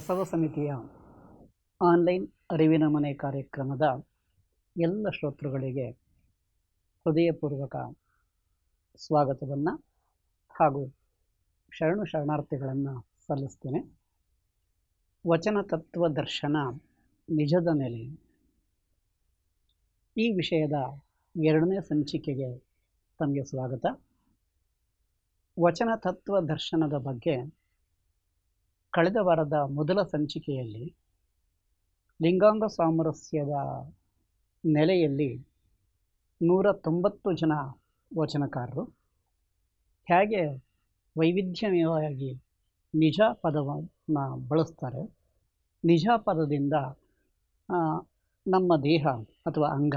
ಬಸವ ಸಮಿತಿಯ ಆನ್ಲೈನ್ ಅರಿವಿನ ಮನೆ ಕಾರ್ಯಕ್ರಮದ ಎಲ್ಲ ಶ್ರೋತೃಗಳಿಗೆ ಹೃದಯಪೂರ್ವಕ ಸ್ವಾಗತವನ್ನು ಹಾಗೂ ಶರಣಾರ್ಥಿಗಳನ್ನು ಸಲ್ಲಿಸ್ತೇನೆ. ವಚನ ತತ್ವ ದರ್ಶನ ನಿಜದ ನೆಲೆ ಈ ವಿಷಯದ 2ನೇ ಸಂಚಿಕೆಗೆ ತಮಗೆ ಸ್ವಾಗತ. ವಚನ ತತ್ವ ದರ್ಶನದ ಬಗ್ಗೆ ಕಳೆದ ವಾರದ ಮೊದಲ ಸಂಚಿಕೆಯಲ್ಲಿ ಲಿಂಗಾಂಗ ಸಾಮರಸ್ಯದ ನೆಲೆಯಲ್ಲಿ 190 ಜನ ವಚನಕಾರರು ಹೇಗೆ ವೈವಿಧ್ಯಮಯವಾಗಿ ನಿಜ ಪದವನ್ನು ಬಳಸ್ತಾರೆ, ನಿಜ ಪದದಿಂದ ನಮ್ಮ ದೇಹ ಅಥವಾ ಅಂಗ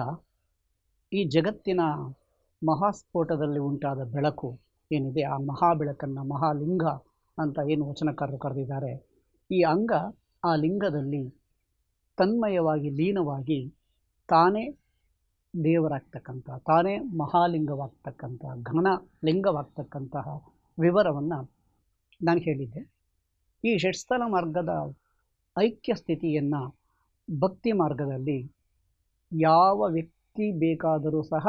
ಈ ಜಗತ್ತಿನ ಮಹಾಸ್ಫೋಟದಲ್ಲಿ ಉಂಟಾದ ಬೆಳಕು ಏನಿದೆ, ಆ ಮಹಾಬೆಳಕನ್ನು ಮಹಾಲಿಂಗ ಅಂತ ಏನು ವಚನಕಾರರು ಕರೆದಿದ್ದಾರೆ, ಈ ಅಂಗ ಆ ಲಿಂಗದಲ್ಲಿ ತನ್ಮಯವಾಗಿ ಲೀನವಾಗಿ ತಾನೇ ದೇವರಾಗ್ತಕ್ಕಂಥ, ತಾನೇ ಮಹಾಲಿಂಗವಾಗ್ತಕ್ಕಂಥ, ಘನ ಲಿಂಗವಾಗ್ತಕ್ಕಂತಹ ವಿವರವನ್ನು ನಾನು ಹೇಳಿದ್ದೆ. ಈ ಷಟ್ಸ್ಥಲ ಮಾರ್ಗದ ಐಕ್ಯ ಸ್ಥಿತಿಯನ್ನು ಭಕ್ತಿ ಮಾರ್ಗದಲ್ಲಿ ಯಾವ ವ್ಯಕ್ತಿ ಬೇಕಾದರೂ ಸಹ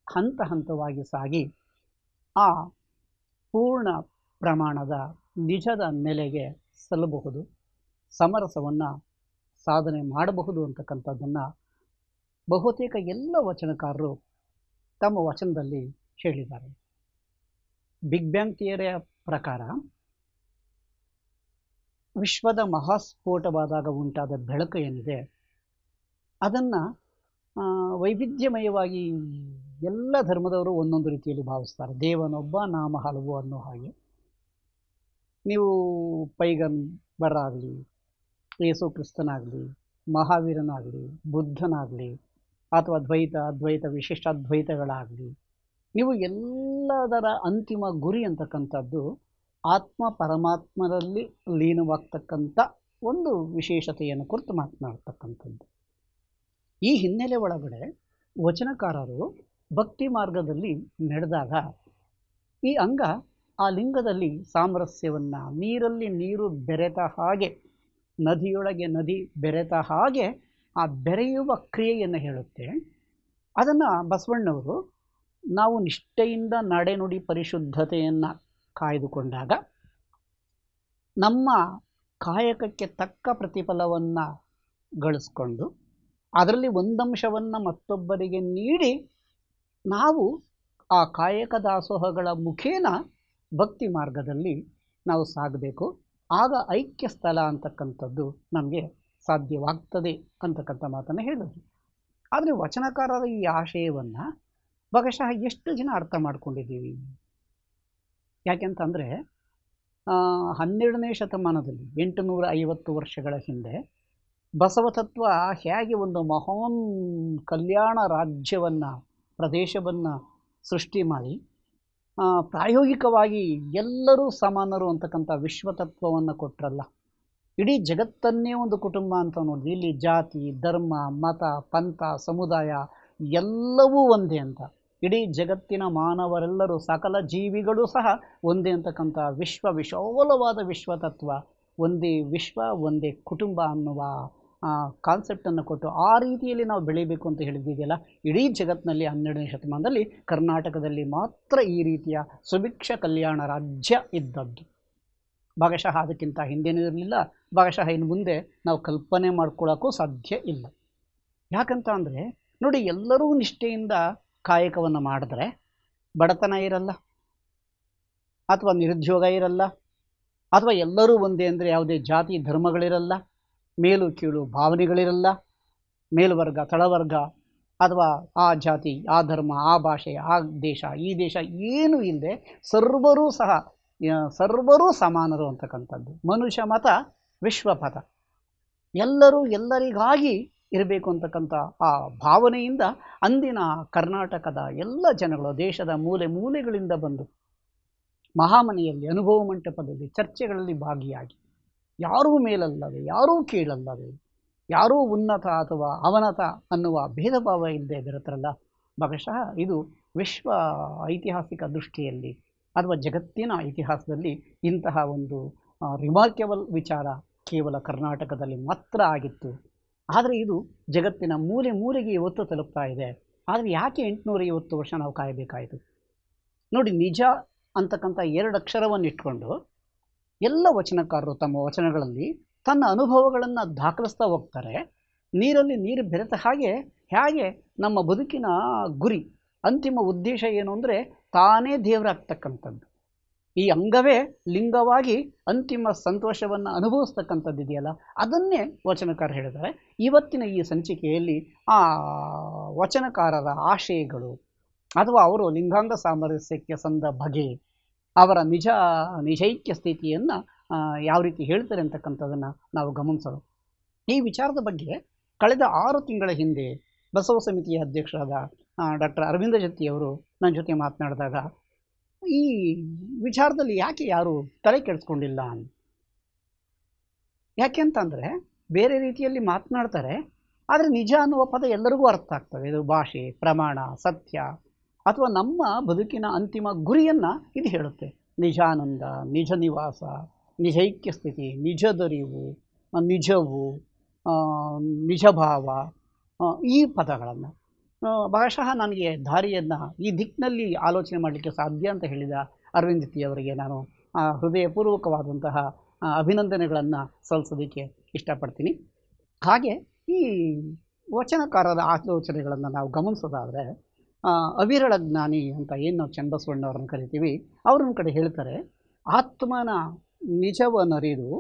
ಹಂತ ಹಂತವಾಗಿ ಸಾಗಿ ಆ ಪೂರ್ಣ ಪ್ರಮಾಣದ ನಿಜದ ನೆಲೆಗೆ ಸಲ್ಲಬಹುದು, ಸಮರಸವನ್ನು ಸಾಧನೆ ಮಾಡಬಹುದು ಅಂತಕ್ಕಂಥದ್ದನ್ನು ಬಹುತೇಕ ಎಲ್ಲ ವಚನಕಾರರು ತಮ್ಮ ವಚನದಲ್ಲಿ ಹೇಳಿದ್ದಾರೆ. ಬಿಗ್ ಬ್ಯಾಂಗ್ ಥಿಯರಿಯ ಪ್ರಕಾರ ವಿಶ್ವದ ಮಹಾಸ್ಫೋಟವಾದಾಗ ಉಂಟಾದ ಬೆಳಕು ಏನಿದೆ ಅದನ್ನು ವೈವಿಧ್ಯಮಯವಾಗಿ ಎಲ್ಲ ಧರ್ಮದವರು ಒಂದೊಂದು ರೀತಿಯಲ್ಲಿ ಭಾವಿಸ್ತಾರೆ. ದೇವನೊಬ್ಬ ನಾಮ ಹಲವು ಅನ್ನೋ ಹಾಗೆ ನೀವು ಪೈಗಂಬರಾಗಲಿ, ಯೇಸು ಕ್ರಿಸ್ತನಾಗಲಿ, ಮಹಾವೀರನಾಗಲಿ, ಬುದ್ಧನಾಗಲಿ ಅಥವಾ ದ್ವೈತ ಅದ್ವೈತ ವಿಶಿಷ್ಟಾದ್ವೈತಗಳಾಗಲಿ, ನೀವು ಎಲ್ಲದರ ಅಂತಿಮ ಗುರಿ ಅಂತಕ್ಕಂಥದ್ದು ಆತ್ಮ ಪರಮಾತ್ಮರಲ್ಲಿ ಲೀನವಾಗ್ತಕ್ಕಂಥ ಒಂದು ವಿಶೇಷತೆಯನ್ನು ಕುರಿತು ಮಾತನಾಡ್ತಕ್ಕಂಥದ್ದು. ಈ ಹಿನ್ನೆಲೆ ಒಳಗಡೆ ವಚನಕಾರರು ಭಕ್ತಿ ಮಾರ್ಗದಲ್ಲಿ ನಡೆದಾಗ ಈ ಅಂಗ ಆ ಲಿಂಗದಲ್ಲಿ ಸಾಮರಸ್ಯವನ್ನು, ನೀರಲ್ಲಿ ನೀರು ಬೆರೆತ ಹಾಗೆ, ನದಿಯೊಳಗೆ ನದಿ ಬೆರೆತ ಹಾಗೆ ಆ ಬೆರೆಯುವ ಕ್ರಿಯೆಯನ್ನು ಹೇಳುತ್ತೆ. ಅದನ್ನು ಬಸವಣ್ಣವರು ನಾವು ನಿಷ್ಠೆಯಿಂದ ನಡೆನುಡಿ ಪರಿಶುದ್ಧತೆಯನ್ನು ಕಾಯ್ದುಕೊಂಡಾಗ ನಮ್ಮ ಕಾಯಕಕ್ಕೆ ತಕ್ಕ ಪ್ರತಿಫಲವನ್ನು ಗಳಿಸ್ಕೊಂಡು ಅದರಲ್ಲಿ ಒಂದಂಶವನ್ನು ಮತ್ತೊಬ್ಬರಿಗೆ ನೀಡಿ ನಾವು ಆ ಕಾಯಕ ದಾಸೋಹಗಳ ಮುಖೇನ ಭಕ್ತಿ ಮಾರ್ಗದಲ್ಲಿ ನಾವು ಸಾಗಬೇಕು. ಆಗ ಐಕ್ಯ ಸ್ಥಳ ಅಂತಕ್ಕಂಥದ್ದು ನಮಗೆ ಸಾಧ್ಯವಾಗ್ತದೆ ಅಂತಕ್ಕಂಥ ಮಾತನ್ನು ಹೇಳಿದ್ರು. ಆದರೆ ವಚನಕಾರರ ಈ ಆಶಯವನ್ನು ಭಾಗಶಃ ಎಷ್ಟು ಜನ ಅರ್ಥ ಮಾಡ್ಕೊಂಡಿದ್ದೀವಿ? ಯಾಕೆಂತಂದರೆ 12ನೇ ಶತಮಾನದಲ್ಲಿ 850 ವರ್ಷಗಳ ಹಿಂದೆ ಬಸವತತ್ವ ಹೇಗೆ ಒಂದು ಮಹಾನ್ ಕಲ್ಯಾಣ ರಾಜ್ಯವನ್ನು, ಪ್ರದೇಶವನ್ನು ಸೃಷ್ಟಿ ಮಾಡಿ ಪ್ರಾಯೋಗಿಕವಾಗಿ ಎಲ್ಲರೂ ಸಮಾನರು ಅಂತಕ್ಕಂಥ ವಿಶ್ವತತ್ವವನ್ನು ಕೊಟ್ಟರಲ್ಲ. ಇಡೀ ಜಗತ್ತನ್ನೇ ಒಂದು ಕುಟುಂಬ ಅಂತ ನೋಡಿದ್ವಿ. ಇಲ್ಲಿ ಜಾತಿ, ಧರ್ಮ, ಮತ, ಪಂಥ, ಸಮುದಾಯ ಎಲ್ಲವೂ ಒಂದೇ ಅಂತ, ಇಡೀ ಜಗತ್ತಿನ ಮಾನವರೆಲ್ಲರೂ, ಸಕಲ ಜೀವಿಗಳು ಸಹ ಒಂದೇ ಅಂತಕ್ಕಂಥ ವಿಶಾಲವಾದ ವಿಶ್ವತತ್ವ, ಒಂದೇ ವಿಶ್ವ ಒಂದೇ ಕುಟುಂಬ ಅನ್ನುವ ಕಾನ್ಸೆಪ್ಟನ್ನು ಕೊಟ್ಟು ಆ ರೀತಿಯಲ್ಲಿ ನಾವು ಬೆಳೀಬೇಕು ಅಂತ ಹೇಳಿದ್ದಿದೆಯಲ್ಲ. ಇಡೀ ಜಗತ್ತಿನಲ್ಲಿ 12ನೇ ಶತಮಾನದಲ್ಲಿ ಕರ್ನಾಟಕದಲ್ಲಿ ಮಾತ್ರ ಈ ರೀತಿಯ ಸುಭಿಕ್ಷ ಕಲ್ಯಾಣ ರಾಜ್ಯ ಇದ್ದದ್ದು. ಭಾಗಶಃ ಅದಕ್ಕಿಂತ ಹಿಂದೇನೂ ಇರಲಿಲ್ಲ, ಭಾಗಶಃ ಇನ್ನು ಮುಂದೆ ನಾವು ಕಲ್ಪನೆ ಮಾಡ್ಕೊಳ್ಳೋಕ್ಕೂ ಸಾಧ್ಯ ಇಲ್ಲ. ಯಾಕಂತ ಅಂದರೆ ನೋಡಿ, ಎಲ್ಲರೂ ನಿಷ್ಠೆಯಿಂದ ಕಾಯಕವನ್ನು ಮಾಡಿದ್ರೆ ಬಡತನ ಇರಲ್ಲ, ಅಥವಾ ನಿರುದ್ಯೋಗ ಇರಲ್ಲ, ಅಥವಾ ಎಲ್ಲರೂ ಒಂದೇ ಅಂದರೆ ಯಾವುದೇ ಜಾತಿ ಧರ್ಮಗಳಿರಲ್ಲ, ಮೇಲು ಕೀಳು ಭಾವನೆಗಳಿರಲ್ಲ, ಮೇಲ್ವರ್ಗ ತಳವರ್ಗ ಅಥವಾ ಆ ಜಾತಿ ಆ ಧರ್ಮ ಆ ಭಾಷೆ ಆ ದೇಶ ಈ ದೇಶ ಏನೂ ಇಲ್ಲದೆ ಸರ್ವರೂ ಸಮಾನರು ಅಂತಕ್ಕಂಥದ್ದು. ಮನುಷ್ಯ ಮತ ವಿಶ್ವಪಥ, ಎಲ್ಲರೂ ಎಲ್ಲರಿಗಾಗಿ ಇರಬೇಕು ಅಂತಕ್ಕಂಥ ಆ ಭಾವನೆಯಿಂದ ಅಂದಿನ ಕರ್ನಾಟಕದ ಎಲ್ಲ ಜನಗಳು ದೇಶದ ಮೂಲೆ ಮೂಲೆಗಳಿಂದ ಬಂದು ಮಹಾಮನೆಯಲ್ಲಿ, ಅನುಭವ ಮಂಟಪದಲ್ಲಿ, ಚರ್ಚೆಗಳಲ್ಲಿ ಭಾಗಿಯಾಗಿ ಯಾರೂ ಮೇಲಲ್ಲವೇ ಯಾರೂ ಕೀಳಲ್ಲವೇ, ಯಾರೂ ಉನ್ನತ ಅಥವಾ ಅವನತ ಅನ್ನುವ ಭೇದ ಭಾವ ಇಲ್ಲದೆ ಬೆರೆತರಲ್ಲ. ಭಾಗಶಃ ಇದು ವಿಶ್ವ ಐತಿಹಾಸಿಕ ದೃಷ್ಟಿಯಲ್ಲಿ ಅಥವಾ ಜಗತ್ತಿನ ಇತಿಹಾಸದಲ್ಲಿ ಇಂತಹ ಒಂದು ರಿಮಾರ್ಕೆಬಲ್ ವಿಚಾರ ಕೇವಲ ಕರ್ನಾಟಕದಲ್ಲಿ ಮಾತ್ರ ಆಗಿತ್ತು. ಆದರೆ ಇದು ಜಗತ್ತಿನ ಮೂಲೆ ಮೂಲೆಗೆ ಇವತ್ತು ತಲುಪ್ತಾ ಇದೆ. ಆದರೆ ಯಾಕೆ 850 ವರ್ಷ ನಾವು ಕಾಯಬೇಕಾಯಿತು? ನೋಡಿ, ನಿಜ ಅಂತಕ್ಕಂಥ 2 ಅಕ್ಷರವನ್ನು ಇಟ್ಕೊಂಡು ಎಲ್ಲ ವಚನಕಾರರು ತಮ್ಮ ವಚನಗಳಲ್ಲಿ ತನ್ನ ಅನುಭವಗಳನ್ನು ದಾಖಲಿಸ್ತಾ ಹೋಗ್ತಾರೆ. ನೀರಲ್ಲಿ ನೀರು ಬೆರೆತ ಹೇಗೆ ನಮ್ಮ ಬದುಕಿನ ಗುರಿ, ಅಂತಿಮ ಉದ್ದೇಶ ಏನು ಅಂದರೆ ತಾನೇ ದೇವರಾಗ್ತಕ್ಕಂಥದ್ದು. ಈ ಅಂಗವೇ ಲಿಂಗವಾಗಿ ಅಂತಿಮ ಸಂತೋಷವನ್ನು ಅನುಭವಿಸ್ತಕ್ಕಂಥದ್ದು ಇದೆಯಲ್ಲ, ಅದನ್ನೇ ವಚನಕಾರ ಹೇಳಿದ್ದಾರೆ. ಇವತ್ತಿನ ಈ ಸಂಚಿಕೆಯಲ್ಲಿ ಆ ವಚನಕಾರರ ಆಶಯಗಳು ಅಥವಾ ಅವರು ಲಿಂಗಾಂಗ ಸಾಮರಸ್ಯಕ್ಕೆ ಸಂದ ಬಗೆ, ಅವರ ನಿಜೈಕ್ಯ ಸ್ಥಿತಿಯನ್ನು ಯಾವ ರೀತಿ ಹೇಳ್ತಾರೆ ಅಂತಕ್ಕಂಥದ್ದನ್ನು ನಾವು ಗಮನಿಸೋಣ. ಈ ವಿಚಾರದ ಬಗ್ಗೆ ಕಳೆದ 6 ತಿಂಗಳ ಹಿಂದೆ ಬಸವ ಸಮಿತಿಯ ಅಧ್ಯಕ್ಷರಾದ ಡಾಕ್ಟರ್ ಅರವಿಂದ ಜತ್ತಿಯವರು ನನ್ನ ಜೊತೆ ಮಾತನಾಡಿದಾಗ ಈ ವಿಚಾರದಲ್ಲಿ ಯಾಕೆ ಯಾರು ತಲೆ ಕೆಡಿಸ್ಕೊಂಡಿಲ್ಲ, ಯಾಕೆ ಅಂತಂದರೆ ಬೇರೆ ರೀತಿಯಲ್ಲಿ ಮಾತನಾಡ್ತಾರೆ, ಆದರೆ ನಿಜ ಅನ್ನುವ ಪದ ಎಲ್ಲರಿಗೂ ಅರ್ಥ ಆಗ್ತದೆ. ಇದು ಭಾಷೆ, ಪ್ರಮಾಣ, ಸತ್ಯ ಅಥವಾ ನಮ್ಮ ಬದುಕಿನ ಅಂತಿಮ ಗುರಿಯನ್ನು ಇದು ಹೇಳುತ್ತೆ. ನಿಜಾನಂದ, ನಿಜ ನಿವಾಸ, ನಿಜೈಕ್ಯ ಸ್ಥಿತಿ, ನಿಜದರಿವು, ನಿಜವು, ನಿಜಭಾವ, ಈ ಪದಗಳನ್ನು ಭಾಷಃ ನನಗೆ ದಾರಿಯನ್ನು ಈ ದಿಕ್ಕಿನಲ್ಲಿ ಆಲೋಚನೆ ಮಾಡಲಿಕ್ಕೆ ಸಾಧ್ಯ ಅಂತ ಹೇಳಿದ ಅರವಿಂದ್ ಜತ್ತಿಯವರಿಗೆ ನಾನು ಹೃದಯಪೂರ್ವಕವಾದಂತಹ ಅಭಿನಂದನೆಗಳನ್ನು ಸಲ್ಲಿಸೋದಕ್ಕೆ ಇಷ್ಟಪಡ್ತೀನಿ. ಹಾಗೆ ಈ ವಚನಕಾರರ ಆಲೋಚನೆಗಳನ್ನು ನಾವು ಗಮನಿಸೋದಾದರೆ ಅವಿರಳ ಜ್ಞಾನಿ ಅಂತ ಏನು ನಾವು ಚನ್ನಬಸವಣ್ಣವ್ರನ್ನ ಕರಿತೀವಿ, ಅವ್ರನ್ನ ಕಡೆ ಹೇಳ್ತಾರೆ, ಆತ್ಮನ ನಿಜವನರಿದು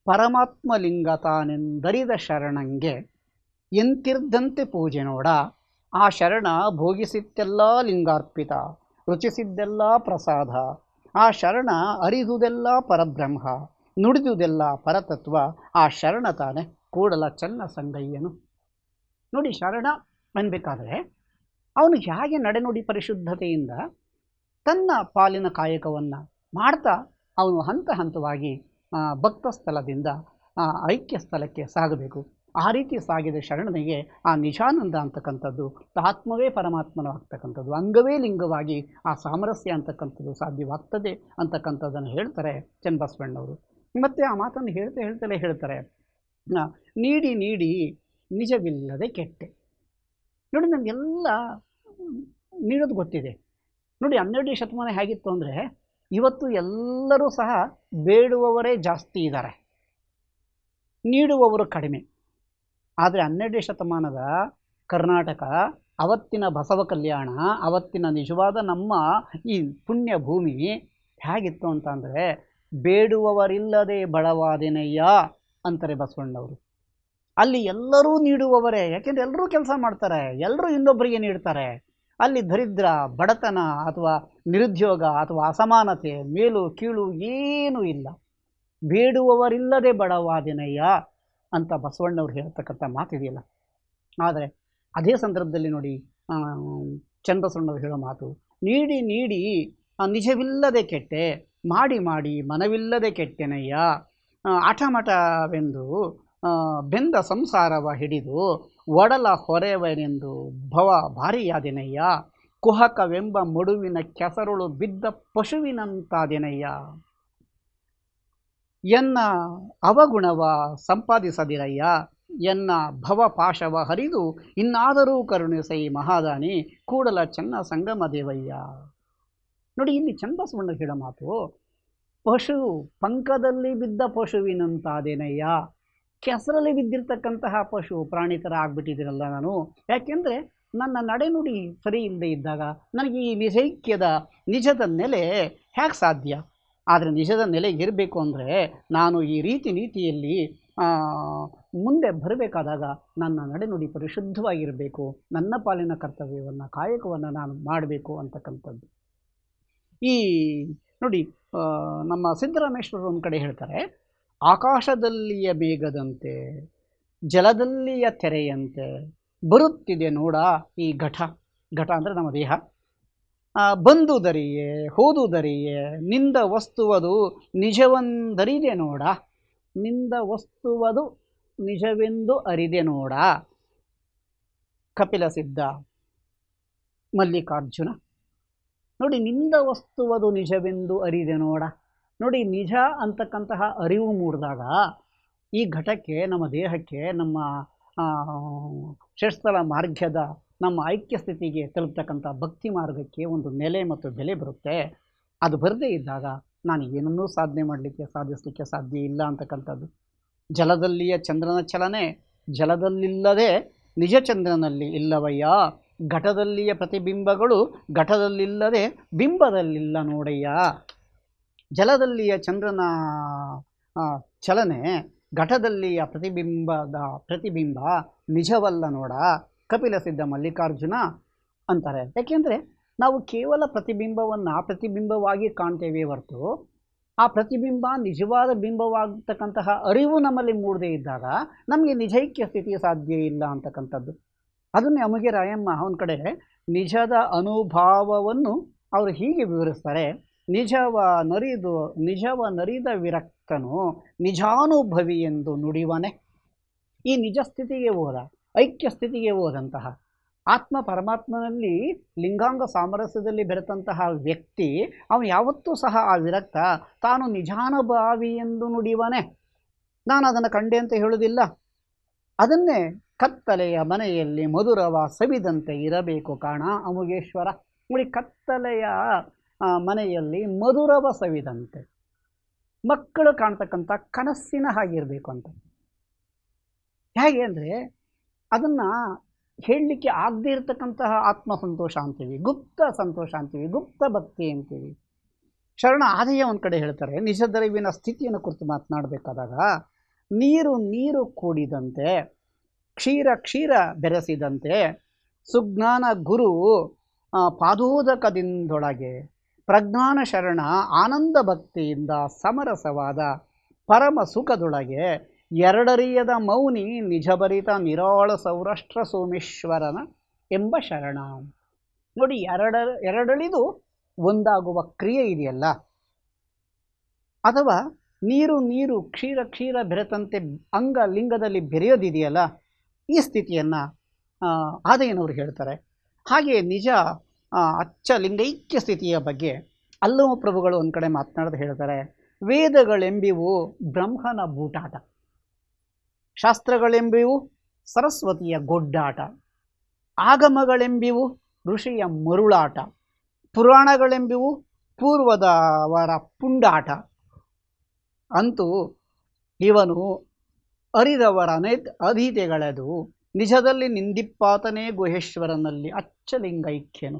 ಪರಮಾತ್ಮ ಲಿಂಗ ತಾನೆಂದರಿದ ಶರಣಂಗೆ ಎಂತಿರ್ದಂತೆ ಪೂಜೆ ನೋಡ, ಆ ಶರಣ ಭೋಗಿಸಿದ್ದೆಲ್ಲ ಲಿಂಗಾರ್ಪಿತ, ರುಚಿಸಿದ್ದೆಲ್ಲ ಪ್ರಸಾದ, ಆ ಶರಣ ಅರಿದುದೆಲ್ಲ ಪರಬ್ರಹ್ಮ, ನುಡಿದುದೆಲ್ಲ ಪರತತ್ವ, ಆ ಶರಣ ತಾನೆ ಕೂಡಲ ಚನ್ನ ಸಂಗಯ್ಯನು. ನೋಡಿ, ಶರಣ ಅನ್ಬೇಕಾದ್ರೆ ಅವನು ಹೇಗೆ ನಡೆನುಡಿ ಪರಿಶುದ್ಧತೆಯಿಂದ ತನ್ನ ಪಾಲಿನ ಕಾಯಕವನ್ನು ಮಾಡ್ತಾ ಅವನು ಹಂತ ಹಂತವಾಗಿ ಭಕ್ತ ಸ್ಥಳದಿಂದ ಐಕ್ಯ ಸ್ಥಳಕ್ಕೆ ಸಾಗಬೇಕು. ಆ ರೀತಿ ಸಾಗಿದ ಶರಣನಿಗೆ ಆ ನಿಜಾನಂದ ಅಂತಕ್ಕಂಥದ್ದು, ಆತ್ಮವೇ ಪರಮಾತ್ಮನಾಗ್ತಕ್ಕಂಥದ್ದು, ಅಂಗವೇ ಲಿಂಗವಾಗಿ ಆ ಸಾಮರಸ್ಯ ಅಂತಕ್ಕಂಥದ್ದು ಸಾಧ್ಯವಾಗ್ತದೆ ಅಂತಕ್ಕಂಥದ್ದನ್ನು ಹೇಳ್ತಾರೆ ಚನ್ನಬಸವಣ್ಣವರು. ಮತ್ತು ಆ ಮಾತನ್ನು ಹೇಳ್ತಲೇ ಹೇಳ್ತಾರೆ, ನೀಡಿ ನೀಡಿ ನಿಜವಿಲ್ಲದೆ ಕೆಟ್ಟೆ. ನೋಡಿ, ನಮಗೆಲ್ಲ ನೀಡೋದು ಗೊತ್ತಿದೆ. ನೋಡಿ, 12ನೇ ಶತಮಾನ ಹೇಗಿತ್ತು ಅಂದರೆ, ಇವತ್ತು ಎಲ್ಲರೂ ಸಹ ಬೇಡುವವರೇ ಜಾಸ್ತಿ ಇದ್ದಾರೆ, ನೀಡುವವರು ಕಡಿಮೆ. ಆದರೆ 12ನೇ ಶತಮಾನದ ಕರ್ನಾಟಕ, ಅವತ್ತಿನ ಬಸವ ಕಲ್ಯಾಣ, ಅವತ್ತಿನ ನಿಜವಾದ ನಮ್ಮ ಈ ಪುಣ್ಯ ಭೂಮಿ ಹೇಗಿತ್ತು ಅಂತಂದರೆ, ಬೇಡುವವರಿಲ್ಲದೆ ಬಡವಾದೆನಯ್ಯ ಅಂತಾರೆ ಬಸವಣ್ಣವರು. ಅಲ್ಲಿ ಎಲ್ಲರೂ ನೀಡುವವರೇ, ಯಾಕೆಂದರೆ ಎಲ್ಲರೂ ಕೆಲಸ ಮಾಡ್ತಾರೆ, ಎಲ್ಲರೂ ಇನ್ನೊಬ್ಬರಿಗೆ ನೀಡ್ತಾರೆ. ಅಲ್ಲಿ ದರಿದ್ರ, ಬಡತನ ಅಥವಾ ನಿರುದ್ಯೋಗ ಅಥವಾ ಅಸಮಾನತೆ, ಮೇಲು ಕೀಳು ಏನೂ ಇಲ್ಲ. ಬೇಡುವವರಿಲ್ಲದೆ ಬಡವಾದೆನಯ್ಯ ಅಂತ ಬಸವಣ್ಣವ್ರು ಹೇಳ್ತಕ್ಕಂಥ ಮಾತಿದೆಯಲ್ಲ. ಆದರೆ ಅದೇ ಸಂದರ್ಭದಲ್ಲಿ ನೋಡಿ, ಚನ್ನಬಸವಣ್ಣವ್ರು ಹೇಳೋ ಮಾತು, ನೀಡಿ ನೀಡಿ ನಿಜವಿಲ್ಲದೆ ಕೆಟ್ಟೆ, ಮಾಡಿ ಮಾಡಿ ಮನವಿಲ್ಲದೆ ಕೆಟ್ಟೆನಯ್ಯ, ಹಠಮಠವೆಂದು ಬೆಂದ ಸಂಸಾರವ ಹಿಡಿದು ಒಡಲ ಹೊರೆವನೆಂದು ಭವ ಭಾರಿಯಾದೆನಯ್ಯ, ಕುಹಕವೆಂಬ ಮಡುವಿನ ಕೆಸರುಳು ಬಿದ್ದ ಪಶುವಿನಂತಾದೆನಯ್ಯ, ಎನ್ನ ಅವಗುಣವ ಸಂಪಾದಿಸದಿರಯ್ಯ, ಎನ್ನ ಭವಪಾಶವ ಹರಿದು ಇನ್ನಾದರೂ ಕರುಣಿಸೈ ಮಹಾದಾನಿ, ಕೂಡಲ ಚೆನ್ನ ಸಂಗಮ ದೇವಯ್ಯ. ನೋಡಿ, ಇಲ್ಲಿ ಚನ್ನಬಸವಣ್ಣ ಹೇಳೋ ಮಾತು, ಪಶು ಪಂಕದಲ್ಲಿ ಬಿದ್ದ ಪಶುವಿನಂತಾದೇನಯ್ಯ, ಕೆಸರಲ್ಲಿ ಬಿದ್ದಿರ್ತಕ್ಕಂತಹ ಪಶು ಪ್ರಾಣಿ ಥರ ಆಗ್ಬಿಟ್ಟಿದ್ದೀರಲ್ಲ ನಾನು. ಯಾಕೆಂದರೆ ನನ್ನ ನಡೆನುಡಿ ಸರಿ ಇಲ್ಲದೆ ಇದ್ದಾಗ ನನಗೆ ಈ ನಿಜೈಕ್ಯದ ನಿಜದ ನೆಲೆ ಹೇಗೆ ಸಾಧ್ಯ? ಆದರೆ ನಿಜದ ನೆಲೆ ಇರಬೇಕು ಅಂದರೆ ನಾನು ಈ ನೀತಿಯಲ್ಲಿ ಮುಂದೆ ಬರಬೇಕಾದಾಗ ನನ್ನ ನಡೆನುಡಿ ಪರಿಶುದ್ಧವಾಗಿರಬೇಕು, ನನ್ನ ಪಾಲಿನ ಕರ್ತವ್ಯವನ್ನು, ಕಾಯಕವನ್ನು ನಾನು ಮಾಡಬೇಕು ಅಂತಕ್ಕಂಥದ್ದು. ಈ ನೋಡಿ, ನಮ್ಮ ಸಿದ್ದರಾಮೇಶ್ವರರು ಒಂದು ಕಡೆ ಹೇಳ್ತಾರೆ, ಆಕಾಶದಲ್ಲಿಯ ಮೇಘದಂತೆ ಜಲದಲ್ಲಿಯ ತೆರೆಯಂತೆ ಬರುತ್ತಿದೆ ನೋಡ ಈ ಘಟ. ಘಟ ಅಂದರೆ ನಮ್ಮ ದೇಹ. ಬಂದುದರಿಯೇ ಹೋದುದರಿಯೇ ನಿಂದ ವಸ್ತುವದು ನಿಜವೆಂದರಿದೆ ನೋಡ, ನಿಂದ ವಸ್ತುವದು ನಿಜವೆಂದು ಅರಿದೆ ನೋಡ. ಕಪಿಲ ಸಿದ್ಧ, ಮಲ್ಲಿಕಾರ್ಜುನ. ನೋಡಿ, ನಿಂದ ವಸ್ತುವದು ನಿಜವೆಂದು ಅರಿದೆ ನೋಡ. ನೋಡಿ, ನಿಜ ಅಂತಕ್ಕಂತಹ ಅರಿವು ಮೂಡಿದಾಗ ಈ ಘಟಕ್ಕೆ, ನಮ್ಮ ದೇಹಕ್ಕೆ, ನಮ್ಮ ಷಟ್ಸ್ಥಲ ಮಾರ್ಗದ ನಮ್ಮ ಐಕ್ಯ ಸ್ಥಿತಿಗೆ ತಲುಪ್ತಕ್ಕಂಥ ಭಕ್ತಿ ಮಾರ್ಗಕ್ಕೆ ಒಂದು ನೆಲೆ ಮತ್ತು ಬೆಲೆ ಬರುತ್ತೆ. ಅದು ಬರದೇ ಇದ್ದಾಗ ನಾನು ಏನನ್ನೂ ಸಾಧಿಸಲಿಕ್ಕೆ ಸಾಧ್ಯ ಇಲ್ಲ ಅಂತಕ್ಕಂಥದ್ದು. ಜಲದಲ್ಲಿಯ ಚಂದ್ರನ ಚಲನೆ ಜಲದಲ್ಲಿಲ್ಲದೆ ನಿಜ ಚಂದ್ರನಲ್ಲಿ ಇಲ್ಲವಯ್ಯ, ಘಟದಲ್ಲಿಯ ಪ್ರತಿಬಿಂಬಗಳು ಘಟದಲ್ಲಿಲ್ಲದೆ ಬಿಂಬದಲ್ಲಿಲ್ಲ ನೋಡಯ್ಯ. ಜಲದಲ್ಲಿಯ ಚಂದ್ರನ ಚಲನೆ ಘಟದಲ್ಲಿಯ ಪ್ರತಿಬಿಂಬ ನಿಜವಲ್ಲ ನೋಡ, ಕಪಿಲ ಸಿದ್ಧ ಮಲ್ಲಿಕಾರ್ಜುನ ಅಂತಾರೆ. ಯಾಕೆಂದರೆ ನಾವು ಕೇವಲ ಪ್ರತಿಬಿಂಬವಾಗಿ ಕಾಣ್ತೇವೆ ಹೊರತು ಆ ಪ್ರತಿಬಿಂಬ ನಿಜವಾದ ಬಿಂಬವಾಗತಕ್ಕಂತಹ ಅರಿವು ನಮ್ಮಲ್ಲಿ ಮೂಡದೇ ಇದ್ದಾಗ ನಮಗೆ ನಿಜೈಕ್ಯ ಸ್ಥಿತಿ ಸಾಧ್ಯ ಇಲ್ಲ ಅಂತಕ್ಕಂಥದ್ದು. ಅದನ್ನೇ ಅಮುಗೆ ರಾಯಮ್ಮ ಒಂದು ಕಡೆ ನಿಜದ ಅನುಭಾವವನ್ನು ಅವರು ಹೀಗೆ ವಿವರಿಸ್ತಾರೆ. ನಿಜವ ನರಿದ ವಿರಕ್ತನು ನಿಜಾನುಭವಿ ಎಂದು ನುಡಿವನೆ. ಈ ನಿಜ ಸ್ಥಿತಿಗೆ ಹೋದ, ಐಕ್ಯ ಸ್ಥಿತಿಗೆ ಹೋದಂತಹ ಆತ್ಮ ಪರಮಾತ್ಮನಲ್ಲಿ ಲಿಂಗಾಂಗ ಸಾಮರಸ್ಯದಲ್ಲಿ ಬೆರೆತಂತಹ ವ್ಯಕ್ತಿ ಅವನು ಯಾವತ್ತೂ ಸಹ ಆ ವಿರಕ್ತ ತಾನು ನಿಜಾನುಭಾವಿ ಎಂದು ನುಡಿವನೆ. ನಾನು ಅದನ್ನು ಕಂಡೆ ಅಂತ ಹೇಳುವುದಿಲ್ಲ. ಅದನ್ನೇ ಕತ್ತಲೆಯ ಮನೆಯಲ್ಲಿ ಮಧುರವ ಸವಿದಂತೆ ಇರಬೇಕು ಕಾಣ ಅಮುಗೇಶ್ವರ. ನೋಡಿ, ಕತ್ತಲೆಯ ಮನೆಯಲ್ಲಿ ಮಧುರವ ಸವಿದಂತೆ ಮಕ್ಕಳು ಕಾಣ್ತಕ್ಕಂಥ ಕನಸಿನ ಹಾಗಿರಬೇಕು ಅಂತ. ಹೇಗೆ ಅಂದರೆ ಅದನ್ನು ಹೇಳಲಿಕ್ಕೆ ಆಗದೇ ಇರತಕ್ಕಂತಹ ಆತ್ಮ ಸಂತೋಷ ಅಂತೀವಿ, ಗುಪ್ತ ಸಂತೋಷ ಅಂತೀವಿ, ಗುಪ್ತ ಭಕ್ತಿ ಅಂತೀವಿ. ಶರಣ ಆದಿಯ ಒಂದು ಕಡೆ ಹೇಳ್ತಾರೆ, ನಿಜದರಿವಿನ ಸ್ಥಿತಿಯನ್ನು ಕುರಿತು ಮಾತನಾಡಬೇಕಾದಾಗ ನೀರು ಕೂಡಿದಂತೆ ಕ್ಷೀರ ಬೆರೆಸಿದಂತೆ ಸುಜ್ಞಾನ ಗುರು ಪಾದೋದಕದಿಂದೊಳಗೆ ಪ್ರಜ್ಞಾನ ಶರಣ ಆನಂದ ಭಕ್ತಿಯಿಂದ ಸಮರಸವಾದ ಪರಮ ಸುಖದೊಳಗೆ ಎರಡರಿಯದ ಮೌನಿ ನಿಜಭರಿತ ನಿರಾಳ ಸೌರಾಷ್ಟ್ರ ಸೋಮೇಶ್ವರನ ಎಂಬ ಶರಣ. ನೋಡಿ, ಎರಡಳಿದು ಒಂದಾಗುವ ಕ್ರಿಯೆ ಇದೆಯಲ್ಲ, ಅಥವಾ ನೀರು ಕ್ಷೀರ ಬೆರೆತಂತೆ ಲಿಂಗದಲ್ಲಿ ಬೆರೆಯೋದಿದೆಯಲ್ಲ, ಈ ಸ್ಥಿತಿಯನ್ನು ಆದಯ್ಯನವರು ಹೇಳ್ತಾರೆ. ಹಾಗೆ ನಿಜ ಅಚ್ಚ ಲಿಂಗೈಕ್ಯ ಸ್ಥಿತಿಯ ಬಗ್ಗೆ ಅಲ್ಲಮ ಪ್ರಭುಗಳು ಒಂದು ಕಡೆ ಮಾತನಾಡೋದು ಹೇಳ್ತಾರೆ. ವೇದಗಳೆಂಬಿವು ಬ್ರಹ್ಮನ ಬೂಟಾಟ, ಶಾಸ್ತ್ರಗಳೆಂಬಿವು ಸರಸ್ವತಿಯ ಗೊಡ್ಡಾಟ, ಆಗಮಗಳೆಂಬಿವು ಋಷಿಯ ಮರುಳಾಟ, ಪುರಾಣಗಳೆಂಬಿವು ಪೂರ್ವದವರ ಪುಂಡಾಟ. ಅಂತೂ ಇವನು ಅರಿದವರ ಅಧೀತೆಗಳೆದು ನಿಜದಲ್ಲಿ ನಿಂದಿಪ್ಪಾತನೇ ಗುಹೇಶ್ವರನಲ್ಲಿ ಅಚ್ಚಲಿಂಗೈಕ್ಯನು.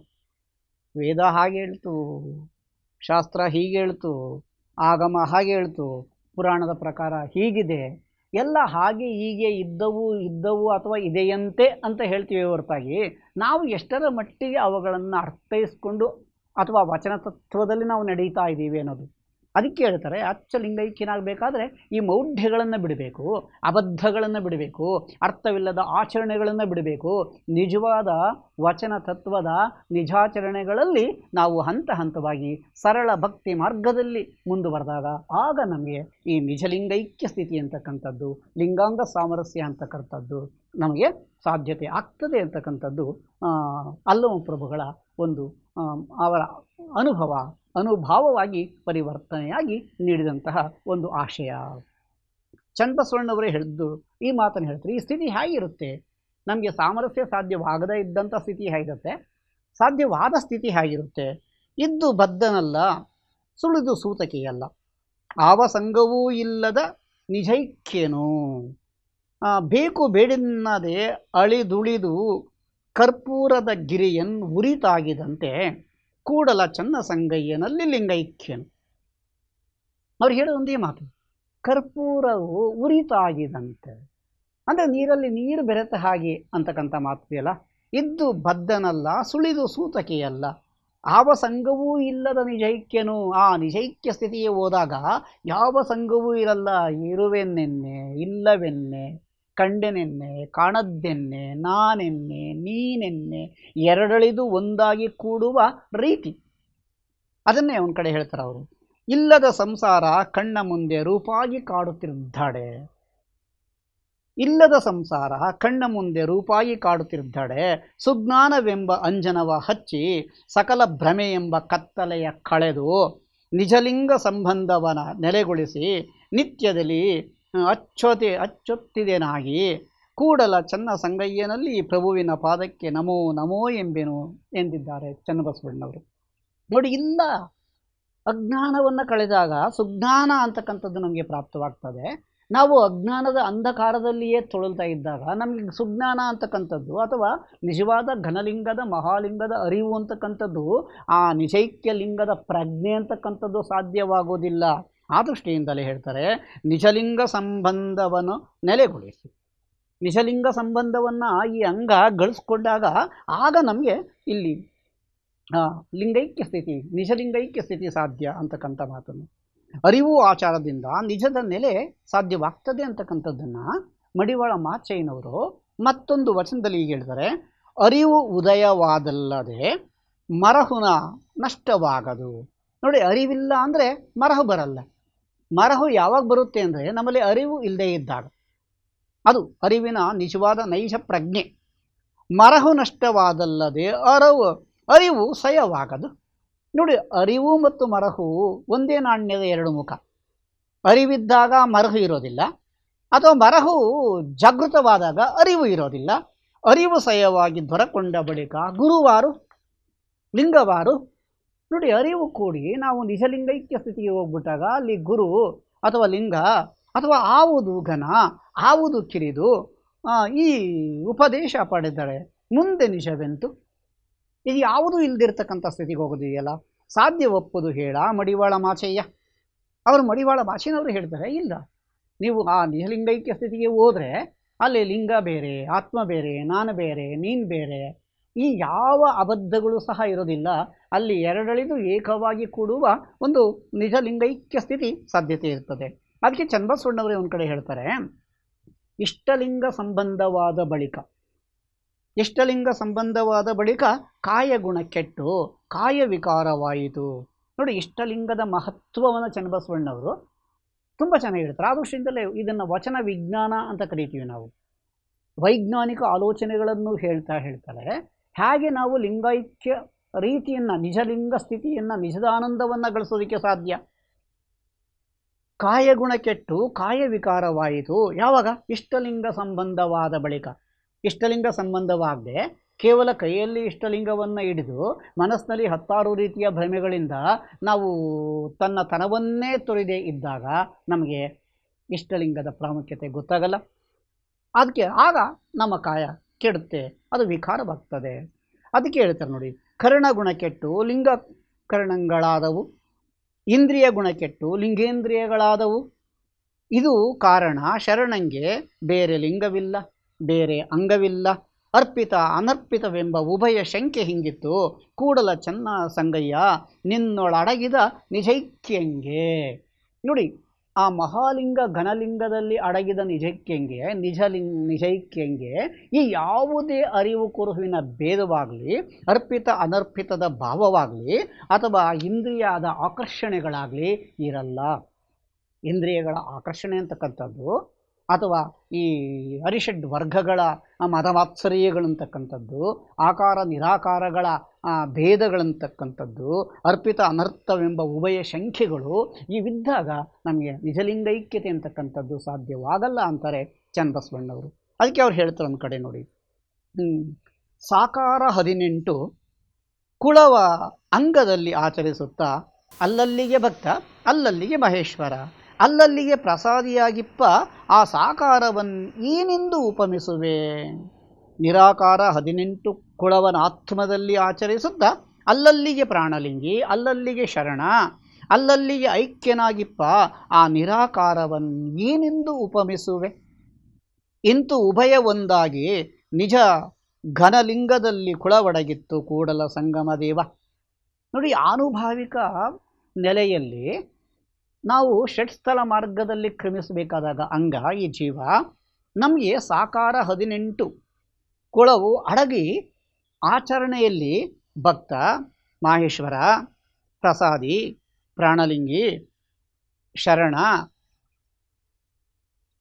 ವೇದ ಹಾಗೆ ಹೇಳ್ತು, ಶಾಸ್ತ್ರ ಹೀಗೆ ಹೇಳ್ತು, ಆಗಮ ಹಾಗೆ ಹೇಳ್ತು, ಪುರಾಣದ ಪ್ರಕಾರ ಹೀಗಿದೆ, ಎಲ್ಲ ಹಾಗೆ ಹೀಗೆ ಇದ್ದವು ಅಥವಾ ಇದೆಯಂತೆ ಅಂತ ಹೇಳ್ತೀವಿ ಹೊರತಾಗಿ ನಾವು ಎಷ್ಟರ ಮಟ್ಟಿಗೆ ಅವುಗಳನ್ನು ಅರ್ಥೈಸ್ಕೊಂಡು ಅಥವಾ ವಚನ ತತ್ವದಲ್ಲಿ ನಾವು ನಡೀತಾ ಇದ್ದೀವಿ ಅನ್ನೋದು. ಅದಕ್ಕೆ ಹೇಳ್ತಾರೆ, ಅಚ್ಚ ಲಿಂಗೈಕ್ಯನಾಗಬೇಕಾದ್ರೆ ಈ ಮೌಢ್ಯಗಳನ್ನು ಬಿಡಬೇಕು, ಅಬದ್ಧಗಳನ್ನು ಬಿಡಬೇಕು, ಅರ್ಥವಿಲ್ಲದ ಆಚರಣೆಗಳನ್ನು ಬಿಡಬೇಕು. ನಿಜವಾದ ವಚನ ತತ್ವದ ನಿಜಾಚರಣೆಗಳಲ್ಲಿ ನಾವು ಹಂತ ಹಂತವಾಗಿ ಸರಳ ಭಕ್ತಿ ಮಾರ್ಗದಲ್ಲಿ ಮುಂದುವರೆದಾಗ ಆಗ ನಮಗೆ ಈ ನಿಜಲಿಂಗೈಕ್ಯ ಸ್ಥಿತಿ ಅಂತಕ್ಕಂಥದ್ದು, ಲಿಂಗಾಂಗ ಸಾಮರಸ್ಯ ಅಂತಕ್ಕಂಥದ್ದು ನಮಗೆ ಸಾಧ್ಯತೆ ಆಗ್ತದೆ ಅಂತಕ್ಕಂಥದ್ದು ಅಲ್ಲಮ ಪ್ರಭುಗಳ ಒಂದು ಅವರ ಅನುಭಾವವಾಗಿ ಪರಿವರ್ತನೆಯಾಗಿ ನೀಡಿದಂತಹ ಒಂದು ಆಶಯ. ಚನ್ನಬಸವಣ್ಣವರೇ ಹೇಳಿದ್ದು ಈ ಮಾತನ್ನು ಹೇಳ್ತಾರೆ. ಈ ಸ್ಥಿತಿ ಹೇಗಿರುತ್ತೆ? ನಮಗೆ ಸಾಮರಸ್ಯ ಸಾಧ್ಯವಾಗದೇ ಇದ್ದಂಥ ಸ್ಥಿತಿ ಹೇಗಿರುತ್ತೆ, ಸಾಧ್ಯವಾದ ಸ್ಥಿತಿ ಹೇಗಿರುತ್ತೆ? ಇದ್ದು ಬದ್ಧನಲ್ಲ, ಸುಳಿದು ಸೂತಕಿಯಲ್ಲ, ಆವ ಸಂಘವೂ ಇಲ್ಲದ ನಿಜೈಕ್ಯನು, ಬೇಕು ಬೇಡೆನ್ನದೆ ಅಳಿದುಳಿದು ಕರ್ಪೂರದ ಗಿರಿಯನ್ ಉರಿತಾಗಿದಂತೆ ಕೂಡಲ ಚನ್ನ ಸಂಗಯ್ಯನಲ್ಲಿ ಲಿಂಗೈಕ್ಯನು. ಅವ್ರು ಹೇಳೋ ಒಂದೇ ಮಾತು, ಕರ್ಪೂರವು ಉರಿತಾಗಿದಂತೆ ಅಂದರೆ ನೀರಲ್ಲಿ ನೀರು ಬೆರೆತ ಹಾಗೆ ಅಂತಕ್ಕಂಥ ಮಾತು ಅಲ್ಲ. ಇದ್ದು ಬದ್ಧನಲ್ಲ, ಸುಳಿದು ಸೂತಕಿಯಲ್ಲ, ಆವ ಸಂಘವೂ ಇಲ್ಲದ ನಿಜೈಕ್ಯನು. ಆ ನಿಜೈಕ್ಯ ಸ್ಥಿತಿಗೆ ಹೋದಾಗ ಯಾವ ಸಂಘವೂ ಇರಲ್ಲ. ಇರುವೆನ್ನೆನ್ನೆ, ಇಲ್ಲವೆನ್ನೆ, ಕಂಡೆನೆನ್ನೆ, ಕಾಣದ್ದೆನ್ನೆ, ನಾನೆನ್ನೆ, ನೀನೆನ್ನೆ, ಎರಡಳಿದು ಒಂದಾಗಿ ಕೂಡುವ ರೀತಿ. ಅದನ್ನೇ ಒಂದು ಕಡೆ ಹೇಳ್ತಾರೆ ಅವರು, ಇಲ್ಲದ ಸಂಸಾರ ಕಣ್ಣ ಮುಂದೆ ರೂಪಾಗಿ ಕಾಡುತ್ತಿದ್ದಾಳೆ. ಇಲ್ಲದ ಸಂಸಾರ ಕಣ್ಣ ಮುಂದೆ ರೂಪಾಗಿ ಕಾಡುತ್ತಿದ್ದಾಳೆ, ಸುಜ್ಞಾನವೆಂಬ ಅಂಜನವ ಹಚ್ಚಿ ಸಕಲ ಭ್ರಮೆ ಎಂಬ ಕತ್ತಲೆಯ ಕಳೆದು ನಿಜಲಿಂಗ ಸಂಬಂಧವನ ನೆಲೆಗೊಳಿಸಿ ನಿತ್ಯದಲ್ಲಿ ಅಚ್ಚೊತ್ತಿದೆನಾಗಿ ಕೂಡಲ ಚನ್ನ ಸಂಗಯ್ಯನಲ್ಲಿ ಪ್ರಭುವಿನ ಪಾದಕ್ಕೆ ನಮೋ ನಮೋ ಎಂಬೆನು ಎಂದಿದ್ದಾರೆ ಚನ್ನಬಸವಣ್ಣವರು. ನೋಡಿ, ಇಲ್ಲ ಅಜ್ಞಾನವನ್ನು ಕಳೆದಾಗ ಸುಜ್ಞಾನ ಅಂತಕ್ಕಂಥದ್ದು ನಮಗೆ ಪ್ರಾಪ್ತವಾಗ್ತದೆ. ನಾವು ಅಜ್ಞಾನದ ಅಂಧಕಾರದಲ್ಲಿಯೇ ತೊಳಲ್ತಾ ಇದ್ದಾಗ ನಮಗೆ ಸುಜ್ಞಾನ ಅಂತಕ್ಕಂಥದ್ದು ಅಥವಾ ನಿಜವಾದ ಘನಲಿಂಗದ ಮಹಾಲಿಂಗದ ಅರಿವು ಅಂತಕ್ಕಂಥದ್ದು, ಆ ನಿಜೈಕ್ಯ ಲಿಂಗದ ಪ್ರಜ್ಞೆ ಅಂತಕ್ಕಂಥದ್ದು ಸಾಧ್ಯವಾಗೋದಿಲ್ಲ. ಆ ದೃಷ್ಟಿಯಿಂದಲೇ ಹೇಳ್ತಾರೆ, ನಿಜಲಿಂಗ ಸಂಬಂಧವನ್ನು ನೆಲೆಗೊಳಿಸಿ. ನಿಜಲಿಂಗ ಸಂಬಂಧವನ್ನು ಈ ಅಂಗ ಗಳಿಸ್ಕೊಂಡಾಗ ಆಗ ನಮಗೆ ಇಲ್ಲಿ ಲಿಂಗೈಕ್ಯ ಸ್ಥಿತಿ, ನಿಜಲಿಂಗೈಕ್ಯ ಸ್ಥಿತಿ ಸಾಧ್ಯ ಅಂತಕ್ಕಂಥ ಮಾತನ್ನು, ಅರಿವು ಆಚಾರದಿಂದ ನಿಜದ ನೆಲೆ ಸಾಧ್ಯವಾಗ್ತದೆ ಅಂತಕ್ಕಂಥದ್ದನ್ನು ಮಡಿವಾಳ ಮಾಚಯ್ಯನವರು ಮತ್ತೊಂದು ವಚನದಲ್ಲಿ ಹೀಗೆ ಹೇಳ್ತಾರೆ, ಅರಿವು ಉದಯವಾದಲ್ಲದೆ ಮರಹುನ ನಷ್ಟವಾಗದು. ನೋಡಿ, ಅರಿವಿಲ್ಲ ಅಂದರೆ ಮರಹು ಬರಲ್ಲ. ಮರಹು ಯಾವಾಗ ಬರುತ್ತೆ ಅಂದರೆ ನಮ್ಮಲ್ಲಿ ಅರಿವು ಇಲ್ಲದೆ ಇದ್ದಾಗ, ಅದು ಅರಿವಿನ ನಿಜವಾದ ನೈಜ ಪ್ರಜ್ಞೆ. ಮರಹು ನಷ್ಟವಾದಲ್ಲದೆ ಅರಿವು ಸಯವಾಗದು. ನೋಡಿ, ಅರಿವು ಮತ್ತು ಮರಹು ಒಂದೇ ನಾಣ್ಯದ ಎರಡು ಮುಖ. ಅರಿವಿದ್ದಾಗ ಮರಹು ಇರೋದಿಲ್ಲ, ಅಥವಾ ಮರಹು ಜಾಗೃತವಾದಾಗ ಅರಿವು ಇರೋದಿಲ್ಲ. ಅರಿವು ಸಯವಾಗಿ ದೊರಕೊಂಡ ಬಳಿಕ ಗುರುವಾರು ಲಿಂಗವಾರು. ನೋಡಿ, ಅರಿವು ಕೂಡಿ ನಾವು ನಿಜಲಿಂಗೈಕ್ಯ ಸ್ಥಿತಿಗೆ ಹೋಗ್ಬಿಟ್ಟಾಗ ಅಲ್ಲಿ ಗುರು ಅಥವಾ ಲಿಂಗ ಅಥವಾ ಆವುದು ಘನ ಆವುದು ಕಿರಿದು ಈ ಉಪದೇಶ ಪಡೆದರೆ ಮುಂದೆ ನಿಜವೆಂತು. ಇದು ಯಾವುದೂ ಇಲ್ದಿರ್ತಕ್ಕಂಥ ಸ್ಥಿತಿಗೆ ಹೋಗೋದಿದೆಯಲ್ಲ, ಸಾಧ್ಯ ಒಪ್ಪುದು ಹೇಳ ಮಡಿವಾಳ ಮಾಚಯ್ಯ. ಅವರು ಮಡಿವಾಳ ಮಾಚಯ್ಯನವರು ಹೇಳ್ತಾರೆ, ಇಲ್ಲ ನೀವು ಆ ನಿಜಲಿಂಗೈಕ್ಯ ಸ್ಥಿತಿಗೆ ಹೋದರೆ ಅಲ್ಲಿ ಲಿಂಗ ಬೇರೆ, ಆತ್ಮ ಬೇರೆ, ನಾನು ಬೇರೆ, ನೀನು ಬೇರೆ, ಈ ಯಾವ ಅಬದ್ಧಗಳು ಸಹ ಇರೋದಿಲ್ಲ. ಅಲ್ಲಿ ಎರಡಳಿದು ಏಕವಾಗಿ ಕೂಡುವ ಒಂದು ನಿಜಲಿಂಗೈಕ್ಯ ಸ್ಥಿತಿ ಸಾಧ್ಯತೆ ಇರ್ತದೆ. ಅದಕ್ಕೆ ಚನ್ನಬಸವಣ್ಣವರೇ ಒಂದು ಕಡೆ ಹೇಳ್ತಾರೆ, ಇಷ್ಟಲಿಂಗ ಸಂಬಂಧವಾದ ಬಳಿಕ ಕಾಯಗುಣ ಕೆಟ್ಟು ಕಾಯ ವಿಕಾರವಾಯಿತು. ನೋಡಿ, ಇಷ್ಟಲಿಂಗದ ಮಹತ್ವವನ್ನು ಚನ್ನಬಸವಣ್ಣವರು ತುಂಬ ಚೆನ್ನಾಗಿ ಹೇಳ್ತಾರೆ. ಆ ದೃಷ್ಟಿಯಿಂದಲೇ ಇದನ್ನು ವಚನ ವಿಜ್ಞಾನ ಅಂತ ಕರಿತೀವಿ ನಾವು. ವೈಜ್ಞಾನಿಕ ಆಲೋಚನೆಗಳನ್ನು ಹೇಳ್ತಾರೆ. ಹೇಗೆ ನಾವು ಲಿಂಗೈಕ್ಯ ರೀತಿಯನ್ನು, ನಿಜಲಿಂಗ ಸ್ಥಿತಿಯನ್ನು, ನಿಜದಾನಂದವನ್ನು ಗಳಿಸೋದಕ್ಕೆ ಸಾಧ್ಯ. ಕಾಯಗುಣ ಕೆಟ್ಟು ಕಾಯ ವಿಕಾರವಾಯಿತು ಯಾವಾಗ? ಇಷ್ಟಲಿಂಗ ಸಂಬಂಧವಾದ ಬಳಿಕ. ಇಷ್ಟಲಿಂಗ ಸಂಬಂಧವಾಗದೆ ಕೇವಲ ಕೈಯಲ್ಲಿ ಇಷ್ಟಲಿಂಗವನ್ನು ಹಿಡಿದು ಮನಸ್ಸಿನಲ್ಲಿ 10 ರೀತಿಯ ಭ್ರಮೆಗಳಿಂದ ನಾವು ತನವನ್ನೇ ತೊರೆದೇ ಇದ್ದಾಗ ನಮಗೆ ಇಷ್ಟಲಿಂಗದ ಪ್ರಾಮುಖ್ಯತೆ ಗೊತ್ತಾಗಲ್ಲ. ಅದಕ್ಕೆ ಆಗ ನಮ್ಮ ಕಾಯ ಕೆಡುತ್ತೆ, ಅದು ವಿಕಾರವಾಗ್ತದೆ. ಅದಕ್ಕೆ ಹೇಳ್ತಾರೆ ನೋಡಿ, ಕರ್ಣಗುಣ ಕೆಟ್ಟು ಲಿಂಗ ಕರ್ಣಗಳಾದವು, ಇಂದ್ರಿಯ ಗುಣ ಕೆಟ್ಟು ಲಿಂಗೇಂದ್ರಿಯಗಳಾದವು. ಇದು ಕಾರಣ ಶರಣಂಗೆ ಬೇರೆ ಲಿಂಗವಿಲ್ಲ, ಬೇರೆ ಅಂಗವಿಲ್ಲ, ಅರ್ಪಿತ ಅನರ್ಪಿತವೆಂಬ ಉಭಯ ಶಂಕೆ ಹಿಂಗಿತ್ತು. ಕೂಡಲ ಚನ್ನ ಸಂಗಯ್ಯ ನಿನ್ನೊಳಡಗಿದ ನಿಜೈಕ್ಯಂಗೆ. ನೋಡಿ, ಆ ಮಹಾಲಿಂಗ ಘನಲಿಂಗದಲ್ಲಿ ಅಡಗಿದ ನಿಜೈಕ್ಯಂಗೆ ಈ ಯಾವುದೇ ಅರಿವು ಕುರುಹುವಿನ ಭೇದವಾಗಲಿ, ಅರ್ಪಿತ ಅನರ್ಪಿತದ ಭಾವವಾಗಲಿ, ಅಥವಾ ಇಂದ್ರಿಯದ ಆಕರ್ಷಣೆಗಳಾಗಲಿ ಇರಲ್ಲ. ಇಂದ್ರಿಯಗಳ ಆಕರ್ಷಣೆ ಅಂತಕ್ಕಂಥದ್ದು ಅಥವಾ ಈ ಅರಿಷಡ್ ವರ್ಗಗಳ ಮದಮಾತ್ಸರ್ಯಗಳಂತಕ್ಕಂಥದ್ದು, ಆಕಾರ ನಿರಾಕಾರಗಳ ಭೇದಗಳಂತಕ್ಕಂಥದ್ದು, ಅರ್ಪಿತ ಅನರ್ಥವೆಂಬ ಉಭಯ ಸಂಖ್ಯೆಗಳು ಇವಿದ್ದಾಗ ನಮಗೆ ನಿಜಲಿಂಗೈಕ್ಯತೆ ಅಂತಕ್ಕಂಥದ್ದು ಸಾಧ್ಯವಾಗಲ್ಲ ಅಂತಾರೆ ಚನ್ನಬಸವಣ್ಣವರು. ಅದಕ್ಕೆ ಅವ್ರು ಹೇಳ್ತಾರೆ ಒಂದು ಕಡೆ ನೋಡಿ, ಸಾಕಾರ 18 ಕುಳವ ಅಂಗದಲ್ಲಿ ಆಚರಿಸುತ್ತಾ ಅಲ್ಲಲ್ಲಿಗೆ ಭಕ್ತ ಅಲ್ಲಲ್ಲಿಗೆ ಮಹೇಶ್ವರ, ಅಲ್ಲಲ್ಲಿಗೆ ಪ್ರಸಾದಿಯಾಗಿಪ್ಪ ಆ ಸಾಕಾರವನ್ನು ಏನೆಂದು ಉಪಮಿಸುವೆ. ನಿರಾಕಾರ 18 ಕುಳವನ ಆತ್ಮದಲ್ಲಿ ಆಚರಿಸುತ್ತಾ ಅಲ್ಲಲ್ಲಿಗೆ ಪ್ರಾಣಲಿಂಗಿ, ಅಲ್ಲಲ್ಲಿಗೆ ಶರಣ, ಅಲ್ಲಲ್ಲಿಗೆ ಐಕ್ಯನಾಗಿಪ್ಪ ಆ ನಿರಾಕಾರವನ್ನು ಏನೆಂದು ಉಪಮಿಸುವೆ. ಇಂತು ಉಭಯ ಒಂದಾಗಿ ನಿಜ ಘನಲಿಂಗದಲ್ಲಿ ಕುಳವಡಗಿತ್ತು ಕೂಡಲ ಸಂಗಮ ದೇವ. ನೋಡಿ, ಆನುಭಾವಿಕ ನೆಲೆಯಲ್ಲಿ ನಾವು ಷಟ್ಸ್ಥಲ ಮಾರ್ಗದಲ್ಲಿ ಕ್ರಮಿಸಬೇಕಾದಾಗ ಅಂಗ ಈ ಜೀವ ನಮಗೆ ಸಾಕಾರ 18 ಕುಳವು ಅಡಗಿ ಆಚರಣೆಯಲ್ಲಿ ಭಕ್ತ, ಮಾಹೇಶ್ವರ, ಪ್ರಸಾದಿ, ಪ್ರಾಣಲಿಂಗಿ, ಶರಣ,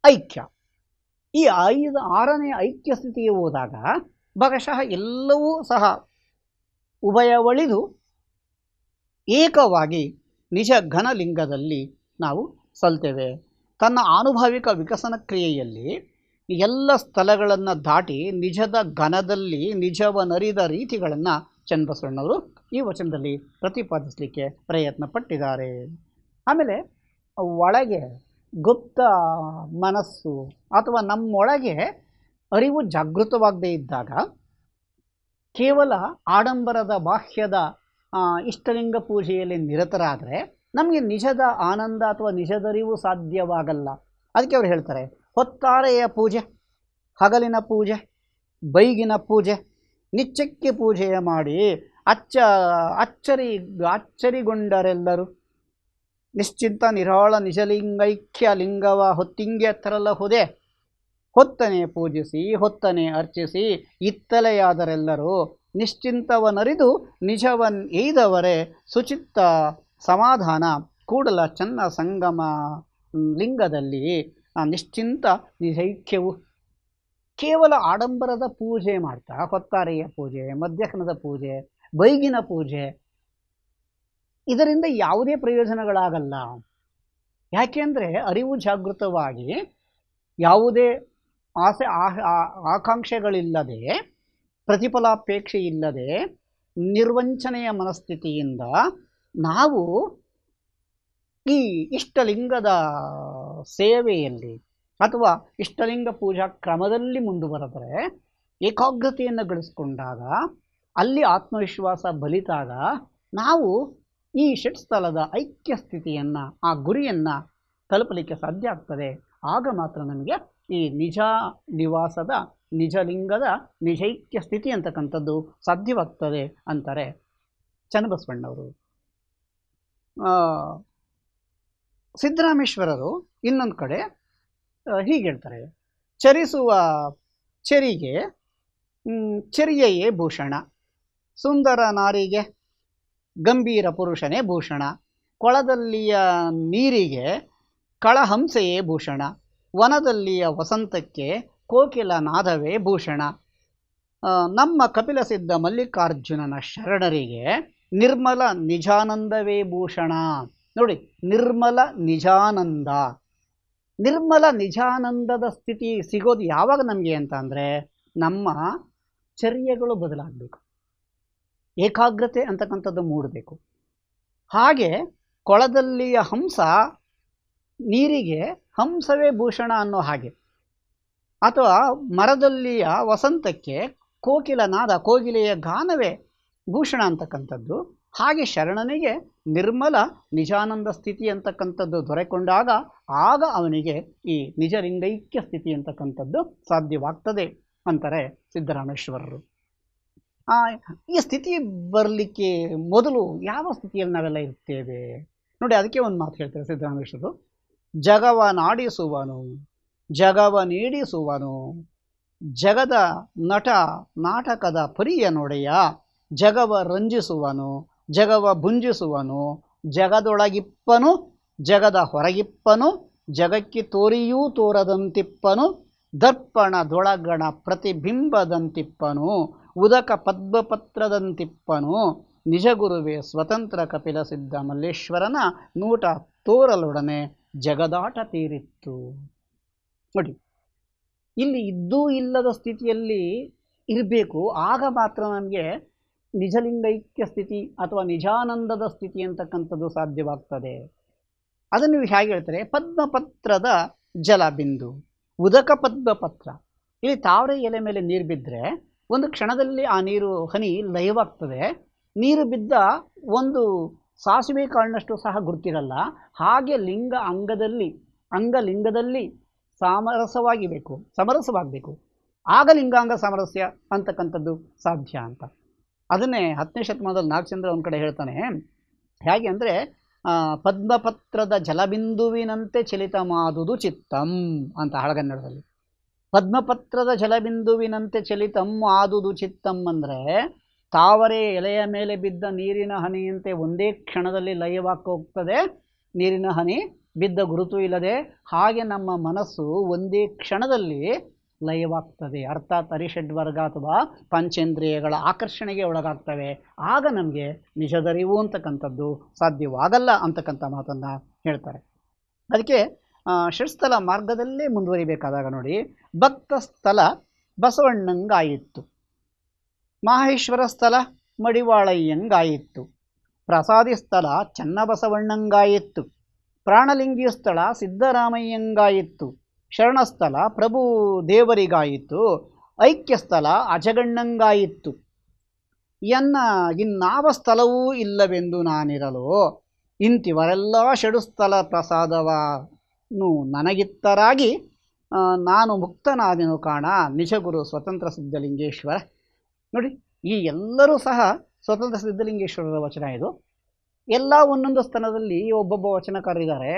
ಐಕ್ಯ, ಈ 6ನೇ ಐಕ್ಯ ಸ್ಥಿತಿಗೆ ಹೋದಾಗ ಭಾಗಶಃ ಎಲ್ಲವೂ ಸಹ ಉಭಯವಳಿದು ಏಕವಾಗಿ ನಿಜ ಘನಲಿಂಗದಲ್ಲಿ ನಾವು ಸಲ್ತೇವೆ. ತನ್ನ ಆನುಭಾವಿಕ ವಿಕಸನ ಕ್ರಿಯೆಯಲ್ಲಿ ಎಲ್ಲ ಸ್ಥಳಗಳನ್ನು ದಾಟಿ ನಿಜದ ಘನದಲ್ಲಿ ನಿಜವನರಿದ ರೀತಿಗಳನ್ನು ಚನ್ನಬಸವಣ್ಣವರು ಈ ವಚನದಲ್ಲಿ ಪ್ರತಿಪಾದಿಸಲಿಕ್ಕೆ ಪ್ರಯತ್ನ ಪಟ್ಟಿದ್ದಾರೆ. ಆಮೇಲೆ ಒಳಗೆ ಗುಪ್ತ ಮನಸ್ಸು ಅಥವಾ ನಮ್ಮೊಳಗೆ ಅರಿವು ಜಾಗೃತವಾಗದೇ ಇದ್ದಾಗ ಕೇವಲ ಆಡಂಬರದ ಬಾಹ್ಯದ ಇಷ್ಟಲಿಂಗ ಪೂಜೆಯಲ್ಲಿ ನಿರತರಾದರೆ ನಮಗೆ ನಿಜದ ಆನಂದ ಅಥವಾ ನಿಜದರಿವು ಸಾಧ್ಯವಾಗಲ್ಲ. ಅದಕ್ಕೆ ಅವರು ಹೇಳ್ತಾರೆ, ಹೊತ್ತಾರೆಯ ಪೂಜೆ, ಹಗಲಿನ ಪೂಜೆ, ಬೈಗಿನ ಪೂಜೆ, ನಿಚ್ಚಕ್ಕೆ ಪೂಜೆಯ ಮಾಡಿ ಅಚ್ಚರಿಗೊಂಡರೆಲ್ಲರೂ ನಿಶ್ಚಿಂತ ನಿರಾಳ ನಿಜಲಿಂಗೈಕ್ಯ ಲಿಂಗವ ಹೊತ್ತಿಂಗೆ ತರಲಹುದೆ. ಹೊತ್ತನೆ ಪೂಜಿಸಿ ಹೊತ್ತನೆ ಅರ್ಚಿಸಿ ಇತ್ತಲೆಯಾದರೆಲ್ಲರೂ ನಿಶ್ಚಿಂತವನರಿದು ನಿಜವನ್ ಏಯ್ದವರೇ ಸುಚಿತ್ತ ಸಮಾಧಾನ ಕೂಡಲ ಚನ್ನ ಸಂಗಮ ಲಿಂಗದಲ್ಲಿ ನಿಶ್ಚಿಂತ ನಿಜೈಕ್ಯವು. ಕೇವಲ ಆಡಂಬರದ ಪೂಜೆ ಮಾಡ್ತಾ ಹೊತ್ತಾರೆಯ ಪೂಜೆ, ಮಧ್ಯಾಹ್ನದ ಪೂಜೆ, ಬೈಗಿನ ಪೂಜೆ, ಇದರಿಂದ ಯಾವುದೇ ಪ್ರಯೋಜನಗಳಾಗಲ್ಲ. ಯಾಕೆಂದರೆ ಅರಿವು ಜಾಗೃತವಾಗಿ ಯಾವುದೇ ಆಸೆ ಆಕಾಂಕ್ಷೆಗಳಿಲ್ಲದೆ, ಪ್ರತಿಫಲಾಪೇಕ್ಷೆ ಇಲ್ಲದೆ, ನಿರ್ವಂಚನೆಯ ಮನಸ್ಥಿತಿಯಿಂದ ನಾವು ಈ ಇಷ್ಟಲಿಂಗದ ಸೇವೆಯಲ್ಲಿ ಅಥವಾ ಇಷ್ಟಲಿಂಗ ಪೂಜಾ ಕ್ರಮದಲ್ಲಿ ಮುಂದುವರೆದರೆ, ಏಕಾಗ್ರತೆಯನ್ನು ಗಳಿಸ್ಕೊಂಡಾಗ, ಅಲ್ಲಿ ಆತ್ಮವಿಶ್ವಾಸ ಬಲಿತಾಗ ನಾವು ಈ ಷಟ್ಸ್ಥಲದ ಐಕ್ಯ ಸ್ಥಿತಿಯನ್ನು, ಆ ಗುರಿಯನ್ನು ತಲುಪಲಿಕ್ಕೆ ಸಾಧ್ಯ ಆಗ್ತದೆ. ಆಗ ಮಾತ್ರ ನಮಗೆ ಈ ನಿಜ ನಿವಾಸದ ನಿಜಲಿಂಗದ ನಿಜೈಕ್ಯ ಸ್ಥಿತಿ ಅಂತಕ್ಕಂಥದ್ದು ಸಾಧ್ಯವಾಗ್ತದೆ ಅಂತಾರೆ ಚನ್ನಬಸವಣ್ಣವರು. ಸಿದ್ದರಾಮೇಶ್ವರರು ಇನ್ನೊಂದು ಕಡೆ ಹೀಗೆ ಹೇಳ್ತಾರೆ, ಚರಿಸುವ ಚೆರಿಗೆ ಚೆರಿಯೆಯೇ ಭೂಷಣ, ಸುಂದರ ನಾರಿಗೆ ಗಂಭೀರ ಪುರುಷನೇ ಭೂಷಣ, ಕೊಳದಲ್ಲಿಯ ನೀರಿಗೆ ಕಳಹಂಸೆಯೇ ಭೂಷಣ, ವನದಲ್ಲಿಯ ವಸಂತಕ್ಕೆ ಕೋಕಿಲ ನಾದವೇ ಭೂಷಣ, ನಮ್ಮ ಕಪಿಲಸಿದ್ಧ ಮಲ್ಲಿಕಾರ್ಜುನನ ಶರಣರಿಗೆ ನಿರ್ಮಲ ನಿಜಾನಂದವೇ ಭೂಷಣ. ನೋಡಿ, ನಿರ್ಮಲ ನಿಜಾನಂದ, ನಿರ್ಮಲ ನಿಜಾನಂದದ ಸ್ಥಿತಿ ಸಿಗೋದು ಯಾವಾಗ ನಮಗೆ ಅಂತ ಅಂದರೆ, ನಮ್ಮ ಚರ್ಯಗಳು ಬದಲಾಗಬೇಕು, ಏಕಾಗ್ರತೆ ಅಂತಕ್ಕಂಥದ್ದು ಮೂಡಬೇಕು. ಹಾಗೆ ಕೊಳದಲ್ಲಿಯ ಹಂಸ ನೀರಿಗೆ ಹಂಸವೇ ಭೂಷಣ ಅನ್ನೋ ಹಾಗೆ, ಅಥವಾ ಮರದಲ್ಲಿಯ ವಸಂತಕ್ಕೆ ಕೋಕಿಲ ನಾದ, ಕೋಗಿಲೆಯ ಗಾನವೇ ಭೂಷಣ ಅಂತಕ್ಕಂಥದ್ದು. ಹಾಗೆ ಶರಣನಿಗೆ ನಿರ್ಮಲ ನಿಜಾನಂದ ಸ್ಥಿತಿ ಅಂತಕ್ಕಂಥದ್ದು ದೊರೆಕೊಂಡಾಗ ಆಗ ಅವನಿಗೆ ಈ ನಿಜಲಿಂಗೈಕ್ಯ ಸ್ಥಿತಿ ಅಂತಕ್ಕಂಥದ್ದು ಸಾಧ್ಯವಾಗ್ತದೆ ಅಂತಾರೆ ಸಿದ್ದರಾಮೇಶ್ವರರು. ಈ ಸ್ಥಿತಿ ಬರಲಿಕ್ಕೆ ಮೊದಲು ಯಾವ ಸ್ಥಿತಿಯಲ್ಲಿ ನಾವೆಲ್ಲ ಇರ್ತೇವೆ ನೋಡಿ, ಅದಕ್ಕೆ ಒಂದು ಮಾತು ಹೇಳ್ತಾರೆ ಸಿದ್ದರಾಮೇಶ್ವರರು. ಜಗವ ನಾಡಿಸುವನು, ಜಗವ ನೀಡಿಸುವನು, ಜಗದ ನಟ ನಾಟಕದ ಪರಿಯ ನೊಡೆಯ, ಜಗವ ರಂಜಿಸುವನು, ಜಗವ ಭುಂಜಿಸುವನು, ಜಗದೊಳಗಿಪ್ಪನು, ಜಗದ ಹೊರಗಿಪ್ಪನು, ಜಗಕ್ಕೆ ತೋರಿಯೂ ತೋರದಂತಿಪ್ಪನು, ದರ್ಪಣದೊಳಗಣ ಪ್ರತಿಬಿಂಬದಂತಿಪ್ಪನು, ಉದಕ ಪದ್ಮಪತ್ರದಂತಿಪ್ಪನು, ನಿಜಗುರುವೆ ಸ್ವತಂತ್ರ ಕಪಿಲ ಸಿದ್ಧ ಮಲ್ಲೇಶ್ವರನ ನೂಟ ತೋರಲೊಡನೆ ಜಗದಾಟ ತೀರಿತ್ತು. ನೋಡಿ, ಇಲ್ಲಿ ಇದ್ದೂ ಇಲ್ಲದ ಸ್ಥಿತಿಯಲ್ಲಿ ಇರಬೇಕು, ಆಗ ಮಾತ್ರ ನಮಗೆ ನಿಜಲಿಂಗೈಕ್ಯ ಸ್ಥಿತಿ ಅಥವಾ ನಿಜಾನಂದದ ಸ್ಥಿತಿ ಅಂತಕ್ಕಂಥದ್ದು ಸಾಧ್ಯವಾಗ್ತದೆ. ಅದನ್ನು ಹೇಗೆ ಹೇಳ್ತಾರೆ, ಪದ್ಮಪತ್ರದ ಜಲಬಿಂದು, ಉದಕ ಪದ್ಮಪತ್ರ. ಇಲ್ಲಿ ತಾವರೆ ಎಲೆ ಮೇಲೆ ನೀರು ಬಿದ್ದರೆ ಒಂದು ಕ್ಷಣದಲ್ಲಿ ಆ ನೀರು ಹನಿ ಲಯವಾಗ್ತದೆ. ನೀರು ಬಿದ್ದ ಒಂದು ಸಾಸಿವೆ ಕಾಳಿನಷ್ಟು ಸಹ ಗುರುತಿರಲ್ಲ. ಹಾಗೆ ಲಿಂಗ ಅಂಗಲಿಂಗದಲ್ಲಿ ಸಮರಸವಾಗಬೇಕು, ಆಗ ಲಿಂಗಾಂಗ ಸಾಮರಸ್ಯ ಅಂತಕ್ಕಂಥದ್ದು ಸಾಧ್ಯ ಅಂತ. ಅದನ್ನೇ 10ನೇ ಶತಮಾನದಲ್ಲಿ ನಾಗಚಂದ್ರ ಒಂದು ಕಡೆ ಹೇಳ್ತಾನೆ. ಹೇಗೆ ಅಂದರೆ, ಪದ್ಮಪತ್ರದ ಜಲಬಿಂದುವಿನಂತೆ ಚಲಿತ ಮಾದುದು ಚಿತ್ತಂ ಅಂತ ಹಳಗನ್ನಡದಲ್ಲಿ. ಪದ್ಮಪತ್ರದ ಜಲಬಿಂದುವಿನಂತೆ ಚಲಿತಂ ಆದುದು ಚಿತ್ತಂ ಅಂದರೆ, ತಾವರೆ ಎಲೆಯ ಮೇಲೆ ಬಿದ್ದ ನೀರಿನ ಹನಿಯಂತೆ ಒಂದೇ ಕ್ಷಣದಲ್ಲಿ ಲಯವಾಗ್ತಾ ನೀರಿನ ಹನಿ ಬಿದ್ದ ಗುರುತು ಇಲ್ಲದೆ. ಹಾಗೆ ನಮ್ಮ ಮನಸ್ಸು ಒಂದೇ ಕ್ಷಣದಲ್ಲಿ ಲಯವಾಗ್ತದೆ, ಅರ್ಥಾತ್ ಅರಿಷಡ್ವರ್ಗ ಅಥವಾ ಪಂಚೇಂದ್ರಿಯಗಳ ಆಕರ್ಷಣೆಗೆ ಒಳಗಾಗ್ತವೆ. ಆಗ ನಮಗೆ ನಿಜದರಿವು ಅಂತಕ್ಕಂಥದ್ದು ಸಾಧ್ಯವಾಗಲ್ಲ ಅಂತಕ್ಕಂಥ ಮಾತನ್ನು ಹೇಳ್ತಾರೆ. ಅದಕ್ಕೆ ಷಟ್ಸ್ಥಲ ಮಾರ್ಗದಲ್ಲೇ ಮುಂದುವರಿಬೇಕಾದಾಗ ನೋಡಿ, ಭಕ್ತ ಸ್ಥಳ ಬಸವಣ್ಣಂಗಾಯಿತು, ಮಹೇಶ್ವರ ಸ್ಥಳ ಮಡಿವಾಳಯ್ಯಂಗಾಯಿತು, ಪ್ರಸಾದಿ ಸ್ಥಳ ಚನ್ನಬಸವಣ್ಣಂಗಾಯಿತು, ಪ್ರಾಣಲಿಂಗಿ ಸ್ಥಳ ಸಿದ್ದರಾಮಯ್ಯಂಗಾಯಿತು, ಶರಣಸ್ಥಳ ಪ್ರಭು ದೇವರಿಗಾಯಿತು, ಐಕ್ಯ ಸ್ಥಳ ಅಜಗಣ್ಣಂಗಾಯಿತು. ಎನ್ನ ಇನ್ನಾವ ಸ್ಥಳವೂ ಇಲ್ಲವೆಂದು ನಾನಿರಲು, ಇಂತಿವರೆಲ್ಲ ಷಡುಸ್ಥಳ ಪ್ರಸಾದವನ್ನು ನನಗಿತ್ತರಾಗಿ, ನಾನು ಮುಕ್ತನಾದೆನು ಕಾಣ ನಿಜಗುರು ಸ್ವತಂತ್ರ ಸಿದ್ಧಲಿಂಗೇಶ್ವರ. ನೋಡಿ, ಈ ಎಲ್ಲರೂ ಸಹ ಸ್ವತಂತ್ರ ಸಿದ್ಧಲಿಂಗೇಶ್ವರರ ವಚನ ಇದು. ಎಲ್ಲ ಒಂದೊಂದು ಸ್ಥಾನದಲ್ಲಿ ಒಬ್ಬೊಬ್ಬ ವಚನಕಾರರಿದ್ದಾರೆ.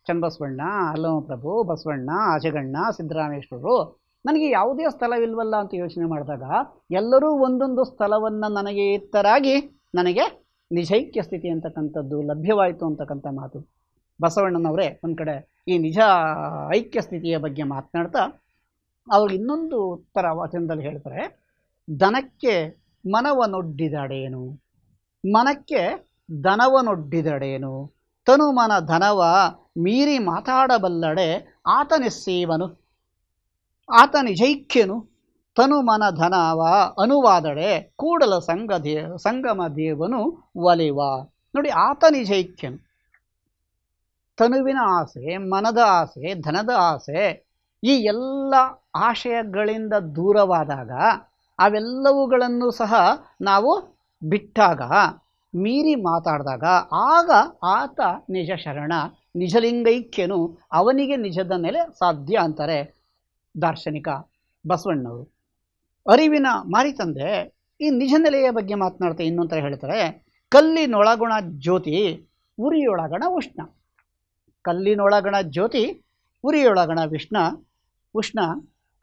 ಚನ್ನಬಸವಣ್ಣ, ಅಲ್ಲಮಪ್ರಭು, ಬಸವಣ್ಣ, ಅಜಗಣ್ಣ, ಸಿದ್ದರಾಮೇಶ್ವರರು. ನನಗೆ ಯಾವುದೇ ಸ್ಥಳವಿಲ್ವಲ್ಲ ಅಂತ ಯೋಚನೆ ಮಾಡಿದಾಗ ಎಲ್ಲರೂ ಒಂದೊಂದು ಸ್ಥಳವನ್ನು ನನಗೆ ಇತ್ತರಾಗಿ ನನಗೆ ನಿಜೈಕ್ಯ ಸ್ಥಿತಿ ಅಂತಕ್ಕಂಥದ್ದು ಲಭ್ಯವಾಯಿತು ಅಂತಕ್ಕಂಥ ಮಾತು. ಬಸವಣ್ಣನವರೇ ಒಂದು ಕಡೆ ಈ ನಿಜ ಐಕ್ಯ ಸ್ಥಿತಿಯ ಬಗ್ಗೆ ಮಾತನಾಡ್ತಾ ಅವ್ರು ಇನ್ನೊಂದು ಥರ ವಚನದಲ್ಲಿ ಹೇಳ್ತಾರೆ, ದನಕ್ಕೆ ಮನವನೊಡ್ಡಿದಡೇನು, ಮನಕ್ಕೆ ದನವನೊಡ್ಡಿದಡೇನು, ತನು ಮನ ಧನವ ಮೀರಿ ಮಾತಾಡಬಲ್ಲಡೆ ಆತನೆಸ್ಸೀವನು, ಆತ ನಿಜೈಕ್ಯನು, ತನು ಮನ ಧನವ ಅನುವಾದಡೆ ಕೂಡಲ ಸಂಗಮ ದೇವನು ಒಲಿವ. ನೋಡಿ, ಆತ ನಿಜೈಕ್ಯನು. ತನುವಿನ ಆಸೆ, ಮನದ ಆಸೆ, ಧನದ ಆಸೆ, ಈ ಎಲ್ಲ ಆಶಯಗಳಿಂದ ದೂರವಾದಾಗ, ಅವೆಲ್ಲವುಗಳನ್ನು ಸಹ ನಾವು ಬಿಟ್ಟಾಗ, ಮೀರಿ ಮಾತಾಡಿದಾಗ, ಆಗ ಆತ ನಿಜ ಶರಣ, ನಿಜಲಿಂಗೈಕ್ಯನು, ಅವನಿಗೆ ನಿಜದ ನೆಲೆ ಸಾಧ್ಯ ಅಂತಾರೆ ದಾರ್ಶನಿಕ ಬಸವಣ್ಣವರು. ಅರಿವಿನ ಮಾರಿತಂದೆ ಈ ನಿಜ ನೆಲೆಯ ಬಗ್ಗೆ ಮಾತನಾಡ್ತಾ ಇನ್ನೊಂಥರ ಹೇಳ್ತಾರೆ, ಕಲ್ಲಿನೊಳಗುಣ ಜ್ಯೋತಿ ಉರಿಯೊಳಗಣ ಉಷ್ಣ, ಕಲ್ಲಿನೊಳಗಣ ಜ್ಯೋತಿ ಉರಿಯೊಳಗಣ ಉಷ್ಣ,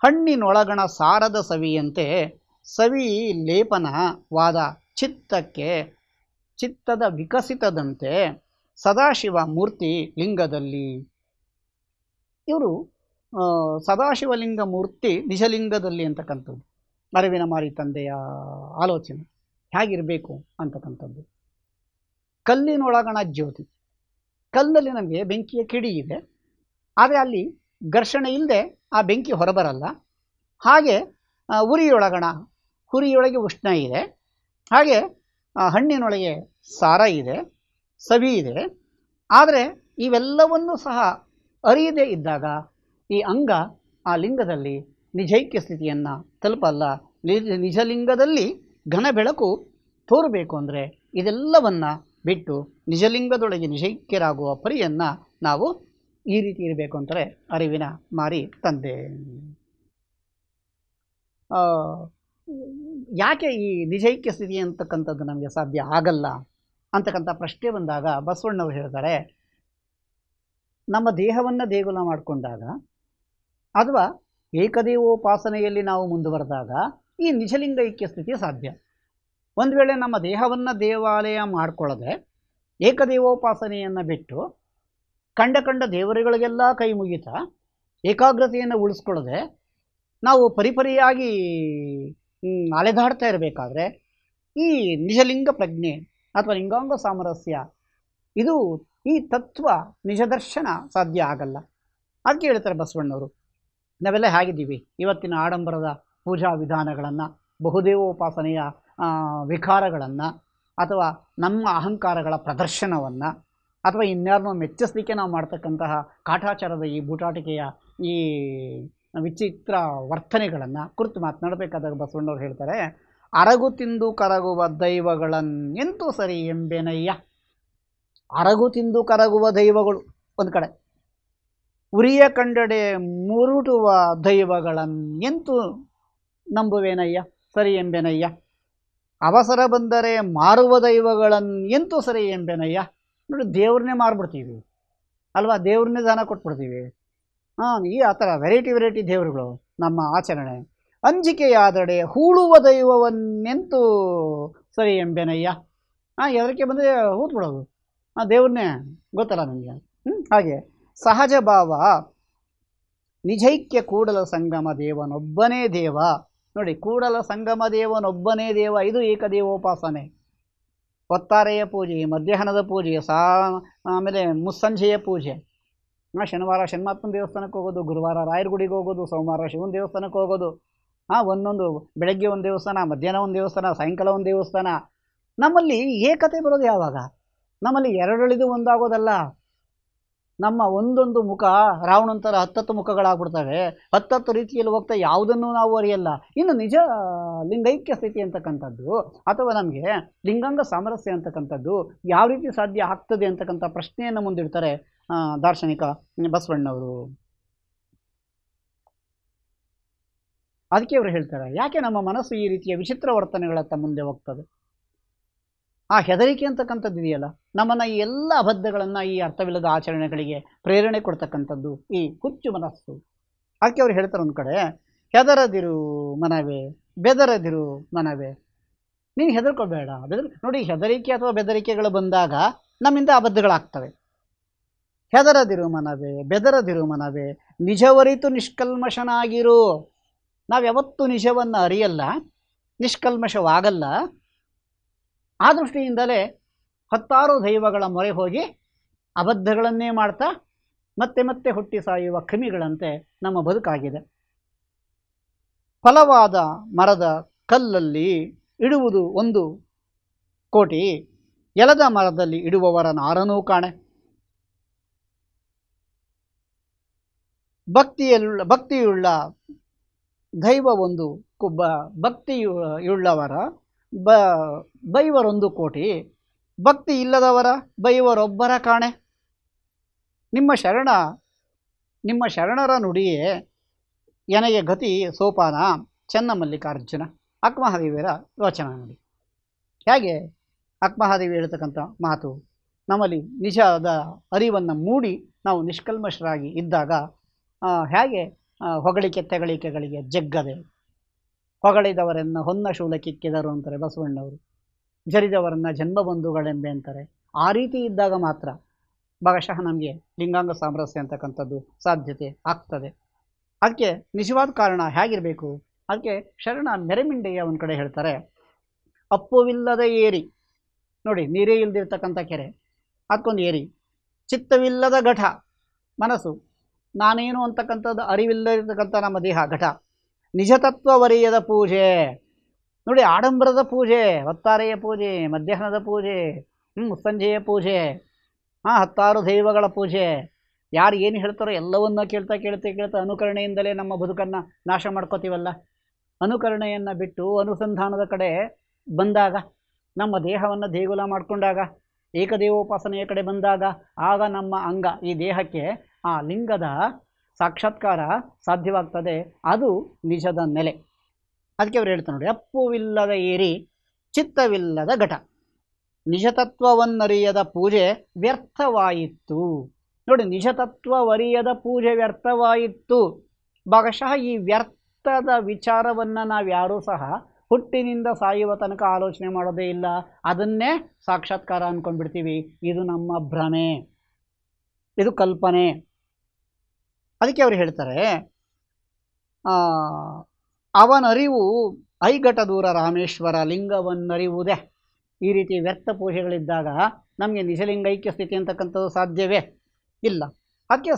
ಹಣ್ಣಿನೊಳಗಣ ಸಾರದ ಸವಿಯಂತೆ ಸವಿ ಲೇಪನವಾದ ಚಿತ್ತದ ವಿಕಸಿತದಂತೆ ಸದಾಶಿವ ಮೂರ್ತಿ ಲಿಂಗದಲ್ಲಿ. ಇವರು ಸದಾಶಿವಲಿಂಗ ಮೂರ್ತಿ ನಿಜಲಿಂಗದಲ್ಲಿ ಅಂತಕ್ಕಂಥದ್ದು ಅರಿವಿನ ಮಾರಿ ತಂದೆಯ ಆಲೋಚನೆ ಹೇಗಿರಬೇಕು ಅಂತಕ್ಕಂಥದ್ದು. ಕಲ್ಲಿನೊಳಗಣ ಜ್ಯೋತಿ, ಕಲ್ಲಲ್ಲಿ ನಮಗೆ ಬೆಂಕಿಯ ಕಿಡಿ ಇದೆ, ಆದರೆ ಅಲ್ಲಿ ಘರ್ಷಣೆ ಇಲ್ಲದೆ ಆ ಬೆಂಕಿ ಹೊರಬರಲ್ಲ. ಹಾಗೆ ಹುರಿಯೊಳಗೆ ಉಷ್ಣ ಇದೆ, ಹಾಗೆ ಹಣ್ಣಿನೊಳಗೆ ಸಾರ ಇದೆ, ಸವಿ ಇದೆ. ಆದರೆ ಇವೆಲ್ಲವನ್ನೂ ಸಹ ಅರಿಯದೇ ಇದ್ದಾಗ ಈ ಅಂಗ ಆ ಲಿಂಗದಲ್ಲಿ ನಿಜೈಕ್ಯ ಸ್ಥಿತಿಯನ್ನು ತಲುಪಲ್ಲ. ನಿಜಲಿಂಗದಲ್ಲಿ ಘನ ಬೆಳಕು ತೋರಬೇಕು ಅಂದರೆ ಇದೆಲ್ಲವನ್ನು ಬಿಟ್ಟು ನಿಜಲಿಂಗದೊಳಗೆ ನಿಜೈಕ್ಯರಾಗುವ ಪರಿಯನ್ನು ನಾವು ಈ ರೀತಿ ಇರಬೇಕು ಅಂತಾರೆ ಅರಿವಿನ ಮಾರಿ ತಂದೆ. ಯಾಕೆ ಈ ನಿಜೈಕ್ಯ ಸ್ಥಿತಿ ಅಂತಕ್ಕಂಥದ್ದು ನಮಗೆ ಸಾಧ್ಯ ಆಗಲ್ಲ ಅಂತಕ್ಕಂಥ ಪ್ರಶ್ನೆ ಬಂದಾಗ ಬಸವಣ್ಣವರು ಹೇಳ್ತಾರೆ, ನಮ್ಮ ದೇಹವನ್ನು ದೇಗುಲ ಮಾಡಿಕೊಂಡಾಗ ಅಥವಾ ಏಕದೇವೋಪಾಸನೆಯಲ್ಲಿ ನಾವು ಮುಂದುವರೆದಾಗ ಈ ನಿಜಲಿಂಗ ಐಕ್ಯ ಸ್ಥಿತಿ ಸಾಧ್ಯ. ಒಂದು ವೇಳೆ ನಮ್ಮ ದೇಹವನ್ನು ದೇವಾಲಯ ಮಾಡಿಕೊಳ್ಳದೆ ಏಕದೇವೋಪಾಸನೆಯನ್ನು ಬಿಟ್ಟು ಕಂಡ ದೇವರುಗಳಿಗೆಲ್ಲ ಕೈ ಮುಗಿತಾ ಏಕಾಗ್ರತೆಯನ್ನು ಉಳಿಸ್ಕೊಳ್ಳದೆ ನಾವು ಪರಿಪರಿಯಾಗಿ ಅಲೆದಾಡ್ತಾ ಇರಬೇಕಾದ್ರೆ ಈ ನಿಜಲಿಂಗ ಪ್ರಜ್ಞೆ ಅಥವಾ ಲಿಂಗಾಂಗ ಸಾಮರಸ್ಯ ಈ ತತ್ವ ನಿಜದರ್ಶನ ಸಾಧ್ಯ ಆಗಲ್ಲ. ಅದಕ್ಕೆ ಹೇಳ್ತಾರೆ ಬಸವಣ್ಣವರು, ನಾವೆಲ್ಲ ಹೇಗಿದ್ದೀವಿ ಇವತ್ತಿನ ಆಡಂಬರದ ಪೂಜಾ ವಿಧಾನಗಳನ್ನು, ಬಹುದೇವೋಪಾಸನೆಯ ವಿಕಾರಗಳನ್ನು, ಅಥವಾ ನಮ್ಮ ಅಹಂಕಾರಗಳ ಪ್ರದರ್ಶನವನ್ನು, ಅಥವಾ ಇನ್ಯಾರನ್ನೋ ಮೆಚ್ಚಿಸಲಿಕ್ಕೆ ನಾವು ಮಾಡ್ತಕ್ಕಂತಹ ಕಾಟಾಚಾರದ ಈ ಬೂಟಾಟಿಕೆಯ ಈ ವಿಚಿತ್ರ ವರ್ತನೆಗಳನ್ನು ಕುರಿತು ಮಾತನಾಡಬೇಕಾದಾಗ ಬಸವಣ್ಣವ್ರು ಹೇಳ್ತಾರೆ, ಅರಗು ತಿಂದು ಕರಗುವ ದೈವಗಳನ್ನೆಂತೂ ಸರಿ ಎಂಬೆನಯ್ಯ. ಅರಗು ತಿಂದು ಕರಗುವ ದೈವಗಳು ಒಂದು ಕಡೆ, ಉರಿಯ ಕಂಡಡೆ ಮುರುಟುವ ದೈವಗಳನ್ನೆಂತೂ ನಂಬುವೇನಯ್ಯ, ಸರಿ ಎಂಬೆನಯ್ಯ. ಅವಸರ ಬಂದರೆ ಮಾರುವ ದೈವಗಳನ್ನೆಂತೂ ಸರಿ ಎಂಬೆನಯ್ಯ. ನೋಡಿ, ದೇವ್ರನ್ನೇ ಮಾರ್ಬಿಡ್ತೀವಿ ಅಲ್ವಾ, ದೇವ್ರನ್ನೇ ದಾನ ಕೊಟ್ಬಿಡ್ತೀವಿ. ಈ ಆ ಥರ ವೆರೈಟಿ ದೇವರುಗಳು ನಮ್ಮ ಆಚರಣೆ. ಅಂಜಿಕೆಯಾದಡೆ ಹೂಳುವ ದೈವವನ್ನೆಂತೂ ಸರಿ ಎಂಬೆನಯ್ಯ. ಎದಕ್ಕೆ ಬಂದರೆ ಹೂತ್ಬಿಡೋದು ದೇವ್ರನ್ನೇ, ಗೊತ್ತಲ್ಲ ನನಗೆ. ಹಾಗೆ ಸಹಜ ಭಾವ ನಿಜೈಕ್ಯ ಕೂಡಲ ಸಂಗಮ ದೇವನೊಬ್ಬನೇ ದೇವ. ನೋಡಿ, ಕೂಡಲ ಸಂಗಮ ದೇವನೊಬ್ಬನೇ ದೇವ, ಇದು ಏಕದೇವೋಪಾಸನೆ. ಒತ್ತಾರೆಯ ಪೂಜೆ, ಮಧ್ಯಾಹ್ನದ ಪೂಜೆ, ಆಮೇಲೆ ಮುಸ್ಸಂಜೆಯ ಪೂಜೆ, ಶನಿವಾರ ಶನ್ಮಾತ್ಮನ ದೇವಸ್ಥಾನಕ್ಕೆ ಹೋಗೋದು, ಗುರುವಾರ ರಾಯರ ಗುಡಿಗೆ ಹೋಗೋದು, ಸೋಮವಾರ ಶಿವನ ದೇವಸ್ಥಾನಕ್ಕೆ ಹೋಗೋದು, ಒಂದೊಂದು ಬೆಳಗ್ಗೆ ಒಂದು ದೇವಸ್ಥಾನ, ಮಧ್ಯಾಹ್ನ ಒಂದು ದೇವಸ್ಥಾನ, ಸಾಯಂಕಾಲ ಒಂದು ದೇವಸ್ಥಾನ. ನಮ್ಮಲ್ಲಿ ಏಕತೆ ಬರೋದು ಯಾವಾಗ? ನಮ್ಮಲ್ಲಿ ಎರಡಳಿದು ಒಂದಾಗೋದಲ್ಲ. ನಮ್ಮ ಒಂದೊಂದು ಮುಖ ರಾವಣಂತರ 10 ಮುಖಗಳಾಗ್ಬಿಡ್ತವೆ. 10 ರೀತಿಯಲ್ಲಿ ಹೋಗ್ತಾ ಯಾವುದನ್ನು ನಾವು ಅರಿಯಲ್ಲ. ಇನ್ನು ನಿಜ ಲಿಂಗೈಕ್ಯ ಸ್ಥಿತಿ ಅಂತಕ್ಕಂಥದ್ದು ಅಥವಾ ನಮಗೆ ಲಿಂಗಾಂಗ ಸಾಮರಸ್ಯ ಅಂತಕ್ಕಂಥದ್ದು ಯಾವ ರೀತಿ ಸಾಧ್ಯ ಆಗ್ತದೆ ಅಂತಕ್ಕಂಥ ಪ್ರಶ್ನೆಯನ್ನು ಮುಂದಿಡ್ತಾರೆ ದಾರ್ಶನಿಕ ಬಸವಣ್ಣವರು. ಅದಕ್ಕೆ ಅವರು ಹೇಳ್ತಾರೆ, ಯಾಕೆ ನಮ್ಮ ಮನಸ್ಸು ಈ ರೀತಿಯ ವಿಚಿತ್ರ ವರ್ತನೆಗಳತ್ತ ಮುಂದೆ ಹೋಗ್ತದೆ? ಆ ಹೆದರಿಕೆ ಅಂತಕ್ಕಂಥದ್ದು ಇದೆಯಲ್ಲ, ನಮ್ಮನ್ನು ಈ ಎಲ್ಲ ಅಬದ್ಧಗಳನ್ನು, ಈ ಅರ್ಥವಿಲ್ಲದ ಆಚರಣೆಗಳಿಗೆ ಪ್ರೇರಣೆ ಕೊಡ್ತಕ್ಕಂಥದ್ದು ಈ ಹುಚ್ಚು ಮನಸ್ಸು. ಅದಕ್ಕೆ ಅವ್ರು ಹೇಳ್ತಾರೆ ಒಂದು ಕಡೆ, ಹೆದರದಿರು ಮನವೇ, ಬೆದರದಿರು ಮನವೇ. ನೀನು ಹೆದರ್ಕೋಬೇಡ. ನೋಡಿ, ಹೆದರಿಕೆ ಅಥವಾ ಬೆದರಿಕೆಗಳು ಬಂದಾಗ ನಮ್ಮಿಂದ ಅಬದ್ಧಗಳಾಗ್ತವೆ. ಹೆದರದಿರು ಮನವೇ, ಬೆದರದಿರು ಮನವೇ, ನಿಜವರಿತು ನಿಷ್ಕಲ್ಮಶನಾಗಿರು. ನಾವು ಯಾವತ್ತೂ ನಿಜವನ್ನು ಅರಿಯಲ್ಲ, ನಿಷ್ಕಲ್ಮಶವಾಗಲ್ಲ. ಆ ದೃಷ್ಟಿಯಿಂದಲೇ 10 ದೈವಗಳ ಮೊರೆ ಹೋಗಿ ಅಬದ್ಧಗಳನ್ನೇ ಮಾಡ್ತಾ ಮತ್ತೆ ಮತ್ತೆ ಹುಟ್ಟಿ ಸಾಯುವ ಕ್ರಿಮಿಗಳಂತೆ ನಮ್ಮ ಬದುಕಾಗಿದೆ. ಫಲವಾದ ಮರದ ಕಲ್ಲಲ್ಲಿ ಇಡುವುದು 1 ಕೋಟಿ, ಎಲದ ಮರದಲ್ಲಿ ಇಡುವವರ ನಾರನೂ ಕಾಣೆ. ಭಕ್ತಿಯುಳ್ಳ ದೈವ ಒಂದು ಭಕ್ತಿಯುಳ್ಳವರ ಬೈವರೊಂದು ಕೋಟಿ, ಭಕ್ತಿ ಇಲ್ಲದವರ ಬೈವರೊಬ್ಬರ ಕಾಣೆ. ನಿಮ್ಮ ಶರಣರ ನುಡಿಯೇ ಎನಗೆ ಗತಿ ಸೋಪಾನ. ಚೆನ್ನಮಲ್ಲಿಕಾರ್ಜುನ. ಅಕ್ಕಮಹಾದೇವಿಯರ ವಚನ ನೋಡಿ. ಹೇಗೆ ಅಕ್ಕಮಹಾದೇವಿ ಹೇಳ್ತಕ್ಕಂಥ ಮಾತು ನಮ್ಮಲ್ಲಿ ನಿಜದ ಅರಿವನ್ನು ಮೂಡಿ ನಾವು ನಿಷ್ಕಲ್ಮಶರಾಗಿ ಇದ್ದಾಗ ಹೇಗೆ ಹೊಗಳಿಕೆ ತೆಗಳಿಕೆಗಳಿಗೆ ಜಗ್ಗದೆ, ಹೊಗಳಿದವರನ್ನು ಹೊನ್ನ ಶೂಲಕ್ಕಿಕ್ಕಿದರು ಅಂತಾರೆ ಬಸವಣ್ಣವರು, ಜರಿದವರನ್ನು ಜನ್ಮಬಂಧುಗಳೆಂಬೆ ಅಂತಾರೆ. ಆ ರೀತಿ ಇದ್ದಾಗ ಮಾತ್ರ ಭಾಗಶಃ ನಮಗೆ ಲಿಂಗಾಂಗ ಸಾಮರಸ್ಯ ಅಂತಕ್ಕಂಥದ್ದು ಸಾಧ್ಯತೆ ಆಗ್ತದೆ. ಅದಕ್ಕೆ ನಿಜವಾದ ಕಾರಣ ಹೇಗಿರಬೇಕು? ಅದಕ್ಕೆ ಶರಣ ಮೆರೆಮಿಂಡೆಯ ಒಂದು ಕಡೆ ಹೇಳ್ತಾರೆ, ಅಪ್ಪುವಿಲ್ಲದ ಏರಿ. ನೋಡಿ, ನೀರೇ ಇಲ್ದಿರ್ತಕ್ಕಂಥ ಕೆರೆ, ಅದಕ್ಕೊಂದು ಏರಿ. ಚಿತ್ತವಿಲ್ಲದ ಘಟ, ಮನಸ್ಸು, ನಾನೇನು ಅಂತಕ್ಕಂಥದ್ದು ಅರಿವಿಲ್ಲದಿರ್ತಕ್ಕಂಥ ನಮ್ಮ ದೇಹ ಘಟ. ನಿಜತತ್ವವರಿಯದ ಪೂಜೆ. ನೋಡಿ, ಆಡಂಬರದ ಪೂಜೆ, ಹೊತ್ತಾರೆಯ ಪೂಜೆ, ಮಧ್ಯಾಹ್ನದ ಪೂಜೆ, ಮುಸ್ಸಂಜೆಯ ಪೂಜೆ, 10 ದೈವಗಳ ಪೂಜೆ. ಯಾರು ಏನು ಹೇಳ್ತಾರೋ ಎಲ್ಲವನ್ನ ಕೇಳ್ತಾ ಅನುಕರಣೆಯಿಂದಲೇ ನಮ್ಮ ಬದುಕನ್ನು ನಾಶ ಮಾಡ್ಕೋತೀವಲ್ಲ. ಅನುಕರಣೆಯನ್ನು ಬಿಟ್ಟು ಅನುಸಂಧಾನದ ಕಡೆ ಬಂದಾಗ, ನಮ್ಮ ದೇಹವನ್ನು ದೇಗುಲ ಮಾಡಿಕೊಂಡಾಗ, ಏಕದೇವೋಪಾಸನೆಯ ಕಡೆ ಬಂದಾಗ, ಆಗ ನಮ್ಮ ಅಂಗ, ಈ ದೇಹಕ್ಕೆ ಆ ಲಿಂಗದ ಸಾಕ್ಷಾತ್ಕಾರ ಸಾಧ್ಯವಾಗ್ತದೆ. ಅದು ನಿಜದ ನೆಲೆ. ಅದಕ್ಕೆ ಅವ್ರು ಹೇಳ್ತಾರೆ ನೋಡಿ, ಅಪ್ಪುವಿಲ್ಲದ ಏರಿ, ಚಿತ್ತವಿಲ್ಲದ ಘಟ, ನಿಜತತ್ವವನ್ನರಿಯದ ಪೂಜೆ ವ್ಯರ್ಥವಾಯಿತು. ನೋಡಿ, ನಿಜತತ್ವವರಿಯದ ಪೂಜೆ ವ್ಯರ್ಥವಾಯಿತು. ಭಾಗಶಃ ಈ ವ್ಯರ್ಥದ ವಿಚಾರವನ್ನು ನಾವು ಯಾರೂ ಸಹ ಹುಟ್ಟಿನಿಂದ ಸಾಯುವ ತನಕ ಆಲೋಚನೆ ಮಾಡೋದೇ ಇಲ್ಲ. ಅದನ್ನೇ ಸಾಕ್ಷಾತ್ಕಾರ ಅಂದ್ಕೊಂಡ್ಬಿಡ್ತೀವಿ. ಇದು ನಮ್ಮ ಭ್ರಮೆ, ಇದು ಕಲ್ಪನೆ. ಅದಕ್ಕೆ ಅವರು ಹೇಳ್ತಾರೆ, ಅವನರಿವು ಐಘಟ ದೂರ ರಾಮೇಶ್ವರ ಲಿಂಗವನ್ನರಿವುದೇ. ಈ ರೀತಿ ವ್ಯರ್ಥ ಪೂಜೆಗಳಿದ್ದಾಗ ನಮಗೆ ನಿಜಲಿಂಗೈಕ್ಯ ಸ್ಥಿತಿ ಅಂತಕ್ಕಂಥದ್ದು ಸಾಧ್ಯವೇ ಇಲ್ಲ. ಅದಕ್ಕೆ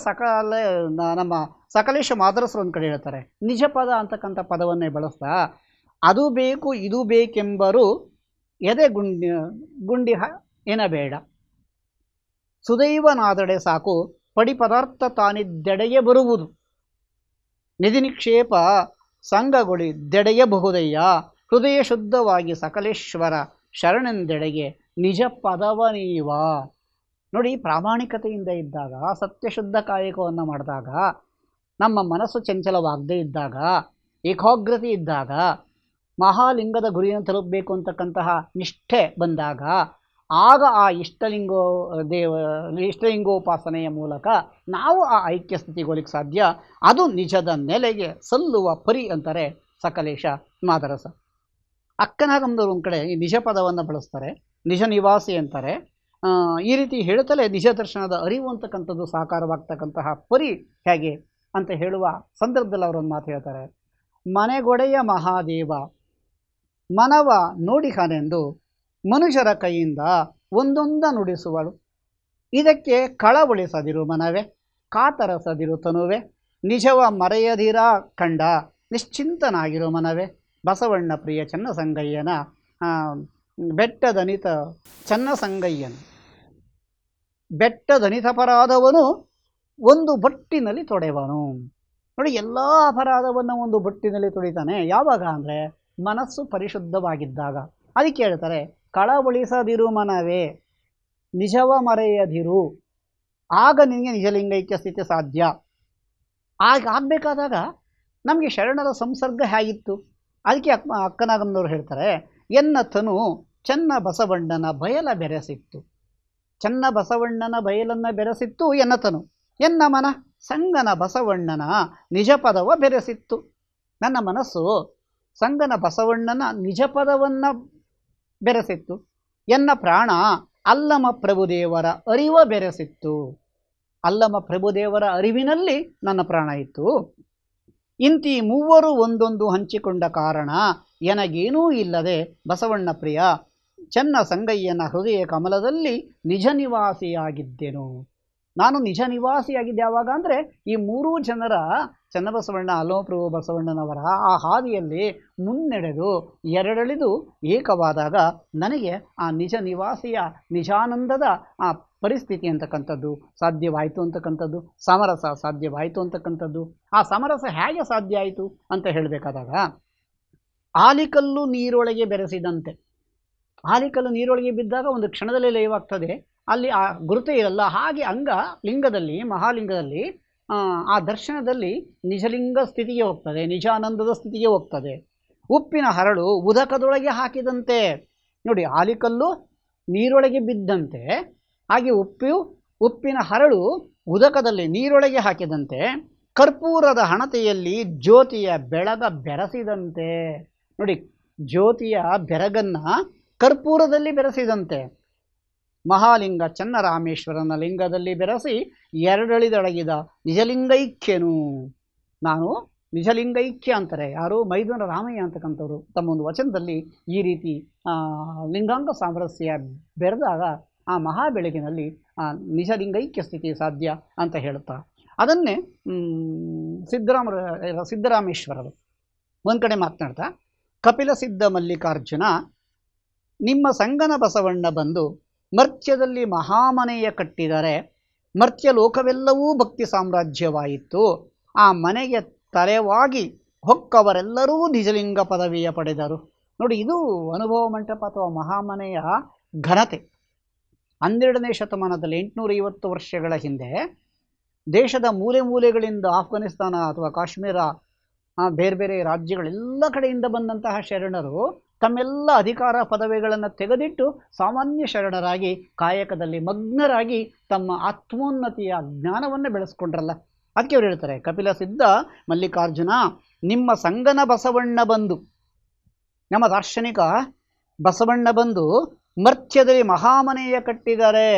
ನಮ್ಮ ಸಕಲೇಶ ಮಾದರಸರು ಒಂದು ಕಡೆ ಹೇಳ್ತಾರೆ, ನಿಜ ಪದ ಅಂತಕ್ಕಂಥ ಪದವನ್ನೇ ಬಳಸ್ತಾ, ಅದು ಬೇಕು ಇದು ಬೇಕೆಂಬರು ಎದೆ ಗುಂಡಿಹ ಎನಬೇಡ. ಸುದೈವನಾದಡೆ ಸಾಕು ಪಡಿ ಪದಾರ್ಥ ತಾನಿದ್ದೆಡೆಗೆ ಬರುವುದು. ನಿಧಿ ನಿಕ್ಷೇಪ ಸಂಘಗೊಳಿದ್ದೆಡೆಗೆ ಬಹುದಯ್ಯ. ಹೃದಯ ಶುದ್ಧವಾಗಿ ಸಕಲೇಶ್ವರ ಶರಣೆಂದೆಡೆಗೆ ನಿಜ ಪದವ ನೀವ. ನೋಡಿ, ಪ್ರಾಮಾಣಿಕತೆಯಿಂದ ಇದ್ದಾಗ, ಸತ್ಯಶುದ್ಧ ಕಾಯಕವನ್ನು ಮಾಡಿದಾಗ, ನಮ್ಮ ಮನಸ್ಸು ಚಂಚಲವಾಗದೇ ಇದ್ದಾಗ, ಏಕಾಗ್ರತೆ ಇದ್ದಾಗ, ಮಹಾಲಿಂಗದ ಗುರಿಯನ್ನು ತಲುಪಬೇಕು ಅಂತಕ್ಕಂತಹ ನಿಷ್ಠೆ ಬಂದಾಗ, ಆಗ ಆ ಇಷ್ಟಲಿಂಗೋಪಾಸನೆಯ ಮೂಲಕ ನಾವು ಆ ಐಕ್ಯ ಸ್ಥಿತಿಗೊಳಿಕ್ಕೆ ಸಾಧ್ಯ. ಅದು ನಿಜದ ನೆಲೆಗೆ ಸಲ್ಲುವ ಪರಿ ಅಂತಾರೆ ಸಕಲೇಶ ಮಾದರಸ. ಅಕ್ಕನಾಗಮದವರು ಒಂದು ಕಡೆ ಈ ನಿಜ ಪದವನ್ನು ಬಳಸ್ತಾರೆ, ನಿಜ ನಿವಾಸಿ ಅಂತಾರೆ. ಈ ರೀತಿ ಹೇಳ್ತಲೇ ನಿಜ ದರ್ಶನದ ಅರಿವು ಅಂತಕ್ಕಂಥದ್ದು ಸಾಕಾರವಾಗ್ತಕ್ಕಂತಹ ಪರಿ ಹೇಗೆ ಅಂತ ಹೇಳುವ ಸಂದರ್ಭದಲ್ಲಿ ಅವರೊಂದು ಮಾತು ಹೇಳ್ತಾರೆ, ಮನೆಗೊಡೆಯ ಮಹಾದೇವ ಮನವ ನೋಡಿಹನೆಂದು ಮನುಷ್ಯರ ಕೈಯಿಂದ ಒಂದೊಂದ ನುಡಿಸುವಳು. ಇದಕ್ಕೆ ಕಳವಳಿಸದಿರು ಮನವೇ, ಕಾತರಸದಿರು ತನುವೆ ನಿಜವ ಮರೆಯದಿರ ಕಂಡ ನಿಶ್ಚಿಂತನಾಗಿರೋ ಮನವೇ ಬಸವಣ್ಣ ಪ್ರಿಯ ಚನ್ನಸಂಗಯ್ಯನ ಬೆಟ್ಟದನಿತ ಚನ್ನಸಂಗಯ್ಯನ ಬೆಟ್ಟದನಿತಪರಾಧವನು ಒಂದು ಬಟ್ಟಿನಲ್ಲಿ ತೊಡೆವನು. ನೋಡಿ, ಎಲ್ಲ ಅಪರಾಧವನ್ನು ಒಂದು ಬಟ್ಟಿನಲ್ಲಿ ತೊಳಿತಾನೆ. ಯಾವಾಗ ಅಂದರೆ ಮನಸ್ಸು ಪರಿಶುದ್ಧವಾಗಿದ್ದಾಗ. ಅದಕ್ಕೆ ಹೇಳ್ತಾರೆ, ಕಳವಳಿಸದಿರು ಮನವೇ ನಿಜವ ಮರೆಯದಿರು, ಆಗ ನಿನಗೆ ನಿಜಲಿಂಗೈಕ್ಯ ಸ್ಥಿತಿ ಸಾಧ್ಯ. ಆಗಬೇಕಾದಾಗ ನಮಗೆ ಶರಣರ ಸಂಸರ್ಗ ಹೇಗಿತ್ತು? ಅದಕ್ಕೆ ಅಕ್ಕನಾಗಮ್ಮನವರು ಹೇಳ್ತಾರೆ, ಎನ್ನ ತನು ಚನ್ನ ಬಸವಣ್ಣನ ಬಯಲ ಬೆರೆಸಿತ್ತು. ಚನ್ನ ಬಸವಣ್ಣನ ಬಯಲನ್ನು ಬೆರೆಸಿತ್ತು ಎನ್ನ ತನು, ಎನ್ನ ಮನ ಸಂಗನ ಬಸವಣ್ಣನ ನಿಜ ಪದವ ಬೆರೆಸಿತ್ತು. ನನ್ನ ಮನಸ್ಸು ಸಂಗನ ಬಸವಣ್ಣನ ನಿಜ ಪದವನ್ನು ಬೆರೆಸಿತ್ತು. ಎನ್ನ ಪ್ರಾಣ ಅಲ್ಲಮ ಪ್ರಭುದೇವರ ಅರಿವ ಬೆರೆಸಿತ್ತು. ಅಲ್ಲಮ ಪ್ರಭುದೇವರ ಅರಿವಿನಲ್ಲಿ ನನ್ನ ಪ್ರಾಣ ಇತ್ತು. ಇಂತಿ ಮೂವರು ಒಂದೊಂದು ಹಂಚಿಕೊಂಡ ಕಾರಣ ಎನಗೇನೂ ಇಲ್ಲದೆ ಬಸವಣ್ಣ ಪ್ರಿಯ ಚನ್ನ ಸಂಗಯ್ಯನ ಹೃದಯ ಕಮಲದಲ್ಲಿ ನಿಜ ನಿವಾಸಿಯಾಗಿದ್ದೆನು. ನಾನು ನಿಜ ನಿವಾಸಿಯಾಗಿದ್ದೆ ಯಾವಾಗ ಅಂದರೆ ಈ ಮೂರೂ ಜನರ ಚನ್ನಬಸವಣ್ಣ ಅಲ್ಲಮಪ್ರಭು ಬಸವಣ್ಣನವರ ಆ ಹಾದಿಯಲ್ಲಿ ಮುನ್ನಡೆದು ಎರಡಳಿದು ಏಕವಾದಾಗ ನನಗೆ ಆ ನಿಜ ನಿವಾಸಿಯ ನಿಜಾನಂದದ ಆ ಪರಿಸ್ಥಿತಿ ಅಂತಕ್ಕಂಥದ್ದು ಸಾಧ್ಯವಾಯಿತು ಅಂತಕ್ಕಂಥದ್ದು, ಸಮರಸ ಸಾಧ್ಯವಾಯಿತು ಅಂತಕ್ಕಂಥದ್ದು. ಆ ಸಮರಸ ಹೇಗೆ ಸಾಧ್ಯ ಆಯಿತು ಅಂತ ಹೇಳಬೇಕಾದಾಗ, ಆಲಿಕಲ್ಲು ನೀರೊಳಗೆ ಬೆರೆಸಿದಂತೆ. ಆಲಿಕಲ್ಲು ನೀರೊಳಗೆ ಬಿದ್ದಾಗ ಒಂದು ಕ್ಷಣದಲ್ಲಿ ಲಯವಾಗ್ತದೆ, ಅಲ್ಲಿ ಆ ಗುರುತೇ ಇರಲ್ಲ. ಹಾಗೆ ಅಂಗ ಲಿಂಗದಲ್ಲಿ, ಮಹಾಲಿಂಗದಲ್ಲಿ, ಆ ದರ್ಶನದಲ್ಲಿ ನಿಜಲಿಂಗ ಸ್ಥಿತಿಗೆ ಹೋಗ್ತದೆ, ನಿಜಾನಂದದ ಸ್ಥಿತಿಗೆ ಹೋಗ್ತದೆ. ಉಪ್ಪಿನ ಹರಳು ಉದಕದೊಳಗೆ ಹಾಕಿದಂತೆ. ನೋಡಿ, ಆಲಿಕಲ್ಲು ನೀರೊಳಗೆ ಬಿದ್ದಂತೆ, ಹಾಗೆ ಉಪ್ಪಿನ ಹರಳು ಉದಕದಲ್ಲಿ ನೀರೊಳಗೆ ಹಾಕಿದಂತೆ, ಕರ್ಪೂರದ ಹಣತೆಯಲ್ಲಿ ಜ್ಯೋತಿಯ ಬೆಳಗ ಬೆರೆಸಿದಂತೆ. ನೋಡಿ, ಜ್ಯೋತಿಯ ಬೆರಗನ್ನು ಕರ್ಪೂರದಲ್ಲಿ ಬೆರೆಸಿದಂತೆ ಮಹಾಲಿಂಗ ಚನ್ನರಾಮೇಶ್ವರನ ಲಿಂಗದಲ್ಲಿ ಬೆರೆಸಿ ಎರಡಳಿದೊಳಗಿದ ನಿಜಲಿಂಗೈಕ್ಯನು. ನಾನು ನಿಜಲಿಂಗೈಕ್ಯ ಅಂತಾರೆ ಯಾರು? ಮೈದುನ ರಾಮಯ್ಯ ಅಂತಕ್ಕಂಥವ್ರು ತಮ್ಮ ಒಂದು ವಚನದಲ್ಲಿ ಈ ರೀತಿ ಲಿಂಗಾಂಗ ಸಾಮರಸ್ಯ ಬೆರೆದಾಗ ಆ ಮಹಾ ಬೆಳಗಿನಲ್ಲಿ ನಿಜಲಿಂಗೈಕ್ಯ ಸ್ಥಿತಿ ಸಾಧ್ಯ ಅಂತ ಹೇಳುತ್ತಾರೆ. ಅದನ್ನೇ ಸಿದ್ದರಾಮೇಶ್ವರರು ಒಂದು ಕಡೆ ಮಾತನಾಡ್ತಾ, ಕಪಿಲ ಸಿದ್ಧ ಮಲ್ಲಿಕಾರ್ಜುನ ನಿಮ್ಮ ಸಂಗನ ಬಸವಣ್ಣ ಬಂದು ಮರ್ತ್ಯದಲ್ಲಿ ಮಹಾಮನೆಯ ಕಟ್ಟಿದರೆ ಮರ್ತ್ಯ ಲೋಕವೆಲ್ಲವೂ ಭಕ್ತಿ ಸಾಮ್ರಾಜ್ಯವಾಯಿತು. ಆ ಮನೆಗೆ ತಲೆವಾಗಿ ಹೊಕ್ಕವರೆಲ್ಲರೂ ನಿಜಲಿಂಗ ಪದವಿಯ ಪಡೆದರು. ನೋಡಿ, ಇದು ಅನುಭವ ಮಂಟಪ ಅಥವಾ ಮಹಾಮನೆಯ ಘನತೆ. 12ನೇ ಶತಮಾನದಲ್ಲಿ 850 ವರ್ಷಗಳ ಹಿಂದೆ ದೇಶದ ಮೂಲೆ ಮೂಲೆಗಳಿಂದ ಆಫ್ಘಾನಿಸ್ತಾನ ಅಥವಾ ಕಾಶ್ಮೀರ, ಬೇರೆ ಬೇರೆ ರಾಜ್ಯಗಳೆಲ್ಲ ಕಡೆಯಿಂದ ಬಂದಂತಹ ಶರಣರು ತಮ್ಮೆಲ್ಲ ಅಧಿಕಾರ ಪದವಿಗಳನ್ನು ತೆಗೆದಿಟ್ಟು ಸಾಮಾನ್ಯ ಶರಣರಾಗಿ ಕಾಯಕದಲ್ಲಿ ಮಗ್ನರಾಗಿ ತಮ್ಮ ಆತ್ಮೋನ್ನತಿಯ ಜ್ಞಾನವನ್ನು ಬೆಳೆಸ್ಕೊಂಡ್ರಲ್ಲ. ಅದಕ್ಕೆ ಅವ್ರು ಹೇಳ್ತಾರೆ, ಕಪಿಲ ಸಿದ್ಧ ಮಲ್ಲಿಕಾರ್ಜುನ ನಿಮ್ಮ ಸಂಗನ ಬಸವಣ್ಣ ಬಂದು, ನಮ್ಮ ದಾರ್ಶನಿಕ ಬಸವಣ್ಣ ಬಂದು ಮರ್ತ್ಯದಲ್ಲಿ ಮಹಾಮನೆಯ ಕಟ್ಟಿದ್ದಾರೆ.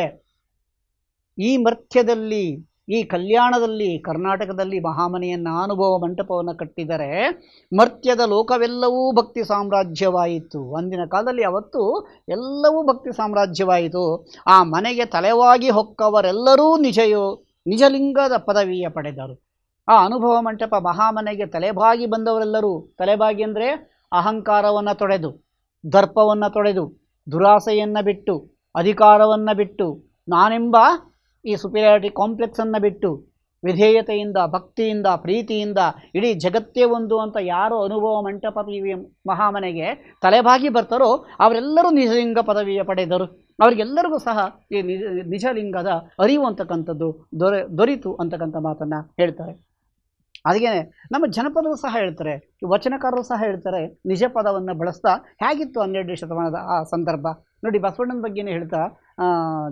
ಈ ಮರ್ತ್ಯದಲ್ಲಿ, ಈ ಕಲ್ಯಾಣದಲ್ಲಿ, ಕರ್ನಾಟಕದಲ್ಲಿ ಮಹಾಮನೆಯನ್ನು ಅನುಭವ ಮಂಟಪವನ್ನು ಕಟ್ಟಿದರೆ ಮರ್ತ್ಯದ ಲೋಕವೆಲ್ಲವೂ ಭಕ್ತಿ ಸಾಮ್ರಾಜ್ಯವಾಯಿತು. ಅಂದಿನ ಕಾಲದಲ್ಲಿ ಅವತ್ತು ಎಲ್ಲವೂ ಭಕ್ತಿ ಸಾಮ್ರಾಜ್ಯವಾಯಿತು. ಆ ಮನೆಗೆ ತಲೆವಾಗಿ ಹೊಕ್ಕವರೆಲ್ಲರೂ ನಿಜಲಿಂಗದ ಪದವಿಯ ಪಡೆದರು. ಆ ಅನುಭವ ಮಂಟಪ ಮಹಾಮನೆಗೆ ತಲೆಬಾಗಿ ಬಂದವರೆಲ್ಲರೂ, ತಲೆಬಾಗಿ ಅಂದರೆ ಅಹಂಕಾರವನ್ನು ತೊಡೆದು, ದರ್ಪವನ್ನು ತೊಡೆದು, ದುರಾಸೆಯನ್ನು ಬಿಟ್ಟು, ಅಧಿಕಾರವನ್ನು ಬಿಟ್ಟು, ನಾನೆಂಬ ಈ ಸುಪೀರಿಯಾರಿಟಿ ಕಾಂಪ್ಲೆಕ್ಸನ್ನು ಬಿಟ್ಟು ವಿಧೇಯತೆಯಿಂದ, ಭಕ್ತಿಯಿಂದ, ಪ್ರೀತಿಯಿಂದ ಇಡೀ ಜಗತ್ತೇ ಒಂದು ಅಂತ ಯಾರು ಅನುಭವ ಮಂಟಪ ಮಹಾಮನೆಗೆ ತಲೆಬಾಗಿ ಬರ್ತಾರೋ ಅವರೆಲ್ಲರೂ ನಿಜಲಿಂಗ ಪದವಿಯ ಪಡೆದರು. ಅವರಿಗೆಲ್ಲರಿಗೂ ಸಹ ಈ ನಿಜಲಿಂಗದ ಅರಿವು ಅಂತಕ್ಕಂಥದ್ದು ದೊರೀತು ಅಂತಕ್ಕಂಥ ಮಾತನ್ನು ಹೇಳ್ತಾರೆ. ಅದಕ್ಕೆ ನಮ್ಮ ಜನಪದರು ಸಹ ಹೇಳ್ತಾರೆ, ವಚನಕಾರರು ಸಹ ಹೇಳ್ತಾರೆ, ನಿಜ ಪದವನ್ನು ಬಳಸ್ತಾ ಹೇಗಿತ್ತು 12ನೇ ಶತಮಾನದ ಆ ಸಂದರ್ಭ. ನೋಡಿ, ಬಸವಣ್ಣನ ಬಗ್ಗೆನೇ ಹೇಳ್ತಾ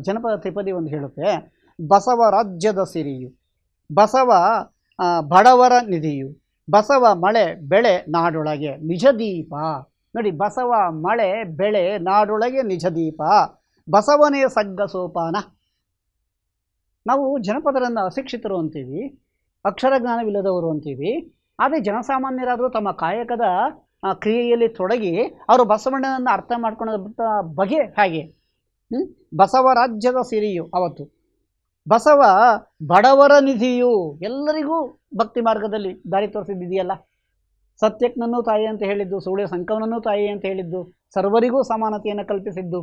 ಜನಪದ ತ್ರಿಪದಿ ಒಂದು ಹೇಳುತ್ತೆ, ಬಸವ ರಾಜ್ಯದ ಸಿರಿಯು, ಬಸವ ಬಡವರ ನಿಧಿಯು, ಬಸವ ಮಳೆ ಬೆಳೆ ನಾಡೊಳಗೆ ನಿಜ ದೀಪ. ನೋಡಿ, ಬಸವ ಮಳೆ ಬೆಳೆ ನಾಡೊಳಗೆ ನಿಜ ದೀಪ, ಬಸವನೇ ಸಗ್ಗ ಸೋಪಾನ. ನಾವು ಜನಪದರನ್ನು ಅಶಿಕ್ಷಿತರು ಅಂತೀವಿ, ಅಕ್ಷರ ಜ್ಞಾನವಿಲ್ಲದವರು ಅಂತೀವಿ. ಆದರೆ ಜನಸಾಮಾನ್ಯರಾದರೂ ತಮ್ಮ ಕಾಯಕದ ಕ್ರಿಯೆಯಲ್ಲಿ ತೊಡಗಿ ಅವರು ಬಸವಣ್ಣನನ್ನು ಅರ್ಥ ಮಾಡ್ಕೊಳ್ಳೋ ಬಗೆ ಹೇಗೆ? ಬಸವ ರಾಜ್ಯದ ಸಿರಿಯು ಅವತ್ತು ಬಸವ ಬಡವರ ನಿಧಿಯು, ಎಲ್ಲರಿಗೂ ಭಕ್ತಿ ಮಾರ್ಗದಲ್ಲಿ ದಾರಿ ತೋರಿಸಿದ್ದಿದೆಯಲ್ಲ. ಸತ್ಯಕ್ನನ್ನು ತಾಯಿ ಅಂತ ಹೇಳಿದ್ದು, ಸುಳ್ಯ ಸಂಕವನನ್ನು ತಾಯಿ ಅಂತ ಹೇಳಿದ್ದು, ಸರ್ವರಿಗೂ ಸಮಾನತೆಯನ್ನು ಕಲ್ಪಿಸಿದ್ದು,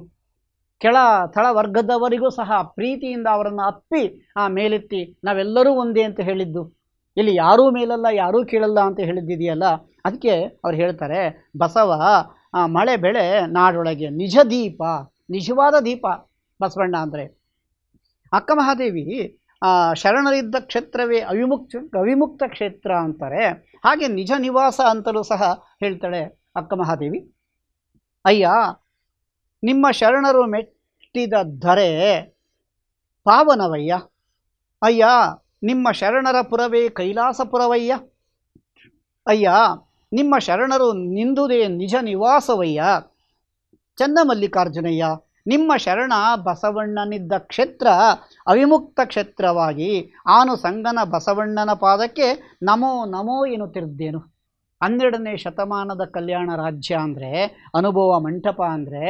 ಕೆಳ ತಳ ವರ್ಗದವರಿಗೂ ಸಹ ಪ್ರೀತಿಯಿಂದ ಅವರನ್ನು ಅಪ್ಪಿ ಮೇಲೆತ್ತಿ ನಾವೆಲ್ಲರೂ ಒಂದೇ ಅಂತ ಹೇಳಿದ್ದು, ಇಲ್ಲಿ ಯಾರೂ ಮೇಲಲ್ಲ ಯಾರೂ ಕೀಳಲ್ಲ ಅಂತ ಹೇಳಿದ್ದಿದೆಯಲ್ಲ. ಅದಕ್ಕೆ ಅವ್ರು ಹೇಳ್ತಾರೆ, ಬಸವ ಮಳೆ ಬೆಳೆ ನಾಡೊಳಗೆ ನಿಜ ದೀಪ, ನಿಜವಾದ ದೀಪ ಬಸವಣ್ಣ ಅಂದರೆ. ಅಕ್ಕ ಮಹಾದೇವಿ ಶರಣರಿದ್ದ ಕ್ಷೇತ್ರವೇ ಅವಿಮುಕ್ತ ಕ್ಷೇತ್ರ ಅಂತಾರೆ. ಹಾಗೆ ನಿಜ ನಿವಾಸ ಅಂತಲೂ ಸಹ ಹೇಳ್ತಾಳೆ ಅಕ್ಕ ಮಹಾದೇವಿ. ಅಯ್ಯ ನಿಮ್ಮ ಶರಣರು ಮೆಟ್ಟಿದ ಧರೆ ಪಾವನವಯ್ಯ, ಅಯ್ಯ ನಿಮ್ಮ ಶರಣರ ಪುರವೇ ಕೈಲಾಸಪುರವಯ್ಯ, ಅಯ್ಯ ನಿಮ್ಮ ಶರಣರು ನಿಂದುದೇ ನಿಜ ನಿವಾಸವಯ್ಯ, ಚನ್ನಮಲ್ಲಿಕಾರ್ಜುನಯ್ಯ ನಿಮ್ಮ ಶರಣ ಬಸವಣ್ಣನಿದ್ದ ಕ್ಷೇತ್ರ ಅವಿಮುಕ್ತ ಕ್ಷೇತ್ರವಾಗಿ ಆನು ಸಂಗನ ಬಸವಣ್ಣನ ಪಾದಕ್ಕೆ ನಮೋ ನಮೋ ಎನ್ನುತ್ತಿದ್ದೇನು. 12ನೇ ಶತಮಾನದ ಕಲ್ಯಾಣ ರಾಜ್ಯ ಅಂದರೆ, ಅನುಭವ ಮಂಟಪ ಅಂದರೆ,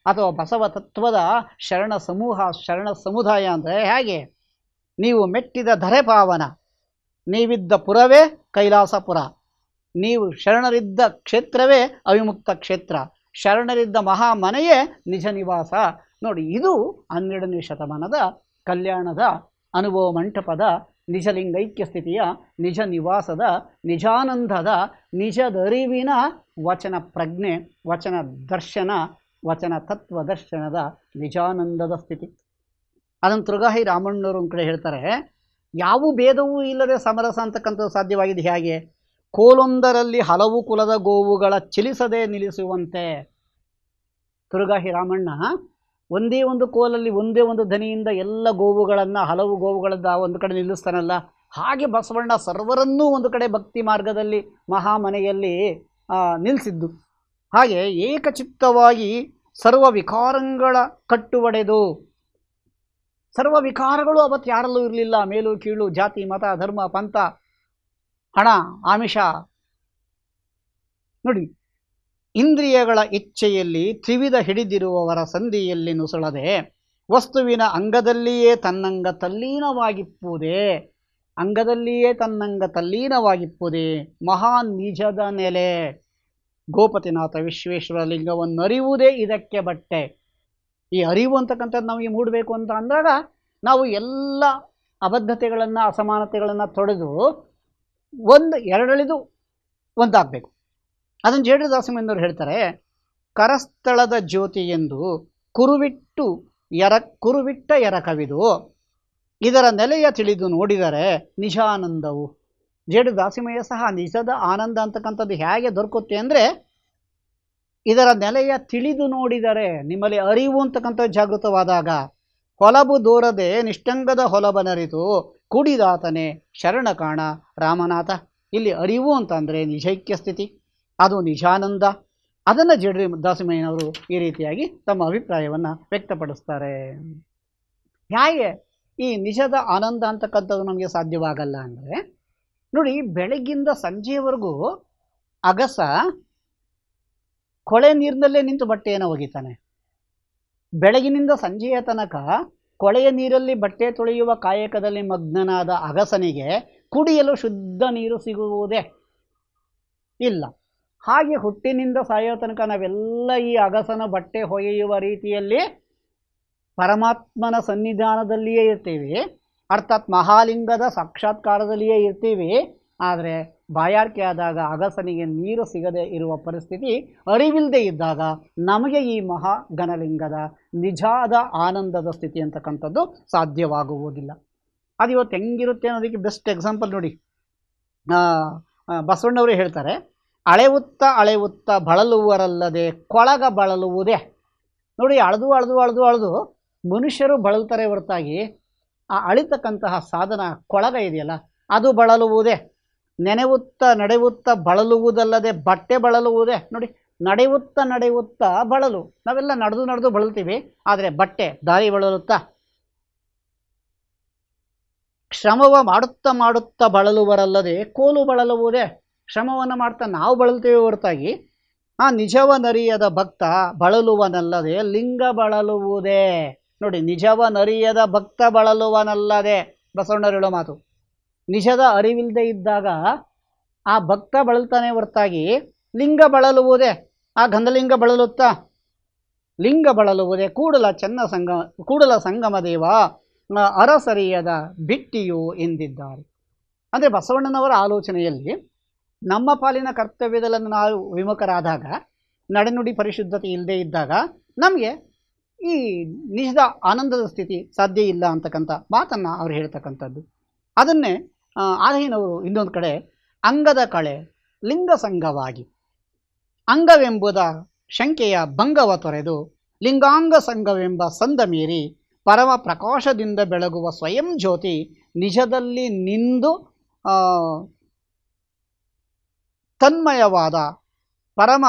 ಅಥವಾ ಬಸವ ತತ್ವದ ಶರಣ ಸಮೂಹ ಶರಣ ಸಮುದಾಯ ಅಂದರೆ ಹೇಗೆ? ನೀವು ಮೆಟ್ಟಿದ ಧರೆ ಪಾವನ, ನೀವಿದ್ದ ಪುರವೇ ಕೈಲಾಸಪುರ, ನೀವು ಶರಣರಿದ್ದ ಕ್ಷೇತ್ರವೇ ಅವಿಮುಕ್ತ ಕ್ಷೇತ್ರ, ಶರಣರಿದ್ದ ಮಹಾಮನೆಯೇ ನಿಜ ನಿವಾಸ. ನೋಡಿ, ಇದು 12ನೇ ಶತಮಾನದ ಕಲ್ಯಾಣದ ಅನುಭವ ಮಂಟಪದ ನಿಜಲಿಂಗೈಕ್ಯ ಸ್ಥಿತಿಯ ನಿಜ ನಿವಾಸದ ನಿಜಾನಂದದ ನಿಜದರಿವಿನ ವಚನ ಪ್ರಜ್ಞೆ, ವಚನ ದರ್ಶನ, ವಚನ ತತ್ವದರ್ಶನದ ನಿಜಾನಂದದ ಸ್ಥಿತಿ. ಅದನ್ನು ತುರುಗಾಹಿ ರಾಮಣ್ಣವರು ಒಂದು ಕಡೆ ಹೇಳ್ತಾರೆ, ಯಾವ ಭೇದವೂ ಇಲ್ಲದೆ ಸಮರಸ ಅಂತಕ್ಕಂಥದ್ದು ಸಾಧ್ಯವಾಗಿದೆ ಹೇಗೆ? ಕೋಲೊಂದರಲ್ಲಿ ಹಲವು ಕುಲದ ಗೋವುಗಳ ಚಲಿಸದೆ ನಿಲ್ಲಿಸುವಂತೆ. ತುರುಗಾಹಿ ರಾಮಣ್ಣ ಒಂದೇ ಒಂದು ಕೋಲಲ್ಲಿ ಒಂದೇ ಒಂದು ಧ್ವನಿಯಿಂದ ಎಲ್ಲ ಗೋವುಗಳನ್ನು, ಹಲವು ಗೋವುಗಳನ್ನ ಒಂದು ಕಡೆ ನಿಲ್ಲಿಸ್ತಾನಲ್ಲ, ಹಾಗೆ ಬಸವಣ್ಣ ಸರ್ವರನ್ನೂ ಒಂದು ಕಡೆ ಭಕ್ತಿ ಮಾರ್ಗದಲ್ಲಿ ಮಹಾಮನೆಯಲ್ಲಿ ನಿಲ್ಲಿಸಿದ್ದು. ಹಾಗೆ ಏಕಚಿತ್ತವಾಗಿ ಸರ್ವ ವಿಕಾರಗಳ ಕಟ್ಟುವಡೆದು, ಸರ್ವ ವಿಕಾರಗಳು ಅವತ್ತು ಯಾರಲ್ಲೂ ಇರಲಿಲ್ಲ. ಮೇಲು ಕೀಳು, ಜಾತಿ ಮತ ಧರ್ಮ ಪಂಥ, ಹಣ ಆಮಿಷ. ನೋಡಿ, ಇಂದ್ರಿಯಗಳ ಇಚ್ಛೆಯಲ್ಲಿ ತ್ರಿವಿಧ ಹಿಡಿದಿರುವವರ ಸಂಧಿಯಲ್ಲಿ ನುಸುಳದೆ ವಸ್ತುವಿನ ಅಂಗದಲ್ಲಿಯೇ ತನ್ನಂಗ ತಲ್ಲೀನವಾಗಿಪ್ಪುವುದೇ, ಅಂಗದಲ್ಲಿಯೇ ತನ್ನಂಗ ತಲ್ಲೀನವಾಗಿಪ್ಪುವುದೇ ಮಹಾನ್ ನಿಜದ ನೆಲೆ. ಗೋಪತಿನಾಥ ವಿಶ್ವೇಶ್ವರ ಲಿಂಗವನ್ನು ಅರಿಯುವುದೇ ಇದಕ್ಕೆ ಬಟ್ಟೆ. ಈ ಅರಿವು ಅಂತಕ್ಕಂಥದ್ದು ನಮಗೆ ಮೂಡಬೇಕು ಅಂತ ಅಂದಾಗ ನಾವು ಎಲ್ಲ ಅಬದ್ಧತೆಗಳನ್ನು, ಅಸಮಾನತೆಗಳನ್ನು ತೊಡೆದು ಎರಡಳಿದು ಒಂದಾಗಬೇಕು. ಅದನ್ನು ಜೇಡು ದಾಸಮಯ್ಯನವರು ಹೇಳ್ತಾರೆ, ಕರಸ್ಥಳದ ಜ್ಯೋತಿ ಎಂದು ಕುರುವಿಟ್ಟ ಎರಕವಿದು, ಇದರ ನೆಲೆಯ ತಿಳಿದು ನೋಡಿದರೆ ನಿಜಾನಂದವು. ಜೇಡು ದಾಸಿಮಯ್ಯ ಸಹ ನಿಜದ ಆನಂದ ಅಂತಕ್ಕಂಥದ್ದು ಹೇಗೆ ದೊರಕುತ್ತೆ ಅಂದರೆ, ಇದರ ನೆಲೆಯ ತಿಳಿದು ನೋಡಿದರೆ, ನಿಮ್ಮಲ್ಲಿ ಅರಿವು ಅಂತಕ್ಕಂಥದ್ದು ಜಾಗೃತವಾದಾಗ, ಹೊಲಬು ದೂರದೆ ನಿಷ್ಠಂಗದ ಹೊಲಬನರಿತು ಕುಡಿದಾತನೇ ಶರಣ ಕಾಣ ರಾಮನಾಥ. ಇಲ್ಲಿ ಅರಿವು ಅಂತಂದರೆ ನಿಜೈಕ್ಯ ಸ್ಥಿತಿ, ಅದು ನಿಜಾನಂದ. ಅದನ್ನು ಜೇಡು ದಾಸಿಮಯ್ಯನವರು ಈ ರೀತಿಯಾಗಿ ತಮ್ಮ ಅಭಿಪ್ರಾಯವನ್ನು ವ್ಯಕ್ತಪಡಿಸ್ತಾರೆ. ಹೇಗೆ ಈ ನಿಜದ ಆನಂದ ಅಂತಕ್ಕಂಥದ್ದು ನಮಗೆ ಸಾಧ್ಯವಾಗಲ್ಲ ಅಂದರೆ, ನೋಡಿ, ಬೆಳಗ್ಗಿಂದ ಸಂಜೆಯವರೆಗೂ ಅಗಸ ಕೊಳೆ ನೀರಿನಲ್ಲೇ ನಿಂತು ಬಟ್ಟೆಯನ್ನು ಒಗಿತಾನೆ. ಬೆಳಗಿನಿಂದ ಸಂಜೆಯ ತನಕ ಕೊಳೆಯ ನೀರಲ್ಲಿ ಬಟ್ಟೆ ತೊಳೆಯುವ ಕಾಯಕದಲ್ಲಿ ಮಗ್ನನಾದ ಅಗಸನಿಗೆ ಕುಡಿಯಲು ಶುದ್ಧ ನೀರು ಸಿಗುವುದೇ ಇಲ್ಲ. ಹಾಗೆ ಹುಟ್ಟಿನಿಂದ ಸಾಯೋ ತನಕ ನಾವೆಲ್ಲ ಈ ಅಗಸನ ಬಟ್ಟೆ ಹೊಗೆಯುವ ರೀತಿಯಲ್ಲಿ ಪರಮಾತ್ಮನ ಸನ್ನಿಧಾನದಲ್ಲಿಯೇ ಇರ್ತೀವಿ, ಅರ್ಥಾತ್ ಮಹಾಲಿಂಗದ ಸಾಕ್ಷಾತ್ಕಾರದಲ್ಲಿಯೇ ಇರ್ತೀವಿ. ಆದರೆ ಬಾಯಾರಿಕೆ ಆದಾಗ ಅಗಸನಿಗೆ ನೀರು ಸಿಗದೆ ಇರುವ ಪರಿಸ್ಥಿತಿ, ಅರಿವಿಲ್ಲದೆ ಇದ್ದಾಗ ನಮಗೆ ಈ ಮಹಾಘನಲಿಂಗದ ನಿಜಾದ ಆನಂದದ ಸ್ಥಿತಿ ಅಂತಕ್ಕಂಥದ್ದು ಸಾಧ್ಯವಾಗುವುದಿಲ್ಲ. ಅದು ಇವತ್ತು ಹೆಂಗಿರುತ್ತೆ ಅನ್ನೋದಕ್ಕೆ ಬೆಸ್ಟ್ ಎಕ್ಸಾಂಪಲ್ ನೋಡಿ. ಬಸವಣ್ಣವರು ಹೇಳ್ತಾರೆ, ಅಳೆವುತ್ತ ಬಳಲುವರಲ್ಲದೆ ಕೊಳಗ ಬಳಲುವುದೇ. ನೋಡಿ, ಅಳೆದು ಮನುಷ್ಯರು ಬಳಲ್ತಾರೆ ಹೊರತಾಗಿ ಆ ಅಳಿತಕ್ಕಂತಹ ಸಾಧನ ಕೊಳಗ ಇದೆಯಲ್ಲ, ಅದು ಬಳಲುವುದೇ. ನಡೆಯುತ್ತಾ ಬಳಲುವುದಲ್ಲದೆ ಬಟ್ಟೆ ಬಳಲುವುದೇ. ನೋಡಿ, ನಡೆಯುತ್ತಾ ಬಳಲು, ನಾವೆಲ್ಲ ನಡೆದು ಬಳಲ್ತೀವಿ, ಆದರೆ ಬಟ್ಟೆ ದಾರಿ ಬಳಲುತ್ತಾ. ಶ್ರಮವ ಮಾಡುತ್ತಾ ಬಳಲುವರಲ್ಲದೆ ಕೋಲು ಬಳಲುವುದೇ. ಶ್ರಮವನ್ನು ಮಾಡ್ತಾ ನಾವು ಬಳಲ್ತೀವಿ ಹೊರತಾಗಿ ಆ ನಿಜವನರಿಯದ ಭಕ್ತ ಬಳಲುವನಲ್ಲದೆ ಲಿಂಗ ಬಳಲುವುದೇ. ನೋಡಿ, ನಿಜವನರಿಯದ ಭಕ್ತ ಬಳಲುವನಲ್ಲದೆ, ಬಸವಣ್ಣರು ಹೇಳೋ ಮಾತು. ನಿಜದ ಅರಿವಿಲ್ಲದೆ ಇದ್ದಾಗ ಆ ಭಕ್ತ ಬಳಲ್ತಾನೆ ಹೊರತಾಗಿ ಲಿಂಗ ಬಳಲುವುದೇ, ಆ ಗಂಧಲಿಂಗ ಬಳಲುತ್ತಾ ಲಿಂಗ ಬಳಲುವುದೇ ಕೂಡಲ ಸಂಗಮ ದೇವ ಅರಸರಿಯದ ಬಿಟ್ಟಿಯು ಎಂದಿದ್ದಾರೆ. ಅಂದರೆ ಬಸವಣ್ಣನವರ ಆಲೋಚನೆಯಲ್ಲಿ ನಮ್ಮ ಪಾಲಿನ ಕರ್ತವ್ಯದಲ್ಲಿ ನಾವು ವಿಮುಖರಾದಾಗ, ನಡೆನುಡಿ ಪರಿಶುದ್ಧತೆ ಇಲ್ಲದೆ ಇದ್ದಾಗ ನಮಗೆ ಈ ನಿಜದ ಆನಂದದ ಸ್ಥಿತಿ ಸಾಧ್ಯ ಇಲ್ಲ ಅಂತಕ್ಕಂಥ ಮಾತನ್ನು ಅವ್ರು ಹೇಳ್ತಕ್ಕಂಥದ್ದು. ಅದನ್ನೇ ಆದಹಿನವರು ಇನ್ನೊಂದು ಕಡೆ ಅಂಗದ ಕಳೆ ಲಿಂಗ ಸಂಘವಾಗಿ, ಅಂಗವೆಂಬುದ ಶಂಕೆಯ ಭಂಗವ ತೊರೆದು ಲಿಂಗಾಂಗ ಸಂಘವೆಂಬ ಸಂದ ಮೀರಿ ಪರಮ ಪ್ರಕಾಶದಿಂದ ಬೆಳಗುವ ಸ್ವಯಂ ಜ್ಯೋತಿ ನಿಜದಲ್ಲಿ ನಿಂದು ತನ್ಮಯವಾದ ಪರಮ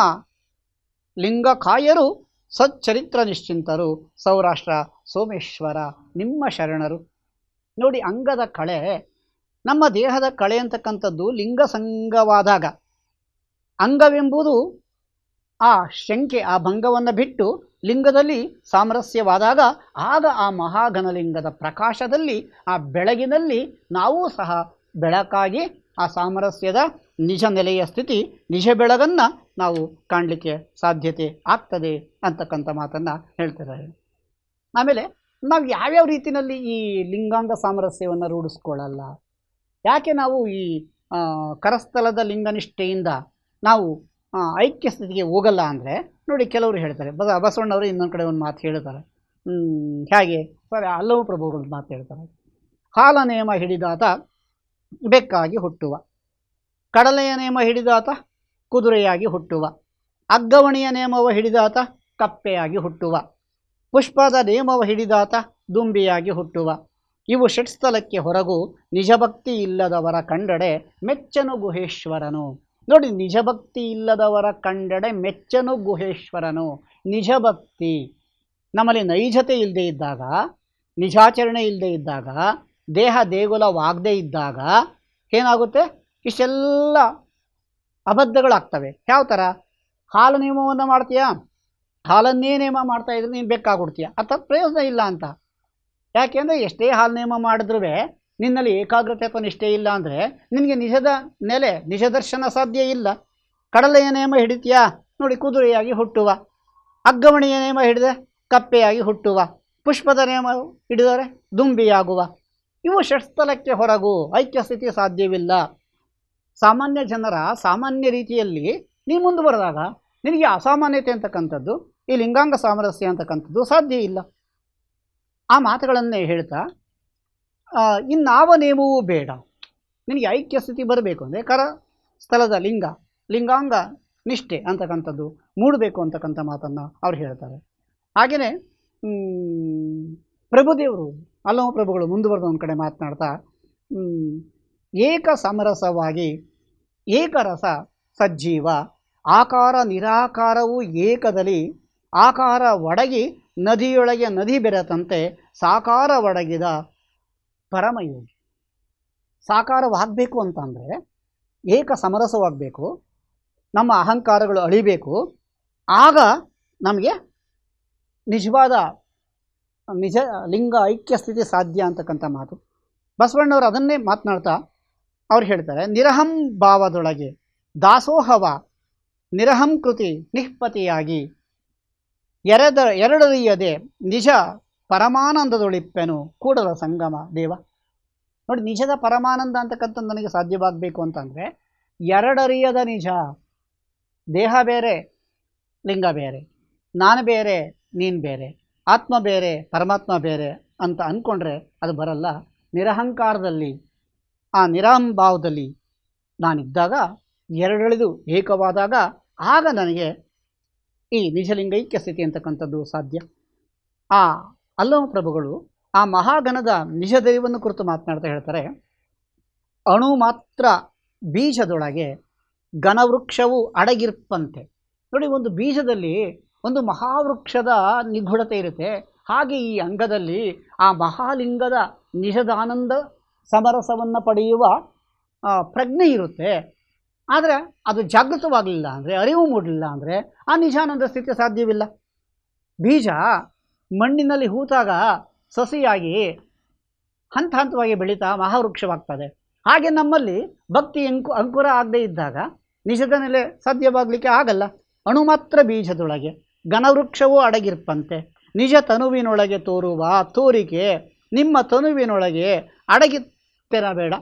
ಲಿಂಗಕಾಯರು ಸಚ್ಚರಿತ್ರ ನಿಶ್ಚಿಂತರು ಸೌರಾಷ್ಟ್ರ ಸೋಮೇಶ್ವರ ನಿಮ್ಮ ಶರಣರು. ನೋಡಿ, ಅಂಗದ ಕಳೆ, ನಮ್ಮ ದೇಹದ ಕಳೆ ಅಂತಕ್ಕಂಥದ್ದು ಲಿಂಗ ಸಂಘವಾದಾಗ, ಅಂಗವೆಂಬುದು ಆ ಶಂಕೆ ಆ ಭಂಗವನ್ನು ಬಿಟ್ಟು ಲಿಂಗದಲ್ಲಿ ಸಾಮರಸ್ಯವಾದಾಗ, ಆಗ ಆ ಮಹಾಘನಲಿಂಗದ ಪ್ರಕಾಶದಲ್ಲಿ ಆ ಬೆಳಗಿನಲ್ಲಿ ನಾವೂ ಸಹ ಬೆಳಕಾಗಿ ಆ ಸಾಮರಸ್ಯದ ನಿಜ ನೆಲೆಯ ಸ್ಥಿತಿ, ನಿಜ ಬೆಳಗನ್ನು ನಾವು ಕಾಣಲಿಕ್ಕೆ ಸಾಧ್ಯತೆ ಆಗ್ತದೆ ಅಂತಕ್ಕಂಥ ಮಾತನ್ನು ಹೇಳ್ತಿದ್ದಾರೆ. ಆಮೇಲೆ ನಾವು ಯಾವ್ಯಾವ ರೀತಿಯಲ್ಲಿ ಈ ಲಿಂಗಾಂಗ ಸಾಮರಸ್ಯವನ್ನು ರೂಢಿಸ್ಕೊಳ್ಳಲ್ಲ, ಯಾಕೆ ನಾವು ಈ ಕರಸ್ಥಲದ ಲಿಂಗನಿಷ್ಠೆಯಿಂದ ನಾವು ಐಕ್ಯ ಸ್ಥಿತಿಗೆ ಹೋಗಲ್ಲ ಅಂದರೆ, ನೋಡಿ ಕೆಲವರು ಹೇಳ್ತಾರೆ, ಬಸವಣ್ಣವರು ಇನ್ನೊಂದು ಕಡೆ ಒಂದು ಮಾತು ಹೇಳ್ತಾರೆ. ಹೇಗೆ ಸರಿ, ಹಲವು ಪ್ರಭುಗಳು ಮಾತು ಹೇಳ್ತಾರೆ. ಹಾಲ ನೇಮ ಹಿಡಿದಾತ ಬೆಕ್ಕಾಗಿ ಹುಟ್ಟುವ, ಕಡಲೆಯ ನೇಮ ಹಿಡಿದಾತ ಕುದುರೆಯಾಗಿ ಹುಟ್ಟುವ, ಅಗ್ಗವಣಿಯ ನೇಮವ ಹಿಡಿದಾತ ಕಪ್ಪೆಯಾಗಿ ಹುಟ್ಟುವ, ಪುಷ್ಪದ ನೇಮವ ಹಿಡಿದಾತ ದುಂಬಿಯಾಗಿ ಹುಟ್ಟುವ. ಇವು ಷಟ್ಸ್ಥಲಕ್ಕೆ ಹೊರಗು ನಿಜಭಕ್ತಿ ಇಲ್ಲದವರ ಕಂಡಡೆ ಮೆಚ್ಚನು ಗುಹೇಶ್ವರನು. ನೋಡಿ, ನಿಜಭಕ್ತಿ ಇಲ್ಲದವರ ಕಂಡಡೆ ಮೆಚ್ಚನು ಗುಹೇಶ್ವರನು. ನಿಜಭಕ್ತಿ ನಮ್ಮಲ್ಲಿ ನೈಜತೆ ಇಲ್ಲದೆ ಇದ್ದಾಗ, ನಿಜಾಚರಣೆ ಇಲ್ಲದೆ ಇದ್ದಾಗ, ದೇಹ ದೇಗುಲವಾಗದೇ ಇದ್ದಾಗ ಏನಾಗುತ್ತೆ? ಇಷ್ಟೆಲ್ಲ ಅಬದ್ಧಗಳಾಗ್ತವೆ. ಯಾವ ಥರ? ಹಾಲು ನೇಮವನ್ನು ಮಾಡ್ತೀಯಾ, ಹಾಲನ್ನೇ ನೇಮ ಮಾಡ್ತಾಯಿದ್ರೆ ನೀನು ಬೇಕಾಗ್ಬಿಡ್ತೀಯ, ಅಥವಾ ಪ್ರಯೋಜನ ಇಲ್ಲ ಅಂತ. ಯಾಕೆಂದರೆ ಎಷ್ಟೇ ಹಾಲು ನೇಮ ಮಾಡಿದ್ರೂ ನಿನ್ನಲ್ಲಿ ಏಕಾಗ್ರತೆ ಅಥವಾ ನಿಷ್ಠೆ ಇಲ್ಲ ಅಂದರೆ ನಿನಗೆ ನಿಜದ ನೆಲೆ, ನಿಜ ದರ್ಶನ ಸಾಧ್ಯ ಇಲ್ಲ. ಕಡಲೆಯ ನೇಮ ಹಿಡಿತೀಯಾ, ನೋಡಿ ಕುದುರೆಯಾಗಿ ಹುಟ್ಟುವ, ಅಗ್ಗವಣಿಯ ನೇಮ ಹಿಡಿದೆ ಕಪ್ಪೆಯಾಗಿ ಹುಟ್ಟುವ, ಪುಷ್ಪದ ನೇಮ ಹಿಡಿದರೆ ದುಂಬಿಯಾಗುವ. ಇವು ಷಟ್ಸ್ಥಲಕ್ಕೆ ಹೊರಗು ಐಕ್ಯ ಸ್ಥಿತಿ ಸಾಧ್ಯವಿಲ್ಲ. ಸಾಮಾನ್ಯ ಜನರ ಸಾಮಾನ್ಯ ರೀತಿಯಲ್ಲಿ ನೀ ಮುಂದುವರೆದಾಗ ನಿನಗೆ ಅಸಾಮಾನ್ಯತೆ ಅಂತಕ್ಕಂಥದ್ದು, ಈ ಲಿಂಗಾಂಗ ಸಾಮರಸ್ಯ ಅಂತಕ್ಕಂಥದ್ದು ಸಾಧ್ಯ ಇಲ್ಲ. ಆ ಮಾತುಗಳನ್ನೇ ಹೇಳ್ತಾ, ಇನ್ನಾವ ನೇಮವೂ ಬೇಡ, ನಿನಗೆ ಐಕ್ಯ ಸ್ಥಿತಿ ಬರಬೇಕು ಅಂದರೆ ಸ್ಥಳದ ಲಿಂಗಾಂಗ ನಿಷ್ಠೆ ಅಂತಕ್ಕಂಥದ್ದು ಮೂಡಬೇಕು ಅಂತಕ್ಕಂಥ ಮಾತನ್ನು ಅವ್ರು ಹೇಳ್ತಾರೆ. ಹಾಗೆಯೇ ಪ್ರಭುದೇವರು, ಹಲವು ಪ್ರಭುಗಳು ಮುಂದುವರೆದ ಒಂದು ಕಡೆ ಮಾತನಾಡ್ತಾ, ಏಕ ಸಮರಸವಾಗಿ ಏಕರಸ ಸಜ್ಜೀವ ಆಕಾರ ನಿರಾಕಾರವು ಏಕದಲ್ಲಿ ಆಕಾರ ಒಡಗಿ ನದಿಯೊಳಗೆ ನದಿ ಬೆರೆತಂತೆ ಸಾಕಾರ ಒಡಗಿದ ಪರಮಯೋಗಿ. ಸಾಕಾರವಾಗಬೇಕು ಅಂತಂದರೆ ಏಕ ಸಮರಸವಾಗಬೇಕು, ನಮ್ಮ ಅಹಂಕಾರಗಳು ಅಳಿಬೇಕು, ಆಗ ನಮಗೆ ನಿಜವಾದ ನಿಜ ಲಿಂಗ ಐಕ್ಯ ಸ್ಥಿತಿ ಸಾಧ್ಯ ಅಂತಕ್ಕಂಥ ಮಾತು. ಬಸವಣ್ಣವರು ಅದನ್ನೇ ಮಾತನಾಡ್ತಾ ಅವ್ರು ಹೇಳ್ತಾರೆ, ನಿರಹಂ ಭಾವದೊಳಗೆ ದಾಸೋಹವ ನಿರಹಂಕೃತಿ ನಿಷ್ಪತಿಯಾಗಿ ಎರಡರಿಯದೆ ನಿಜ ಪರಮಾನಂದದೊಳಿಪ್ಪೆನು ಕೂಡಲ ಸಂಗಮ ದೇವ. ನೋಡಿ, ನಿಜದ ಪರಮಾನಂದ ಅಂತಕ್ಕಂಥದ್ದು ನನಗೆ ಸಾಧ್ಯವಾಗಬೇಕು ಅಂತಂದರೆ ಎರಡರಿಯದ ನಿಜ, ದೇಹ ಬೇರೆ ಲಿಂಗ ಬೇರೆ, ನಾನು ಬೇರೆ ನೀನು ಬೇರೆ, ಆತ್ಮ ಬೇರೆ ಪರಮಾತ್ಮ ಬೇರೆ ಅಂತ ಅಂದ್ಕೊಂಡ್ರೆ ಅದು ಬರಲ್ಲ. ನಿರಹಂಕಾರದಲ್ಲಿ, ಆ ನಿರಾಂಭಾವದಲ್ಲಿ ನಾನಿದ್ದಾಗ, ಎರಡೆಳೆದು ಏಕವಾದಾಗ ಆಗ ನನಗೆ ಈ ನಿಜಲಿಂಗೈಕ್ಯ ಸ್ಥಿತಿ ಅಂತಕ್ಕಂಥದ್ದು ಸಾಧ್ಯ. ಆ ಅಲ್ಲಮ ಪ್ರಭುಗಳು ಆ ಮಹಾಗಣದ ನಿಜ ದೈವವನ್ನು ಕುರಿತು ಮಾತನಾಡ್ತಾ ಹೇಳ್ತಾರೆ, ಅಣು ಮಾತ್ರ ಬೀಜದೊಳಗೆ ಘನವೃಕ್ಷವು ಅಡಗಿರ್ಪಂತೆ. ನೋಡಿ, ಒಂದು ಬೀಜದಲ್ಲಿ ಒಂದು ಮಹಾವೃಕ್ಷದ ನಿಗೂಢತೆ ಇರುತ್ತೆ. ಹಾಗೆ ಈ ಅಂಗದಲ್ಲಿ ಆ ಮಹಾಲಿಂಗದ ನಿಜದಾನಂದ ಸಮರಸವನ್ನು ಪಡೆಯುವ ಪ್ರಜ್ಞೆ ಇರುತ್ತೆ. ಆದರೆ ಅದು ಜಾಗೃತವಾಗಲಿಲ್ಲ ಅಂದರೆ, ಅರಿವು ಮೂಡಲಿಲ್ಲ ಅಂದರೆ ಆ ನಿಜಾನಂದ ಸ್ಥಿತಿ ಸಾಧ್ಯವಿಲ್ಲ. ಬೀಜ ಮಣ್ಣಿನಲ್ಲಿ ಹೂತಾಗ ಸಸಿಯಾಗಿ ಹಂತ ಹಂತವಾಗಿ ಬೆಳೀತಾ ಮಹಾವೃಕ್ಷವಾಗ್ತದೆ. ಹಾಗೆ ನಮ್ಮಲ್ಲಿ ಭಕ್ತಿ ಅಂಕುರ ಆಗದೇ ಇದ್ದಾಗ ನಿಜದ ನೆಲೆ ಸಾಧ್ಯವಾಗಲಿಕ್ಕೆ ಆಗಲ್ಲ. ಅಣು ಮಾತ್ರ ಬೀಜದೊಳಗೆ ಘನವೃಕ್ಷವೂ ಅಡಗಿರ್ಪಂತೆ, ನಿಜ ತನುವಿನೊಳಗೆ ತೋರುವ ತೋರಿಕೆ ನಿಮ್ಮ ತನುವಿನೊಳಗೆ ಅಡಗಿತ್ತಿರಬೇಡ.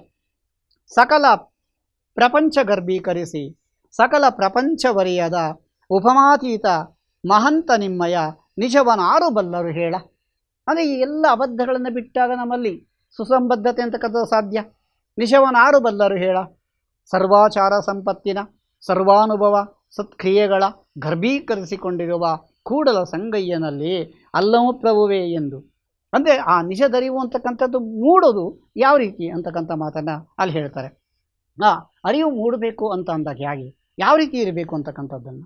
ಸಕಲ ಪ್ರಪಂಚ ಗರ್ಭೀಕರಿಸಿ ಸಕಲ ಪ್ರಪಂಚವರಿಯದ ಉಪಮಾತೀತ ಮಹಂತ ನಿಮ್ಮಯ ನಿಜವನಾರು ಬಲ್ಲರು ಹೇಳ. ಅಂದರೆ ಈ ಎಲ್ಲ ಅಬದ್ಧಗಳನ್ನು ಬಿಟ್ಟಾಗ ನಮ್ಮಲ್ಲಿ ಸುಸಂಬದ್ಧತೆ ಅಂತಕ್ಕಂಥದ್ದು ಸಾಧ್ಯ. ನಿಜವನಾರು ಬಲ್ಲರು ಹೇಳ. ಸರ್ವಾಚಾರ ಸಂಪತ್ತಿನ ಸರ್ವಾನುಭವ ಸತ್ಕ್ರಿಯೆಗಳ ಗರ್ಭೀಕರಿಸಿಕೊಂಡಿರುವ ಕೂಡಲ ಸಂಗಯ್ಯನಲ್ಲಿ ಅಲ್ಲವೂ ಪ್ರಭುವೇ ಎಂದು. ಅಂದರೆ ಆ ನಿಜದರಿವು ಅಂತಕ್ಕಂಥದ್ದು ಮೂಡೋದು ಯಾವ ರೀತಿ ಅಂತಕ್ಕಂಥ ಮಾತನ್ನು ಅಲ್ಲಿ ಹೇಳ್ತಾರೆ. ಅರಿವು ಮೂಡಬೇಕು ಅಂತ ಅಂದಾಗ ಯಾವ ರೀತಿ ಇರಬೇಕು ಅಂತಕ್ಕಂಥದ್ದನ್ನು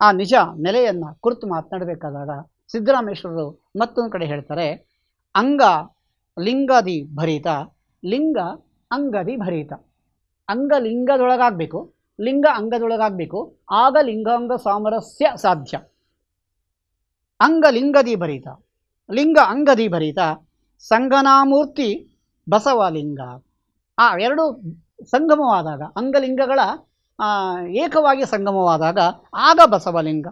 ಆ ನಿಜ ನೆಲೆಯನ್ನು ಕುರಿತು ಮಾತನಾಡಬೇಕಾದಾಗ ಸಿದ್ದರಾಮೇಶ್ವರರು ಮತ್ತೊಂದು ಕಡೆ ಹೇಳ್ತಾರೆ, ಅಂಗ ಲಿಂಗದಿ ಭರಿತ ಲಿಂಗ ಅಂಗದಿ ಭರಿತ. ಅಂಗ ಲಿಂಗದೊಳಗಾಗಬೇಕು, ಲಿಂಗ ಅಂಗದೊಳಗಾಗಬೇಕು, ಆಗ ಲಿಂಗಾಂಗ ಸಾಮರಸ್ಯ ಸಾಧ್ಯ. ಅಂಗ ಲಿಂಗದಿ ಭರಿತ ಲಿಂಗ ಅಂಗದಿ ಭರಿತ ಸಂಗನಾಮೂರ್ತಿ ಬಸವಲಿಂಗ. ಆ ಎರಡು ಸಂಗಮವಾದಾಗ, ಅಂಗಲಿಂಗಗಳ ಏಕವಾಗಿ ಸಂಗಮವಾದಾಗ ಆಗ ಬಸವಲಿಂಗ.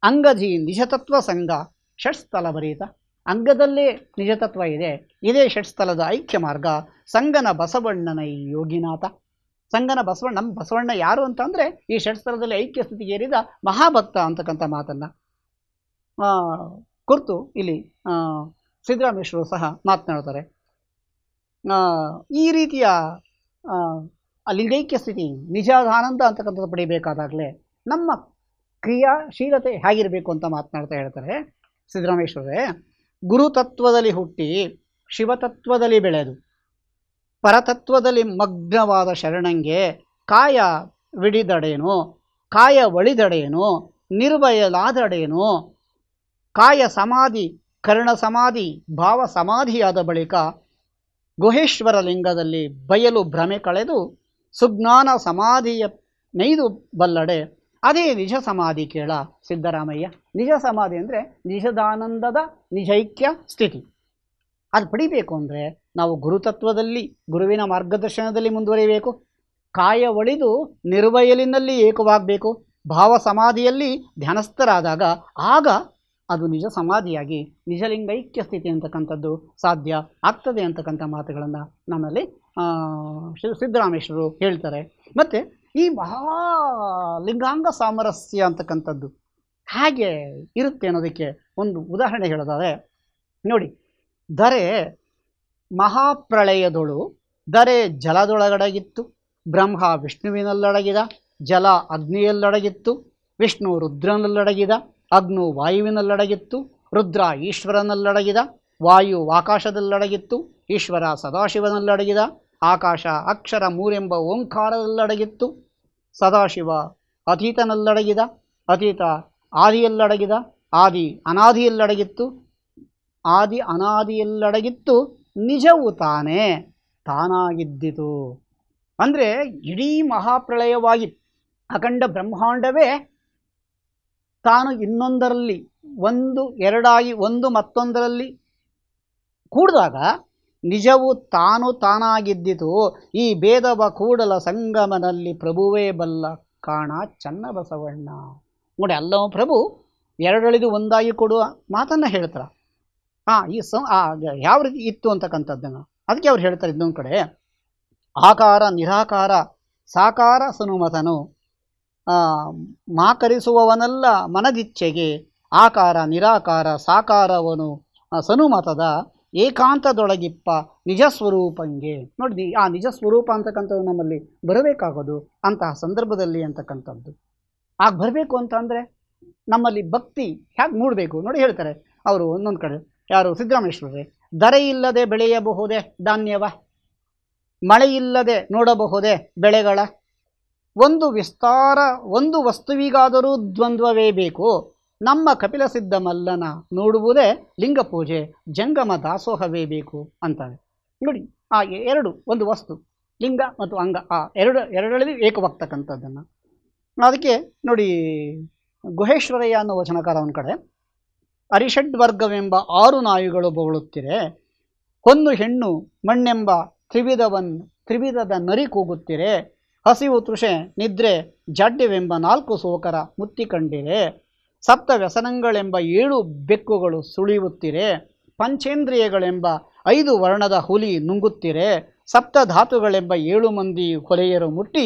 ಅಂಗಜಿ ನಿಜತತ್ವ ಸಂಘ ಷಟ್ಸ್ಥಲ ಭರಿತ. ಅಂಗದಲ್ಲೇ ನಿಜತತ್ವ ಇದೆ, ಇದೇ ಷಟ್ಸ್ಥಲದ ಐಕ್ಯ ಮಾರ್ಗ. ಸಂಗನ ಬಸವಣ್ಣನ ಈ ಯೋಗಿನಾಥ. ಸಂಗನ ಬಸವಣ್ಣ, ನಮ್ಮ ಬಸವಣ್ಣ ಯಾರು ಅಂತ ಅಂದರೆ ಈ ಷಟ್ಸ್ಥಲದಲ್ಲಿ ಐಕ್ಯ ಸ್ಥಿತಿಗೆ ಏರಿದ ಮಹಾಭಕ್ತ ಅಂತಕ್ಕಂಥ ಮಾತನ್ನು ಕುರಿತು ಇಲ್ಲಿ ಸಿದ್ದರಾಮೇಶ್ವರರು ಸಹ ಮಾತನಾಡ್ತಾರೆ. ಈ ರೀತಿಯ ಲಿಂಗೈಕ್ಯ ಸ್ಥಿತಿ ನಿಜಾನಂದ ಅಂತಕ್ಕಂಥದ್ದು ಪಡಿಬೇಕಾದಾಗಲೇ ನಮ್ಮ ಕ್ರಿಯಾಶೀಲತೆ ಹೇಗಿರಬೇಕು ಅಂತ ಮಾತನಾಡ್ತಾ ಹೇಳ್ತಾರೆ ಸಿದ್ದರಾಮೇಶ್ವರರೇ. ಗುರುತತ್ವದಲ್ಲಿ ಹುಟ್ಟಿ ಶಿವತತ್ವದಲ್ಲಿ ಬೆಳೆದು ಪರತತ್ವದಲ್ಲಿ ಮಗ್ನವಾದ ಶರಣಂಗೆ ಕಾಯ ವಿಡಿದಡೇನು ಕಾಯ ಒಳಿದಡೇನು ನಿರ್ಭಯಲಾದಡೇನು. ಕಾಯ ಸಮಾಧಿ ಕರ್ಣ ಸಮಾಧಿ ಭಾವ ಸಮಾಧಿಯಾದ ಬಳಿಕ ಗುಹೇಶ್ವರ ಲಿಂಗದಲ್ಲಿ ಬಯಲು ಭ್ರಮೆ ಕಳೆದು ಸುಜ್ಞಾನ ಸಮಾಧಿಯ ನೈದು ಬಲ್ಲಡೆ ಅದೇ ನಿಜ ಸಮಾಧಿ ಕೇಳ ಸಿದ್ದರಾಮಯ್ಯ. ನಿಜ ಸಮಾಧಿ ಅಂದರೆ ನಿಜದಾನಂದದ ನಿಜೈಕ್ಯ ಸ್ಥಿತಿ. ಅದು ಪಡಿಬೇಕು ಅಂದರೆ ನಾವು ಗುರುತತ್ವದಲ್ಲಿ ಗುರುವಿನ ಮಾರ್ಗದರ್ಶನದಲ್ಲಿ ಮುಂದುವರಿಯಬೇಕು. ಕಾಯ ಒಳಿದು ನಿರ್ವಯಲಿನಲ್ಲಿ ಏಕವಾಗಬೇಕು. ಭಾವ ಸಮಾಧಿಯಲ್ಲಿ ಧ್ಯಾನಸ್ಥರಾದಾಗ ಆಗ ಅದು ನಿಜ ಸಮಾಧಿಯಾಗಿ ನಿಜಲಿಂಗೈಕ್ಯ ಸ್ಥಿತಿ ಅಂತಕ್ಕಂಥದ್ದು ಸಾಧ್ಯ ಆಗ್ತದೆ ಅಂತಕ್ಕಂಥ ಮಾತುಗಳನ್ನು ನಮ್ಮಲ್ಲಿ ಸಿದ್ದರಾಮೇಶ್ವರರು ಹೇಳ್ತಾರೆ. ಮತ್ತು ಈ ಮಹಾಲಿಂಗಾಂಗ ಸಾಮರಸ್ಯ ಅಂತಕ್ಕಂಥದ್ದು ಹೇಗೆ ಇರುತ್ತೆ ಅನ್ನೋದಕ್ಕೆ ಒಂದು ಉದಾಹರಣೆ ಹೇಳೋದಾದರೆ ನೋಡಿ, ಧರೆ ಮಹಾಪ್ರಳಯದೊಳು ಧರೆ ಜಲದೊಳಗಡಗಿತ್ತು, ಬ್ರಹ್ಮ ವಿಷ್ಣುವಿನಲ್ಲಡಗಿದ, ಜಲ ಅಗ್ನಿಯಲ್ಲಡಗಿತ್ತು, ವಿಷ್ಣು ರುದ್ರನಲ್ಲಡಗಿದ, ಅಗ್ನು ವಾಯುವಿನಲ್ಲಡಗಿತ್ತು, ರುದ್ರ ಈಶ್ವರನಲ್ಲಡಗಿದ, ವಾಯು ಆಕಾಶದಲ್ಲಡಗಿತ್ತು, ಈಶ್ವರ ಸದಾಶಿವನಲ್ಲಡಗಿದ, ಆಕಾಶ ಅಕ್ಷರ ಮೂರೆಂಬ ಓಂಕಾರದಲ್ಲಡಗಿತ್ತು, ಸದಾಶಿವ ಅತೀತನಲ್ಲಡಗಿದ, ಅತೀತ ಆದಿಯಲ್ಲಡಗಿದ, ಆದಿ ಅನಾದಿಯಲ್ಲಡಗಿತ್ತು, ಆದಿ ಅನಾದಿಯಲ್ಲಡಗಿತ್ತು, ನಿಜವು ತಾನೇ ತಾನಾಗಿದ್ದಿತು. ಅಂದರೆ ಇಡೀ ಮಹಾಪ್ರಳಯವಾಗಿ ಅಖಂಡ ಬ್ರಹ್ಮಾಂಡವೇ ತಾನು ಇನ್ನೊಂದರಲ್ಲಿ ಒಂದು ಎರಡಾಗಿ ಒಂದು ಮತ್ತೊಂದರಲ್ಲಿ ಕೂಡಿದಾಗ ನಿಜವು ತಾನಾಗಿದ್ದಿತು. ಈ ಭೇದವ ಕೂಡಲ ಸಂಗಮನಲ್ಲಿ ಪ್ರಭುವೇ ಬಲ್ಲ ಕಾಣ ಚನ್ನ ಬಸವಣ್ಣ. ನೋಡಿ, ಅಲ್ಲವ ಪ್ರಭು ಎರಡಳಿದು ಒಂದಾಗಿ ಕೊಡುವ ಮಾತನ್ನು ಹೇಳ್ತಾರೆ. ಈ ಯಾವ ರೀತಿ ಇತ್ತು ಅಂತಕ್ಕಂಥದ್ದನ್ನು ಅದಕ್ಕೆ ಅವ್ರು ಹೇಳ್ತಾರೆ. ಇನ್ನೊಂದು ಕಡೆ ಆಕಾರ ನಿರಾಕಾರ ಸಾಕಾರ ಸನುಮತನು ಮಾಕರಿಸುವವನಲ್ಲ ಮನದಿಚ್ಛೆಗೆ, ಆಕಾರ ನಿರಾಕಾರ ಸಾಕಾರವನು ಸನುಮತದ ಏಕಾಂತದೊಳಗಿಪ್ಪ ನಿಜ ಸ್ವರೂಪಂಗೆ. ನೋಡಿ, ಆ ನಿಜ ಸ್ವರೂಪ ಅಂತಕ್ಕಂಥದ್ದು ನಮ್ಮಲ್ಲಿ ಬರಬೇಕಾಗೋದು ಅಂತಹ ಸಂದರ್ಭದಲ್ಲಿ ಅಂತಕ್ಕಂಥದ್ದು. ಆಗ ಬರಬೇಕು ಅಂತ ಅಂದರೆ ನಮ್ಮಲ್ಲಿ ಭಕ್ತಿ ಹೇಗೆ ಮೂಡಬೇಕು ನೋಡಿ ಹೇಳ್ತಾರೆ ಅವರು. ಒಂದೊಂದು ಕಡೆ ಯಾರು ಸಿದ್ದರಾಮೇಶ್ವರರೇ, ಧರೆ ಇಲ್ಲದೆ ಬೆಳೆಯಬಹುದೇ ಧಾನ್ಯವ, ಮಳೆಯಿಲ್ಲದೆ ನೋಡಬಹುದೇ ಬೆಳೆಗಳ, ಒಂದು ವಿಸ್ತಾರ ಒಂದು ವಸ್ತುವಿಗಾದರೂ ದ್ವಂದ್ವವೇ ಬೇಕು, ನಮ್ಮ ಕಪಿಲ ಸಿದ್ಧ ಮಲ್ಲನ ನೋಡುವುದೇ ಲಿಂಗ ಪೂಜೆ ಜಂಗಮ ದಾಸೋಹವೇ ಬೇಕು ಅಂತಾರೆ. ನೋಡಿ, ಆ ಎರಡು ಒಂದು ವಸ್ತು ಲಿಂಗ ಮತ್ತು ಅಂಗ ಆ ಎರಡರಲ್ಲಿ ಏಕವಾಗ್ತಕ್ಕಂಥದ್ದನ್ನು ಅದಕ್ಕೆ ನೋಡಿ ಗುಹೇಶ್ವರಯ್ಯ ಅನ್ನೋ ವಚನಕಾರ ಒಂದು ಕಡೆ ಅರಿಷಡ್ವರ್ಗವೆಂಬ 6 ನಾಯಿಗಳು ಬೊಗಳುತ್ತಿರೆ. ಹೊನ್ನು ಹೆಣ್ಣು ಮಣ್ಣೆಂಬ ತ್ರಿವಿಧದ ನರಿ ಕೂಗುತ್ತಿರೆ. ಹಸಿವು ತೃಷೆ ನಿದ್ರೆ ಜಾಡ್ಯವೆಂಬ 4 ಸೋಕರ ಮುತ್ತಿ ಕಂಡಿರೆ. ಸಪ್ತ ವ್ಯಸನಗಳೆಂಬ 7 ಬೆಕ್ಕುಗಳು ಸುಳಿಯುತ್ತಿರೆ. ಪಂಚೇಂದ್ರಿಯಗಳೆಂಬ 5 ವರ್ಣದ ಹುಲಿ ನುಂಗುತ್ತಿರೆ. ಸಪ್ತಧಾತುಗಳೆಂಬ 7 ಮಂದಿ ಹೊಲೆಯರು ಮುಟ್ಟಿ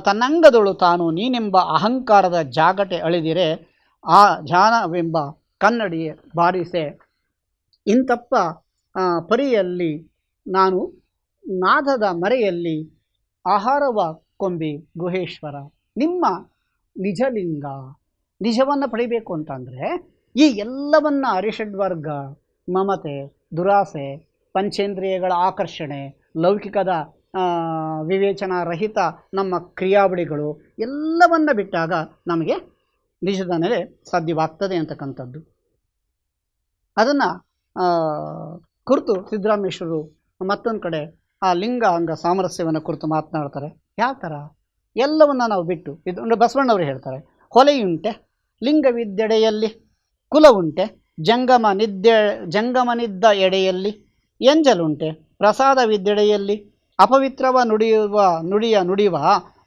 ತನ್ನಂಗದಳು ತಾನು ನೀನೆಂಬ ಅಹಂಕಾರದ ಜಾಗಟೆ ಅಳಿದಿರೆ. ಆ ಜಾನವೆಂಬ ಕನ್ನಡಿ ಬಾರಿಸೆ. ಇಂತಪ್ಪ ಪರಿಯಲ್ಲಿ ನಾನು ನಾದದ ಮರೆಯಲ್ಲಿ ಆಹಾರವ ಕೊಂಬಿ ಗುಹೇಶ್ವರ. ನಿಮ್ಮ ನಿಜಲಿಂಗ ನಿಜವನ್ನು ಪಡಿಬೇಕು ಅಂತಂದರೆ ಈ ಎಲ್ಲವನ್ನ ಅರಿಷಡ್ವರ್ಗ, ಮಮತೆ, ದುರಾಸೆ, ಪಂಚೇಂದ್ರಿಯಗಳ ಆಕರ್ಷಣೆ, ಲೌಕಿಕದ ವಿವೇಚನಾ ರಹಿತ ನಮ್ಮ ಕ್ರಿಯಾವಳಿಗಳು ಎಲ್ಲವನ್ನ ಬಿಟ್ಟಾಗ ನಮಗೆ ನಿಜದ ನೆಲೆ ಸಾಧ್ಯವಾಗ್ತದೆ ಅಂತಕ್ಕಂಥದ್ದು. ಅದನ್ನು ಕುರಿತು ಸಿದ್ದರಾಮೇಶ್ವರರು ಮತ್ತೊಂದು ಕಡೆ ಆ ಲಿಂಗ ಅಂಗ ಸಾಮರಸ್ಯವನ್ನು ಕುರಿತು ಮಾತನಾಡ್ತಾರೆ. ಯಾವ ಥರ ಎಲ್ಲವನ್ನು ನಾವು ಬಿಟ್ಟು ಇದು ಬಸವಣ್ಣವರು ಹೇಳ್ತಾರೆ, ಹೊಲೆಯುಂಟೆ ಲಿಂಗವಿದ್ದೆಡೆಯಲ್ಲಿ, ಕುಲವುಂಟೆ ಜಂಗಮನಿದ್ದ ಎಡೆಯಲ್ಲಿ, ಎಂಜಲುಂಟೆ ಪ್ರಸಾದವಿದ್ದೆಡೆಯಲ್ಲಿ, ಅಪವಿತ್ರವ ನುಡಿಯುವ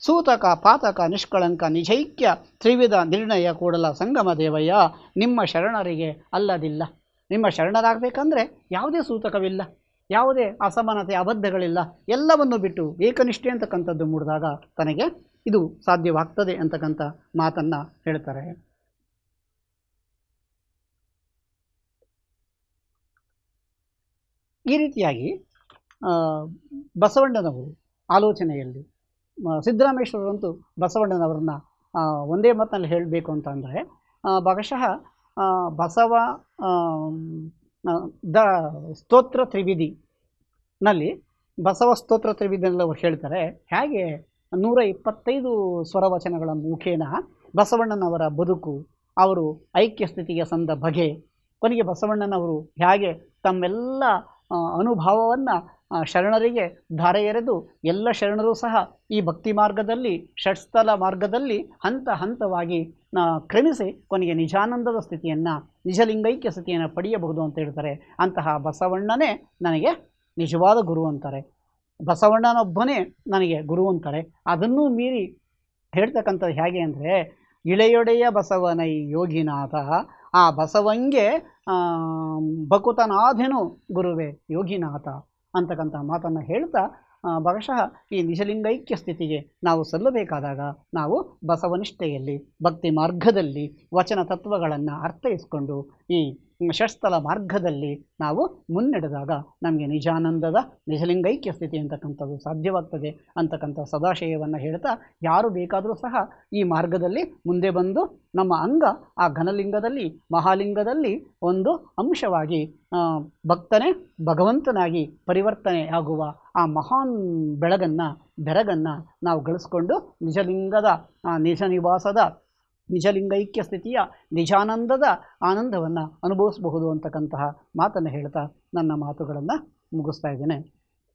ಸೂತಕ ಪಾತಕ ನಿಷ್ಕಳಂಕ ನಿಜೈಕ್ಯ ತ್ರಿವಿಧ ನಿರ್ಣಯ ಕೂಡಲ ಸಂಗಮ ದೇವಯ್ಯ. ನಿಮ್ಮ ಶರಣರಿಗೆ ಅಲ್ಲದಿಲ್ಲ. ನಿಮ್ಮ ಶರಣರಾಗಬೇಕಂದ್ರೆ ಯಾವುದೇ ಸೂತಕವಿಲ್ಲ, ಯಾವುದೇ ಅಸಮಾನತೆ ಅಬದ್ಧಗಳಿಲ್ಲ. ಎಲ್ಲವನ್ನು ಬಿಟ್ಟು ಏಕನಿಷ್ಠೆ ಅಂತಕ್ಕಂಥದ್ದು ಮೂಡಿದಾಗ ತನಗೆ ಇದು ಸಾಧ್ಯವಾಗ್ತದೆ ಅಂತಕ್ಕಂಥ ಮಾತನ್ನು ಹೇಳ್ತಾರೆ. ಈ ರೀತಿಯಾಗಿ ಬಸವಣ್ಣನವರು ಆಲೋಚನೆಯಲ್ಲಿ ಸಿದ್ದರಾಮೇಶ್ವರರಂತೂ ಬಸವಣ್ಣನವರನ್ನ ಒಂದೇ ಮಾತಿನಲ್ಲಿ ಹೇಳಬೇಕು ಅಂತಂದರೆ ಭಾಗಶಃ ಬಸವ ಸ್ತೋತ್ರ ತ್ರಿವಿಧಿನಲ್ಲಿ ಬಸವ ಸ್ತೋತ್ರ ತ್ರಿವಿಧಿನಲ್ಲಿ ಅವರು ಹೇಳ್ತಾರೆ ಹೇಗೆ 125 ಸ್ವರವಚನಗಳ ಮುಖೇನ ಬಸವಣ್ಣನವರ ಬದುಕು, ಅವರು ಐಕ್ಯ ಸ್ಥಿತಿಗೆ ಸಂದ ಬಗೆ, ಕೊನೆಗೆ ಬಸವಣ್ಣನವರು ಹೇಗೆ ತಮ್ಮೆಲ್ಲ ಅನುಭವವನ್ನು ಶರಣರಿಗೆ ಧಾರೆ ಎರೆದು ಎಲ್ಲ ಶರಣರು ಸಹ ಈ ಭಕ್ತಿ ಮಾರ್ಗದಲ್ಲಿ ಷಟ್ಸ್ಥಲ ಮಾರ್ಗದಲ್ಲಿ ಹಂತ ಹಂತವಾಗಿ ಕ್ರಮಿಸಿ ಕೊನೆಗೆ ನಿಜಾನಂದದ ಸ್ಥಿತಿಯನ್ನು, ನಿಜಲಿಂಗೈಕ್ಯ ಸ್ಥಿತಿಯನ್ನು ಪಡೆಯಬಹುದು ಅಂತ ಹೇಳ್ತಾರೆ. ಅಂತಹ ಬಸವಣ್ಣನೇ ನನಗೆ ನಿಜವಾದ ಗುರು ಅಂತಾರೆ. ಬಸವಣ್ಣನೊಬ್ಬನೇ ನನಗೆ ಗುರು ಅಂತಾರೆ. ಅದನ್ನೂ ಮೀರಿ ಹೇಳ್ತಕ್ಕಂಥದ್ದು ಹೇಗೆ ಅಂದರೆ ಇಳೆಯೊಡೆಯ ಬಸವನೈ ಯೋಗಿನಾಥ, ಆ ಬಸವಂಗೆ ಬಕುತನಾಥೆನು ಗುರುವೇ ಯೋಗಿನಾಥ ಅಂತಕ್ಕಂಥ ಮಾತನ್ನು ಹೇಳ್ತಾ ಭಾಗಶಃ ಈ ನಿಜಲಿಂಗೈಕ್ಯ ಸ್ಥಿತಿಗೆ ನಾವು ಸಲ್ಲಬೇಕಾದಾಗ ನಾವು ಬಸವನಿಷ್ಠೆಯಲ್ಲಿ ಭಕ್ತಿ ಮಾರ್ಗದಲ್ಲಿ ವಚನ ತತ್ವಗಳನ್ನು ಅರ್ಥೈಸ್ಕೊಂಡು ಈ ಷಟ್ಸ್ಥಲ ಮಾರ್ಗದಲ್ಲಿ ನಾವು ಮುನ್ನಡೆದಾಗ ನಮಗೆ ನಿಜಾನಂದದ ನಿಜಲಿಂಗೈಕ್ಯ ಸ್ಥಿತಿ ಅಂತಕ್ಕಂಥದ್ದು ಸಾಧ್ಯವಾಗ್ತದೆ ಅಂತಕ್ಕಂಥ ಸದಾಶಯವನ್ನು ಹೇಳ್ತಾ ಯಾರು ಬೇಕಾದರೂ ಸಹ ಈ ಮಾರ್ಗದಲ್ಲಿ ಮುಂದೆ ಬಂದು ನಮ್ಮ ಅಂಗ ಆ ಘನಲಿಂಗದಲ್ಲಿ ಮಹಾಲಿಂಗದಲ್ಲಿ ಒಂದು ಅಂಶವಾಗಿ ಭಕ್ತನೇ ಭಗವಂತನಾಗಿ ಪರಿವರ್ತನೆ ಆಗುವ ಆ ಮಹಾನ್ ಬೆಳಗನ್ನು ನಾವು ಗಳಿಸ್ಕೊಂಡು ನಿಜಲಿಂಗದ ನಿಜ ನಿವಾಸದ ನಿಜಲಿಂಗೈಕ್ಯ ಸ್ಥಿತಿಯ ನಿಜಾನಂದದ ಆನಂದವನ್ನು ಅನುಭವಿಸಬಹುದು ಅಂತಕ್ಕಂತಹ ಮಾತನ್ನು ಹೇಳ್ತಾ ನನ್ನ ಮಾತುಗಳನ್ನು ಮುಗಿಸ್ತಾ ಇದ್ದೇನೆ.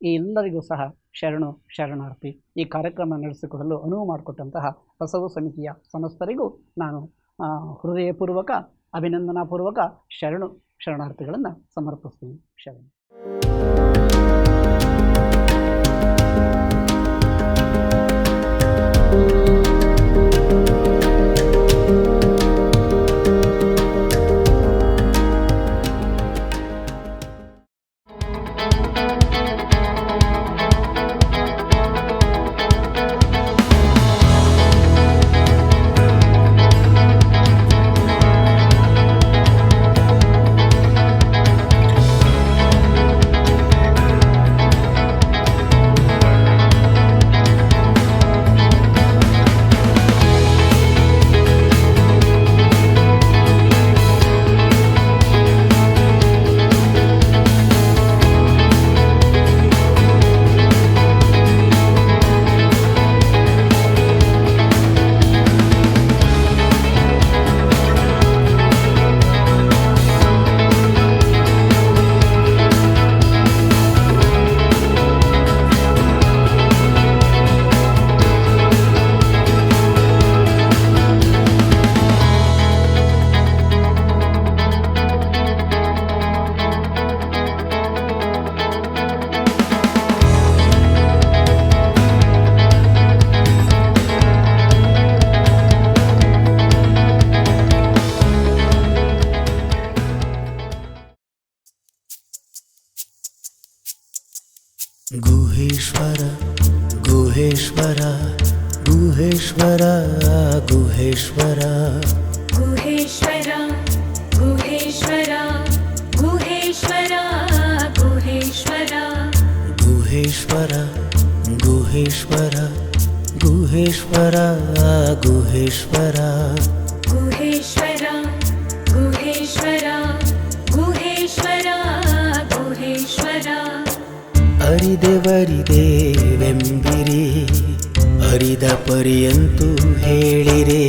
ಈ ಎಲ್ಲರಿಗೂ ಸಹ ಶರಣಾರ್ಥಿ. ಈ ಕಾರ್ಯಕ್ರಮ ನಡೆಸಿಕೊಡಲು ಅನುವು ಮಾಡಿಕೊಟ್ಟಂತಹ ಬಸವ ಸಮಿತಿಯ ಸಮಸ್ತರಿಗೂ ನಾನು ಹೃದಯಪೂರ್ವಕ ಅಭಿನಂದನಾಪೂರ್ವಕ ಶರಣಾರ್ಥಿಗಳನ್ನು ಸಮರ್ಪಿಸ್ತೀನಿ. ಶರಣ. ಗುಹೇಶ್ವರ ಗುಹೇಶ್ವರ ಗುಹೇಶ್ವರ ಗುಹೇಶ್ವರ ಗುಹೇಶ್ವರ ಗುಹೇಶ್ವರ ಗುಹೇಶ್ವರ ಗುಹೇಶ್ವರ ಗುಹೇಶ್ವರ ಗುಹೇಶ್ವರ ಗುಹೇಶ್ವರ ಗುಹೇಶ್ವರ ಗುಹೇಶ್ವರ ಗುಹೇಶ್ವರ ಗುಹೇಶ್ವರ ಗುಹೇಶ್ವರ ಅರಿದೆವರಿದೇವೆಂಬಿರಿ ಅರಿದ ಪರಿಯಂತೂ ಹೇಳಿರೆ